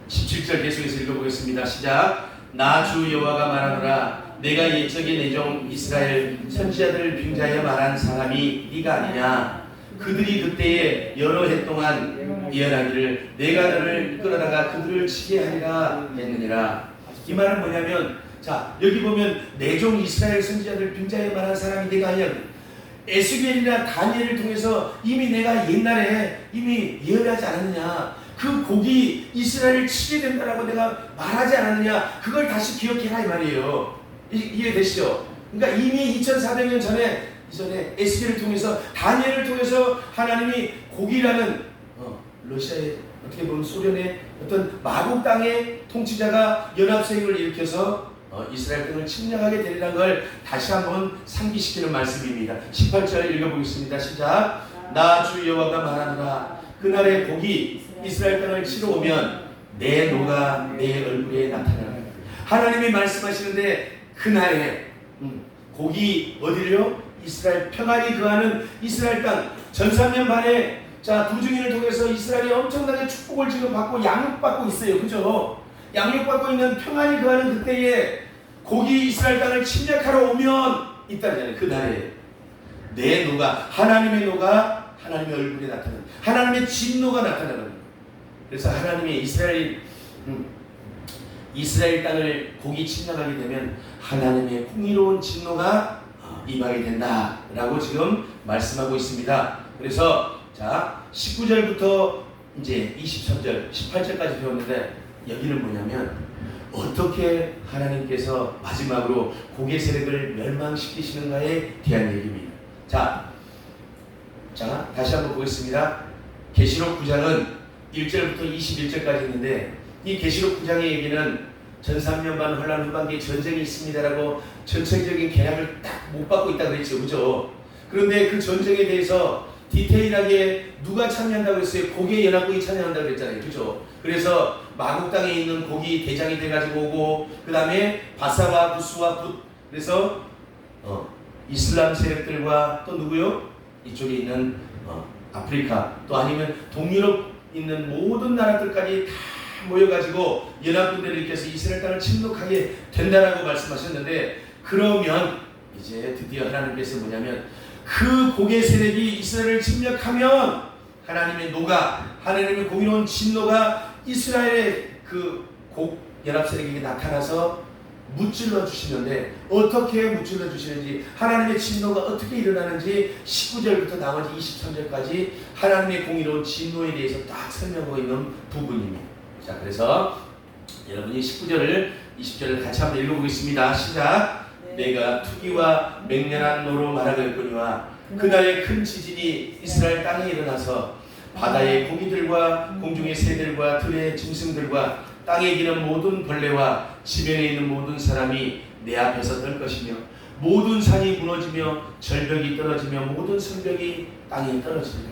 17절 계속해서 읽어보겠습니다. 시작. 나 주 여호와가 말하노라. 내가 옛적에 내 종 이스라엘 선지자들을 빙자하여 말한 사람이 네가 아니냐. 그들이 그때에 여러 해 동안 예언하기를 내가 너를 끌어다가 그들을 치게 하리라 했느니라. 이 말은 뭐냐면 자 여기 보면 내 종 이스라엘 선지자들 빙자하여 말한 사람이 네가 아니냐. 에스겔이나 다니엘을 통해서 이미 내가 옛날에 이미 예언하지 않았느냐. 그 곡이 이스라엘을 치게 된다라고 내가 말하지 않았느냐. 그걸 다시 기억해라 이 말이에요. 이해되시죠? 그러니까 이미 2400년 전에 이전에 에스겔을 통해서 다니엘을 통해서 하나님이 곡이라는 러시아의 어떻게 보면 소련의 어떤 마국 땅의 통치자가 연합세력을 일으켜서 이스라엘 땅을 침략하게 되리라는 걸 다시 한번 상기시키는 말씀입니다. 18절 읽어보겠습니다. 시작. 나 주 여호와가 말하노라. 그날에 곡이 이스라엘 땅을 치러 오면 내 노가 내 얼굴에 나타나라. 하나님이 말씀하시는데 그날에 곡이 어디를요? 이스라엘 평안히 거하는 이스라엘 땅. 전 3년 반에 자 두 증인을 통해서 이스라엘이 엄청나게 축복을 지금 받고 양육받고 있어요. 그죠? 양육받고 있는 평안히 거하는 그때에 곡이 이스라엘 땅을 침략하러 오면 있다잖아요. 그 날에 내 노가, 하나님의 노가 하나님의 얼굴에 나타나는, 하나님의 진노가 나타나는 거예요. 그래서 하나님의 이스라엘 땅을 곡이 침략하게 되면 하나님의 공의로운 진노가 임하게 된다라고 지금 말씀하고 있습니다. 그래서 자 19절부터 이제 23절, 18절까지 배웠는데 여기는 뭐냐면 어떻게 하나님께서 마지막으로 곡의 세력을 멸망시키시는가에 대한 얘기입니다. 자 다시 한번 보겠습니다. 계시록 9장은 1절부터 21절까지 있는데 이 계시록 9장의 얘기는 전삼년반 혼란 후반기에 전쟁이 있습니다라고 전체적인 계약을 딱 못 받고 있다 그랬죠. 그죠? 그런데 그 전쟁에 대해서 디테일하게 누가 참여한다고 했어요? 고기의 연합국이 참여한다고 그랬잖아요. 그죠? 그래서 마국 땅에 있는 고기 대장이 돼가지고 오고, 그 다음에 바사와 부스와 붓, 그래서 이슬람 세력들과 또 누구요? 이쪽에 있는 아프리카, 또 아니면 동유럽 있는 모든 나라들까지 다 모여가지고 연합군대를 일으켜서 이스라엘 땅을 침략하게 된다라고 말씀하셨는데, 그러면 이제 드디어 하나님께서 뭐냐면 그 고개 세력이 이스라엘을 침략하면 하나님의 노가, 하나님의 공의로운 진노가 이스라엘의 그 곡 연합 세력에게 나타나서 무찔러 주시는데, 어떻게 무찔러 주시는지, 하나님의 진노가 어떻게 일어나는지 19절부터 나머지 23절까지 하나님의 공의로운 진노에 대해서 딱 설명하고 있는 부분입니다. 자, 그래서 여러분이 19절을 20절을 같이 한번 읽어보겠습니다. 시작. 내가 투기와 맹렬한 노로 말하겠거니와 그날의 큰 지진이 이스라엘 땅에 일어나서 바다의 고기들과 공중의 새들과 들의 짐승들과 땅에 기는 모든 벌레와 지면에 있는 모든 사람이 내 앞에서 떨 것이며 모든 산이 무너지며 절벽이 떨어지며 모든 성벽이 땅에 떨어지리라.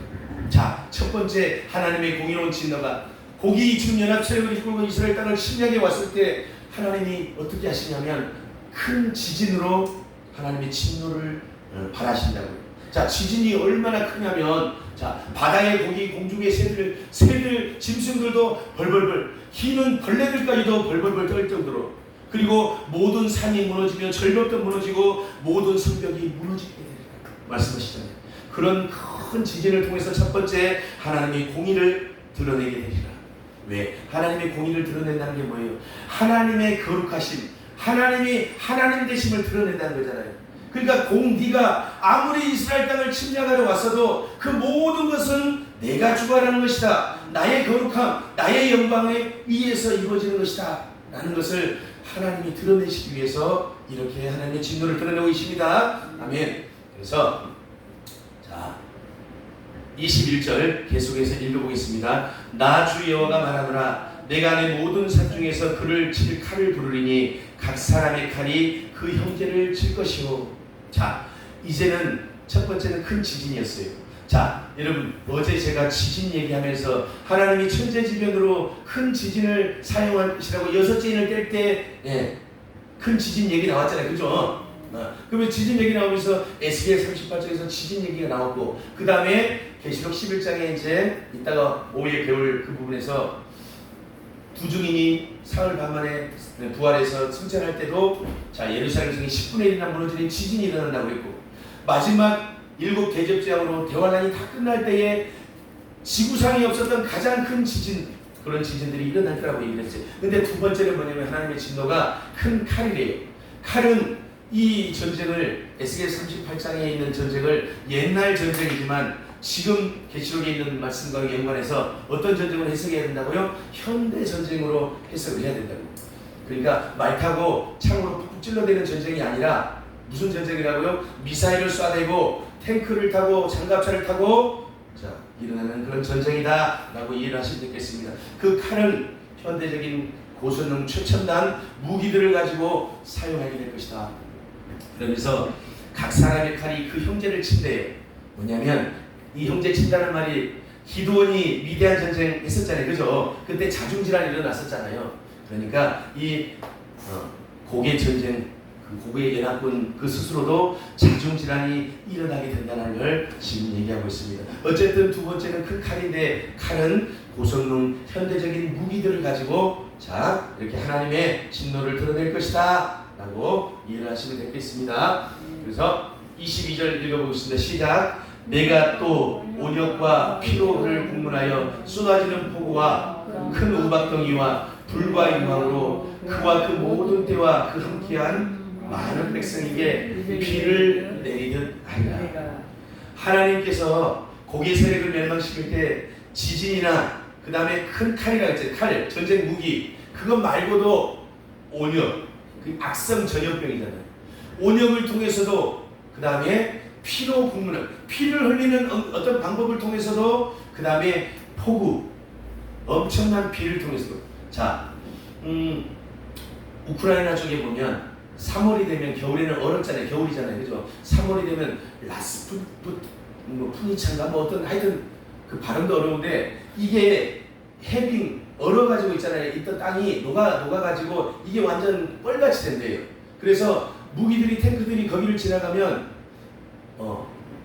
자, 첫 번째 하나님의 공의로운 진노가 고기 지금 연합세력을 이끌고 이스라엘 땅을 침략해 왔을 때 하나님이 어떻게 하시냐면 큰 지진으로 하나님의 진노를 발하신다고요. 자, 지진이 얼마나 크냐면, 자, 바다의 고기, 공중의 새들, 짐승들도 벌벌벌, 기는 벌레들까지도 벌벌벌 떨 정도로, 그리고 모든 산이 무너지며 절벽도 무너지고 모든 성벽이 무너지게 되리라 말씀하시잖아요. 그런 큰 지진을 통해서 첫 번째 하나님의 공의를 드러내게 되리라. 왜? 하나님의 공의를 드러낸다는 게 뭐예요? 하나님의 거룩하심, 하나님이 하나님 되심을 드러낸다는 거잖아요. 그러니까 네가 아무리 이스라엘 땅을 침략하러 왔어도 그 모든 것은 내가 주관하는 것이다. 나의 거룩함, 나의 영광에 의해서 이루어지는 것이다 라는 것을 하나님이 드러내시기 위해서 이렇게 하나님의 진노를 드러내고 계십니다. 아멘. 그래서 자 21절 계속해서 읽어보겠습니다. 나 주 여호와가 말하노라. 내가 내 모든 산 중에서 그를 칠 칼을 부르리니 각 사람의 칼이 그 형제를 칠 것이오. 자, 이제는 첫 번째는 큰 지진이었어요. 자, 여러분 어제 제가 지진 얘기하면서 하나님이 천재지변으로 큰 지진을 사용할 것이라고 6째 인을 뗄 때 큰 지진 얘기 나왔잖아요. 그죠? 그러면 지진 얘기 나오면서 에스겔 38장에서 지진 얘기가 나왔고, 그 다음에 계시록 11장에 이제 이따가 오후에 배울 그 부분에서 두 증인이 사흘 반 만에 부활해서 승천할 때도 자 예루살렘 성이 10분의 1이나 무너지는 지진이 일어난다고 했고, 마지막 7 대접제왕으로 대환란이 다 끝날 때에 지구상에 없었던 가장 큰 지진, 그런 지진들이 일어날 거라고 얘기를 했어요. 근데 두 번째는 뭐냐면 하나님의 진노가 큰 칼이래요. 칼은 이 전쟁을 에스겔 38장에 있는 전쟁을 옛날 전쟁이지만 지금 계시록에 있는 말씀과 연관해서 어떤 전쟁을 해석해야 된다고요? 현대 전쟁으로 해석을 해야 된다고요. 그러니까 말 타고 창으로 푹푹 찔러대는 전쟁이 아니라 무슨 전쟁이라고요? 미사일을 쏴대고 탱크를 타고 장갑차를 타고 자 일어나는 그런 전쟁이다 라고 이해를 하시면 되겠습니다. 그 칼은 현대적인 고성능 최첨단 무기들을 가지고 사용하게 될 것이다. 그러면서 각 사람의 칼이 그 형제를 친대요. 뭐냐면 이 형제 친다는 말이 기드온이 위대한 전쟁 했었잖아요. 그죠? 그때 자중질환이 일어났었잖아요. 그러니까 이 고개 전쟁, 그 고개 연합군 그 스스로도 자중질환이 일어나게 된다는 걸 지금 얘기하고 있습니다. 어쨌든 두 번째는 큰 칼인데, 칼은 고성능 현대적인 무기들을 가지고 자 이렇게 하나님의 진노를 드러낼 것이다 라고 이해를 하시면 되겠습니다. 그래서 22절 읽어보겠습니다. 시작. 내가 또 온역과 피로를 분문하여 쏟아지는 폭우와 큰 우박덩이와 불과 유황으로 그와 그 모든 때와 그 함께한 많은 백성에게 비를 내리듯 하리라. 하나님께서 고개 세력을 멸망시킬 때 지진이나 그 다음에 큰 칼이라 했죠. 칼, 전쟁 무기 그것 말고도 온역, 그 악성 전염병이잖아요. 온역을 통해서도 그 다음에 피로 굶는 피를 흘리는 어떤 방법을 통해서도 그 다음에 폭우 엄청난 비를 통해서도 자 우크라이나 쪽에 보면 3월이 되면 겨울에는 얼었잖아요. 겨울이잖아요. 그죠? 3월이 되면 푸니찬가 뭐 어떤 하여튼 그 발음도 어려운데 이게 해빙 얼어가지고 있잖아요. 있던 땅이 녹아가지고 이게 완전 뻘같이 된대요. 그래서 무기들이 탱크들이 거기를 지나가면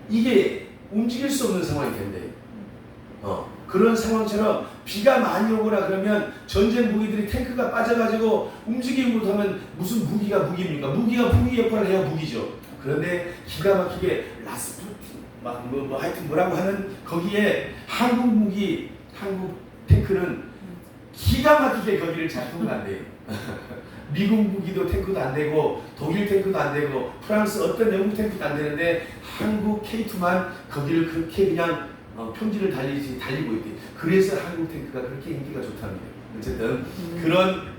이게 움직일 수 없는 상황이 된대요. 그런 상황처럼 비가 많이 오거나 그러면 전쟁 무기들이 탱크가 빠져가지고 움직이지 못하면 무슨 무기가 무기입니까? 무기가 무기 역할을 해야 무기죠. 그런데 기가 막히게 라스푸틴 뭐 하여튼 뭐라고 하는 거기에 한국 무기, 한국 탱크는 기가 막히게 거기를 잘 통과한대요. 미국 무기도 탱크도 안 되고 독일 탱크도 안 되고 프랑스 어떤 영국 탱크도 안 되는데 한국 K2만 거기를 그렇게 그냥 평지를 달리고 있대. 그래서 한국 탱크가 그렇게 인기가 좋답니다. 어쨌든 그런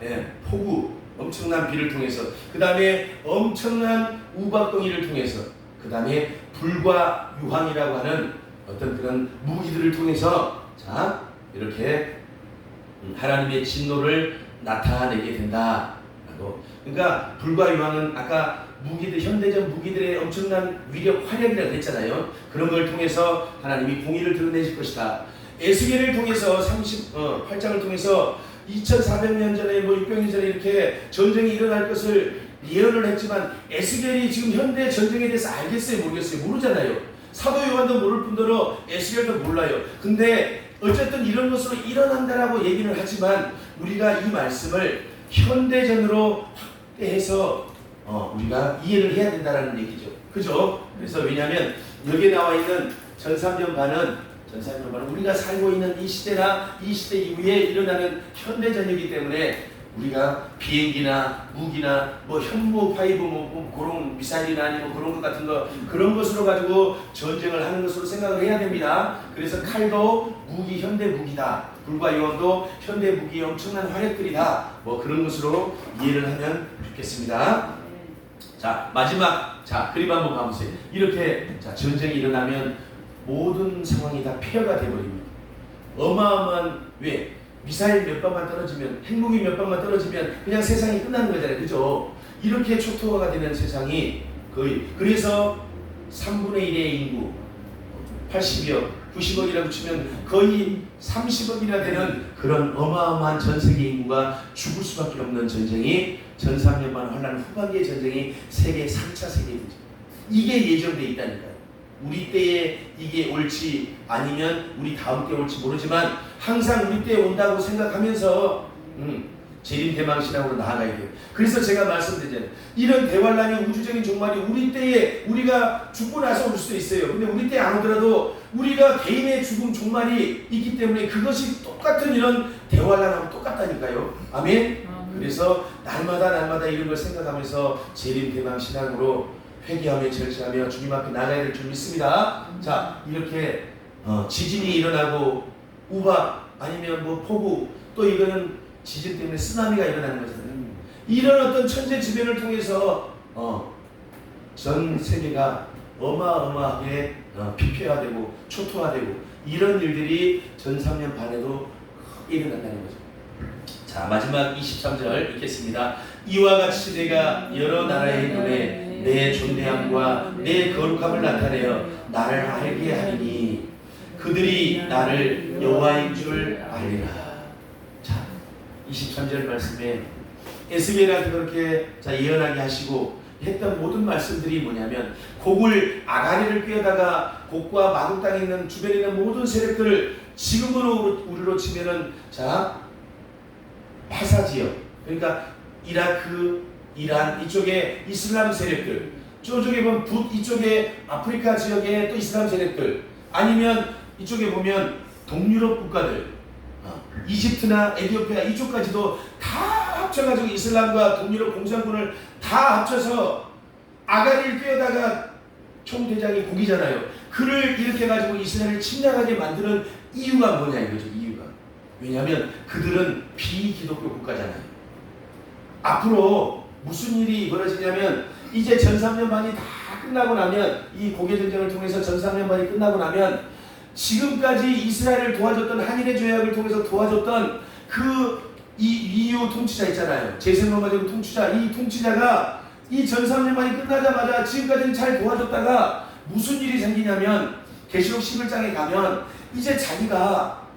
폭우, 엄청난 비를 통해서 그 다음에 엄청난 우박덩이를 통해서 그 다음에 불과 유황이라고 하는 어떤 그런 무기들을 통해서 자 이렇게 하나님의 진노를 나타내게 된다라고. 그러니까 불과 유황은 아까 무기들 현대적 무기들의 엄청난 위력 활약이라고 했잖아요. 그런 걸 통해서 하나님이 공의를 드러내실 것이다. 에스겔을 통해서 38장을 통해서 2400년 전에 뭐 600년 전에 이렇게 전쟁이 일어날 것을 예언을 했지만 에스겔이 지금 현대 전쟁에 대해서 알겠어요? 모르겠어요? 모르잖아요. 사도 요한도 모를 뿐더러 에스겔도 몰라요. 근데 어쨌든 이런 것으로 일어난다라고 얘기를 하지만 우리가 이 말씀을 현대전으로 확대해서 우리가 이해를 해야 된다는 얘기죠. 그죠? 그래서 왜냐하면 여기에 나와 있는 전삼전반은 우리가 살고 있는 이 시대나 이 시대 이후에 일어나는 현대전이기 때문에 우리가 비행기나 무기나 뭐 현무 파이브 뭐 그런 미사일이나 아니면 그런 것 같은 거 그런 것으로 가지고 전쟁을 하는 것으로 생각을 해야 됩니다. 그래서 칼도 무기 현대 무기다. 불과 유황도 현대 무기의 엄청난 활약들이다. 뭐 그런 것으로 이해를 하면 좋겠습니다. 자 마지막 그림 한번 봐보세요. 이렇게 전쟁이 일어나면 모든 상황이 다 폐허가 되어버립니다. 어마어마한 왜? 미사일 몇 방만 떨어지면 핵무기 몇 방만 떨어지면 그냥 세상이 끝나는 거잖아요. 그죠? 이렇게 초토화가 되는 세상이 거의 그래서 3분의 1의 인구 80억 90억이라고 치면 거의 30억이나 되는 그런 어마어마한 전세계 인구가 죽을 수밖에 없는 전쟁이 전삼년만 환란 후반기의 전쟁이 세계 3차 세계대전 이게 예정되어 있다니까요. 우리 때에 이게 올지 아니면 우리 다음 때 올지 모르지만 항상 우리 때에 온다고 생각하면서 재림대망신앙으로 나아가야 돼요. 그래서 제가 말씀드리잖아요. 이런 대환란이 우주적인 종말이 우리 때에 우리가 죽고 나서 올 수도 있어요. 근데 우리 때에 안 오더라도 우리가 개인의 죽음 종말이 있기 때문에 그것이 똑같은 이런 대환란하고 똑같다니까요. 아멘? 그래서 날마다 이런 걸 생각하면서 재림대망신앙으로 회개하며 절제하며 주님 앞에 나가야 될 줄 믿습니다. 자 이렇게 지진이 일어나고 우박 아니면 뭐 폭우 또 이거는 지진 때문에 쓰나미가 일어나는 거잖아요. 이런 어떤 천재지변을 통해서 전 세계가 어마어마하게 피폐화되고 초토화되고 이런 일들이 전 3년 반에도 일어난다는 거죠. 자 마지막 23절 읽겠습니다. 이와 같이 내가 여러 나라의 눈에 내 존대함과 내 거룩함을 나타내어 나를 알게 하리니 그들이 나를 여호와인 줄 알리라. 자 23절 말씀에 에스겔한테 그렇게 예언하게 하시고 했던 모든 말씀들이 뭐냐면 곡을 아가리를 꿰다가 곡과 마곡 땅에 있는 주변에 있는 모든 세력들을 지금으로 우리로 치면은 파사 지역 그러니까 이라크 이란 이쪽에 이슬람 세력들, 저쪽에 보면 이쪽에 아프리카 지역에 또 이슬람 세력들, 아니면 이쪽에 보면 동유럽 국가들, 이집트나 에티오피아 이쪽까지도 다 합쳐가지고 이슬람과 동유럽 공산군을 다 합쳐서 아가리를 꿰어다가 총대장이 북이잖아요. 그를 이렇게 가지고 이스라엘을 침략하게 만드는 이유가 뭐냐 이거죠. 이유가. 왜냐하면 그들은 비기독교 국가잖아요. 앞으로 무슨 일이 벌어지냐면 이제 전삼년반이 다 끝나고 나면, 이 고개전쟁을 통해서 전삼년반이 끝나고 나면 지금까지 이스라엘을 도와줬던, 한일의 조약을 통해서 도와줬던 그 EU 통치자 있잖아요. 제생로마제국 통치자, 이 통치자가 이 전삼년반이 끝나자마자 지금까지는 잘 도와줬다가 무슨 일이 생기냐면 계시록 11장에 가면 이제 자기가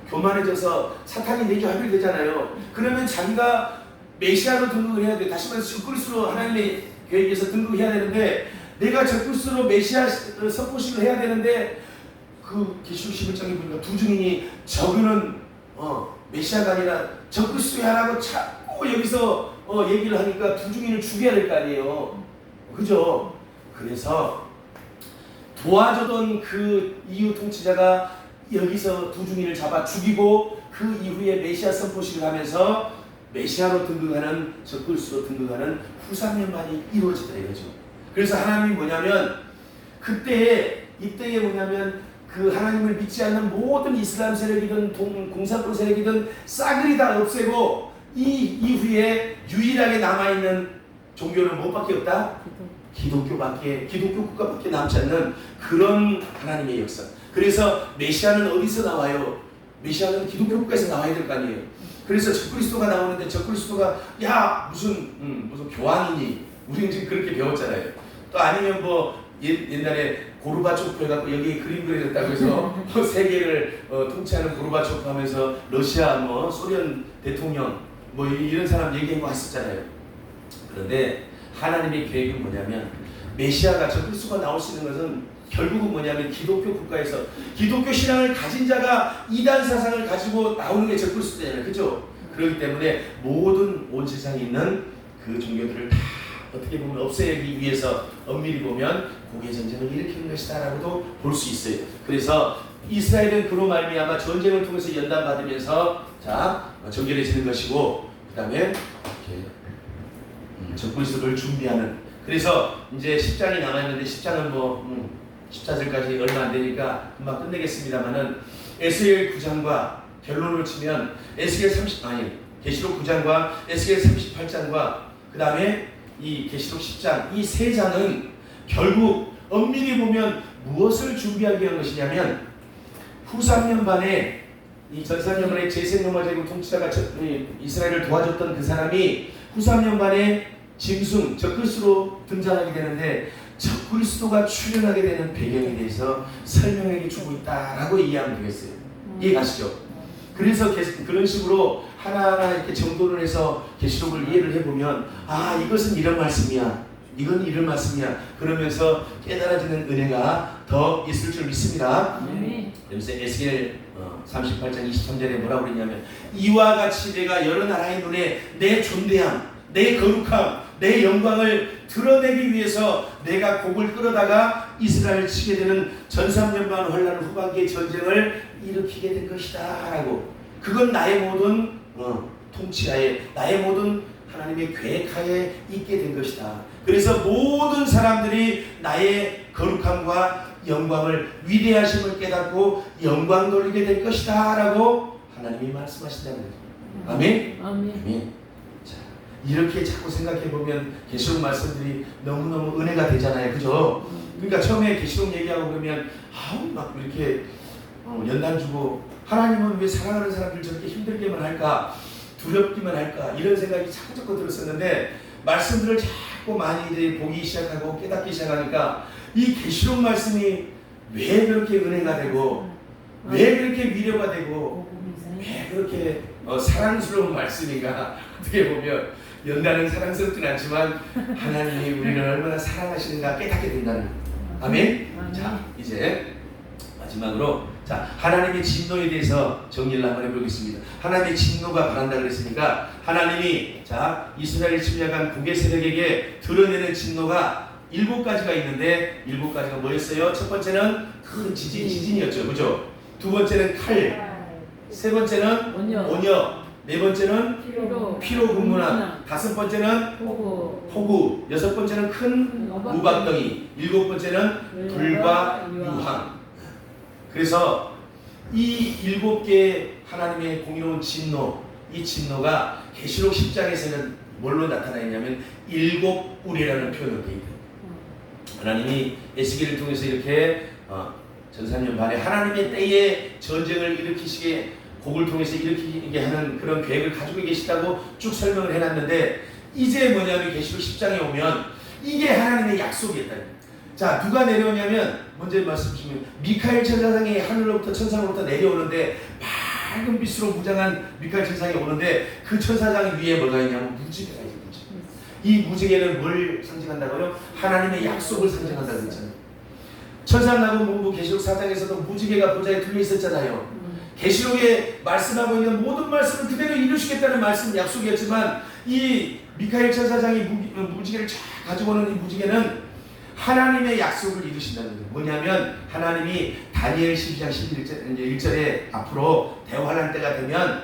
교만해져서 사탄이 내게 하게 되잖아요. 그러면 자기가 메시아로 등극을 해야 돼. 다시 말해서 적그리스도로 하나님의 계획에서 등극해야 되는데, 내가 적그리스도로 메시아 선포식을 해야 되는데, 그 계시록 11장에 보니까 두 증인이 저그는 메시아가 아니라 적그리스도야라고 자꾸 여기서 얘기를 하니까 두 증인을 죽여야 될 거 아니에요. 그죠? 그래서 도와주던 그 EU 통치자가 여기서 두 증인을 잡아 죽이고, 그 이후에 메시아 선포식을 하면서 메시아로 등극하는, 적그리스도로 등극하는 후삼년반이 이루어졌다 이거죠. 그래서 하나님이 뭐냐면 이때에 뭐냐면 그 하나님을 믿지 않는 모든 이슬람 세력이든 공산권 세력이든 싸그리 다 없애고, 이 이후에 유일하게 남아있는 종교는 뭐밖에 없다? 기독교 국가밖에 남지 않는 그런 하나님의 역사. 그래서 메시아는 어디서 나와요? 메시아는 기독교 국가에서 나와야 될 거 아니에요. 그래서 적그리스도가 나오는데, 적그리스도가 야 무슨 교황이니? 우리는 지금 그렇게 배웠잖아요. 또 아니면 뭐 옛날에 고르바초프 해갖고 여기 그림 그려졌다고 해서 세계를 통치하는 고르바초프 하면서 러시아 소련 대통령 이런 사람 얘기하고 했었잖아요. 그런데 하나님의 계획은 뭐냐면, 메시아가 적그리스도가 나올 수 있는 것은 결국은 뭐냐면 기독교 국가에서 기독교 신앙을 가진 자가 이단 사상을 가지고 나오는 게 적그리스도잖아요. 그죠? 그렇기 때문에 모든 온 세상에 있는 그 종교들을 다 어떻게 보면 없애기 위해서 엄밀히 보면 고개 전쟁을 일으키는 것이다 라고도 볼 수 있어요. 그래서 이스라엘은 그로 말미암아 전쟁을 통해서 연단받으면서 정결해지는 것이고, 그 다음에 이렇게 적그리스도를 준비하는, 그래서 이제 10장이 남아있는데 10장은 10자절까지 얼마 안 되니까 금방 끝내겠습니다만은, 에스겔 9장과 결론을 치면 계시록 9장과 에스겔 38장과 그 다음에 이 계시록 10장, 이 세 장은 결국 엄밀히 보면 무엇을 준비하기 위한 것이냐면, 후삼년반에 이 전삼년반에 제생로마제국 통치자가 이스라엘을 도와줬던 그 사람이 후삼년반에 짐승 적그리스도로 등장하게 되는데, 적그리스도가 출현하게 되는 배경에 대해서 설명해 주고 있다라고 이해하면 되겠어요. 이해가시죠? 그래서 그런 식으로 하나하나 이렇게 정돈을 해서 계시록을 이해를 해보면, 이것은 이런 말씀이야, 이건 이런 말씀이야, 그러면서 깨달아지는 은혜가 더 있을 줄 믿습니다. 그래서 에스겔 38장 23절에 뭐라고 그러냐면, 이와 같이 내가 여러 나라의 눈에 내 존대함, 내 거룩함, 내 영광을 드러내기 위해서 내가 곡을 끌어다가 이스라엘을 치게 되는 전삼년반 환란 후반기의 전쟁을 일으키게 된 것이다 라고. 그건 나의 모든 통치하에, 나의 모든 하나님의 계획하에 있게 된 것이다. 그래서 모든 사람들이 나의 거룩함과 영광을, 위대하심을 깨닫고 영광 돌리게 될 것이다 라고 하나님이 말씀하신다는 거죠. 아멘? 아멘. 이렇게 자꾸 생각해보면 계시록 말씀들이 너무너무 은혜가 되잖아요. 그죠? 그러니까 처음에 계시록 얘기하고 그러면 막 이렇게 연단 주고, 하나님은 왜 사랑하는 사람들 저렇게 힘들게만 할까, 두렵기만 할까, 이런 생각이 자꾸 들었었는데, 말씀들을 자꾸 많이 이제 보기 시작하고 깨닫기 시작하니까 이 계시록 말씀이 왜 그렇게 은혜가 되고, 왜 그렇게 위로가 되고, 왜 그렇게 사랑스러운 말씀인가. 어떻게 보면 연단은 사랑스럽진 않지만 하나님이 우리를 얼마나 사랑하시는가 깨닫게 된다는 거예요. 아멘? 자, 이제 마지막으로 자, 하나님의 진노에 대해서 정리를 한번 해보겠습니다. 하나님의 진노가 바란다 그랬으니까 하나님이 자 이스라엘 침략한 북의 세력에게 드러내는 진노가 7가지가 있는데 7가지가 뭐였어요? 첫 번째는 큰 지진이었죠. 그죠? 두 번째는 칼, 세 번째는 온역, 네 번째는 피로 국문화, 다섯 번째는 폭우, 여섯 번째는 큰 우박덩이, 일곱 번째는 불과 유황. 그래서 이 7개의 하나님의 공의로운 진노, 이 진노가 계시록 10장에서는 뭘로 나타나 있냐면 7우리라는 표현으로 되어 있다. 하나님이 에스겔을 통해서 이렇게 전산년 반에 하나님의 때에 전쟁을 일으키시게 곡을 통해서 일으키게 하는 그런 계획을 가지고 계시다고 쭉 설명을 해놨는데 이제 뭐냐면 계시록 10장에 오면 이게 하나님의 약속이었다. 자, 누가 내려오냐면 먼저 말씀 주시면 미카엘 천사장이 하늘로부터 천상으로부터 내려오는데 밝은 빛으로 무장한 미카엘 천사장이 오는데 그 천사장 위에 뭐가 있냐면 무지개가 있어요. 이 무지개는 뭘 상징한다고요? 하나님의 약속을 상징한다고 했잖아요. 천사나무본부 계시록 4장에서도 무지개가 보좌에 둘려 있었잖아요. 계시록에 말씀하고 있는 모든 말씀을 그대로 이루시겠다는 말씀 약속이었지만 이 미카엘 천사장이 무지개를 쫙 가지고 오는 이 무지개는 하나님의 약속을 이루신다는 거예요. 뭐냐면 하나님이 다니엘 12장 11절에 앞으로 대환란 때가 되면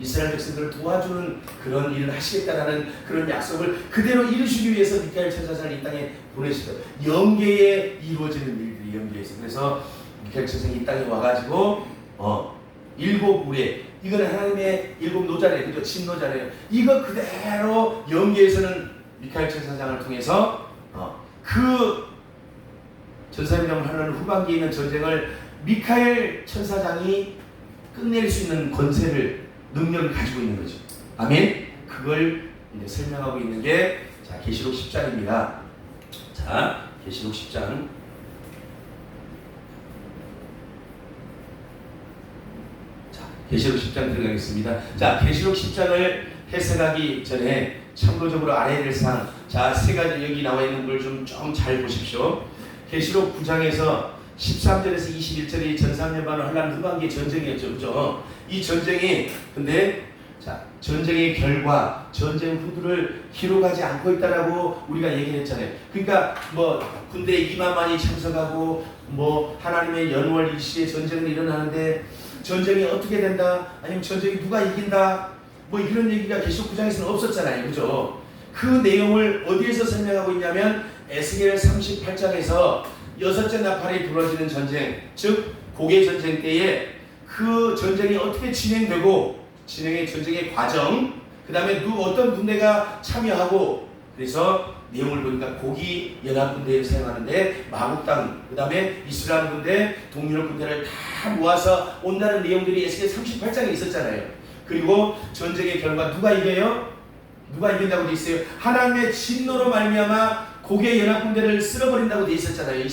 이스라엘 백성들을 도와주는 그런 일을 하시겠다라는 그런 약속을 그대로 이루시기 위해서 미카엘 천사장을 이 땅에 보내시죠. 영계에 이루어지는 일들이 영계에서. 그래서 미카엘 천사장이 이 땅에 와가지고 7우레, 이거는 하나님의 7노자래요. 그죠? 진노자래요. 이거 그대로 영계에서는 미카엘 천사장을 통해서 그 전사명령을 하는 후반기에 있는 전쟁을 미카엘 천사장이 끝낼 수 있는 권세를, 능력을 가지고 있는 거죠. 아멘. 그걸 이제 설명하고 있는 게 자, 계시록 10장입니다. 자, 계시록 10장. 계시록 10장 들어가겠습니다. 자, 계시록 10장을 해석하기 전에 참고적으로 알아야 될 사항. 자, 3가지 여기 나와 있는 걸 좀 잘 보십시오. 계시록 9장에서 13절에서 21절이 전삼년반을 환란 후반기의 전쟁이었죠. 그죠? 이 전쟁이 근데 자, 전쟁의 결과, 전쟁 후들을 기록하지 않고 있다라고 우리가 얘기했잖아요. 그러니까 뭐 군대 2만만이 참석하고 뭐 하나님의 연월 일시에 전쟁은 일어나는데 전쟁이 어떻게 된다? 아니면 전쟁이 누가 이긴다? 뭐 이런 얘기가 계시록 9장에서는 없었잖아요. 그죠? 그 내용을 어디에서 설명하고 있냐면 에스겔 38장에서 6째 나팔이 부러지는 전쟁, 즉 고개 전쟁 때에 그 전쟁이 어떻게 진행되고 전쟁의 과정, 그 다음에 어떤 군대가 참여하고, 그래서 내용을 보니까 고기 연합군대를 사용하는데 마국 땅, 그 다음에 이슬람 군대, 동유럽 군대를 다 모아서 온다는 내용들이 에스겔 38장에 있었잖아요. 그리고 전쟁의 결과 누가 이겨요? 누가 이긴다고 돼 있어요? 하나님의 진노로 말미암아 고개 연합군대를 쓸어버린다고 돼 있었잖아요.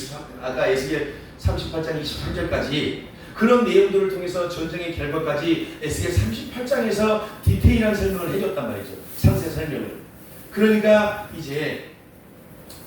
아까 에스겔 38장 28절까지. 그런 내용들을 통해서 전쟁의 결과까지 에스겔 38장에서 디테일한 설명을 해줬단 말이죠. 상세 설명을. 그러니까 이제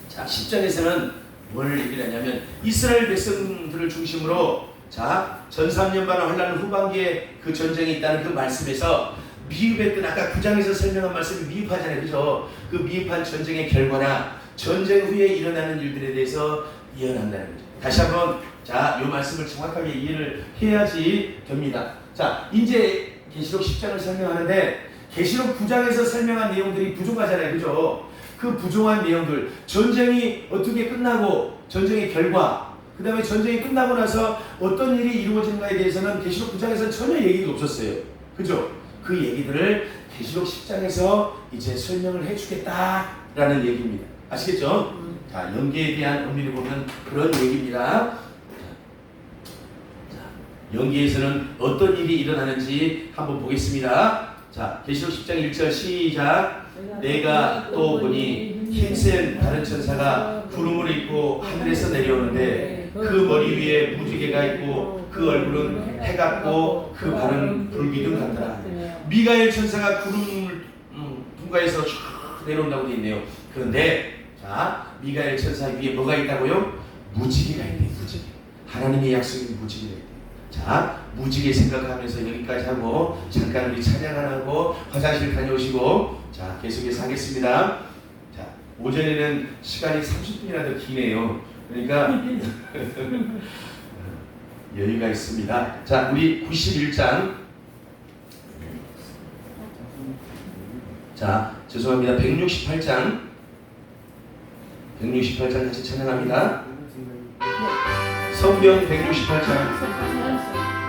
자 10장에서는 뭘 얘기를 하냐면 이스라엘 백성들을 중심으로 자 전삼년반의 환란 후반기에 그 전쟁이 있다는 그 말씀에서 미흡했던 아까 9장에서 설명한 말씀이 미흡하잖아요. 그죠? 그 미흡한 전쟁의 결과나 전쟁 후에 일어나는 일들에 대해서 예언한다는 거죠. 다시 한번 자, 이 말씀을 정확하게 이해를 해야지 됩니다. 자, 이제 계시록 10장을 설명하는데 계시록 9장에서 설명한 내용들이 부족하잖아요. 그죠? 그 부족한 내용들, 전쟁이 어떻게 끝나고 전쟁의 결과, 그 다음에 전쟁이 끝나고 나서 어떤 일이 이루어지는가에 대해서는 계시록 9장에서는 전혀 얘기가 없었어요. 그죠? 그 얘기들을 계시록 10장에서 이제 설명을 해주겠다라는 얘기입니다. 아시겠죠? 자, 연계에 대한 의미를 보면 그런 얘기입니다. 연계에서는 어떤 일이 일어나는지 한번 보겠습니다. 자, 계시록 10장 1절 시작. 내가 또 보니 힘센 다른 천사가 구름을 입고 하늘에서 내려오는데 그 머리 위에 무지개가 있고 그 얼굴은 해 같고 그 발은 불기둥 같더라. 미가엘 천사가 구름을 통과해서 쫙 내려온다고 되어 있네요. 그런데 자, 미가엘 천사 위에 뭐가 있다고요? 무지개가 있대요. 무지개. 하나님의 약속인 무지개가 있대요. 자, 무지개 생각하면서 여기까지 하고 잠깐 우리 찬양 하나 하고 화장실 다녀오시고 자, 계속해서 하겠습니다. 자, 오전에는 시간이 30분이나 더 기네요. 그러니까 여유가 있습니다. 자, 우리 91장. 자, 죄송합니다. 168장. 168장 같이 찬양합니다. 성경 168장.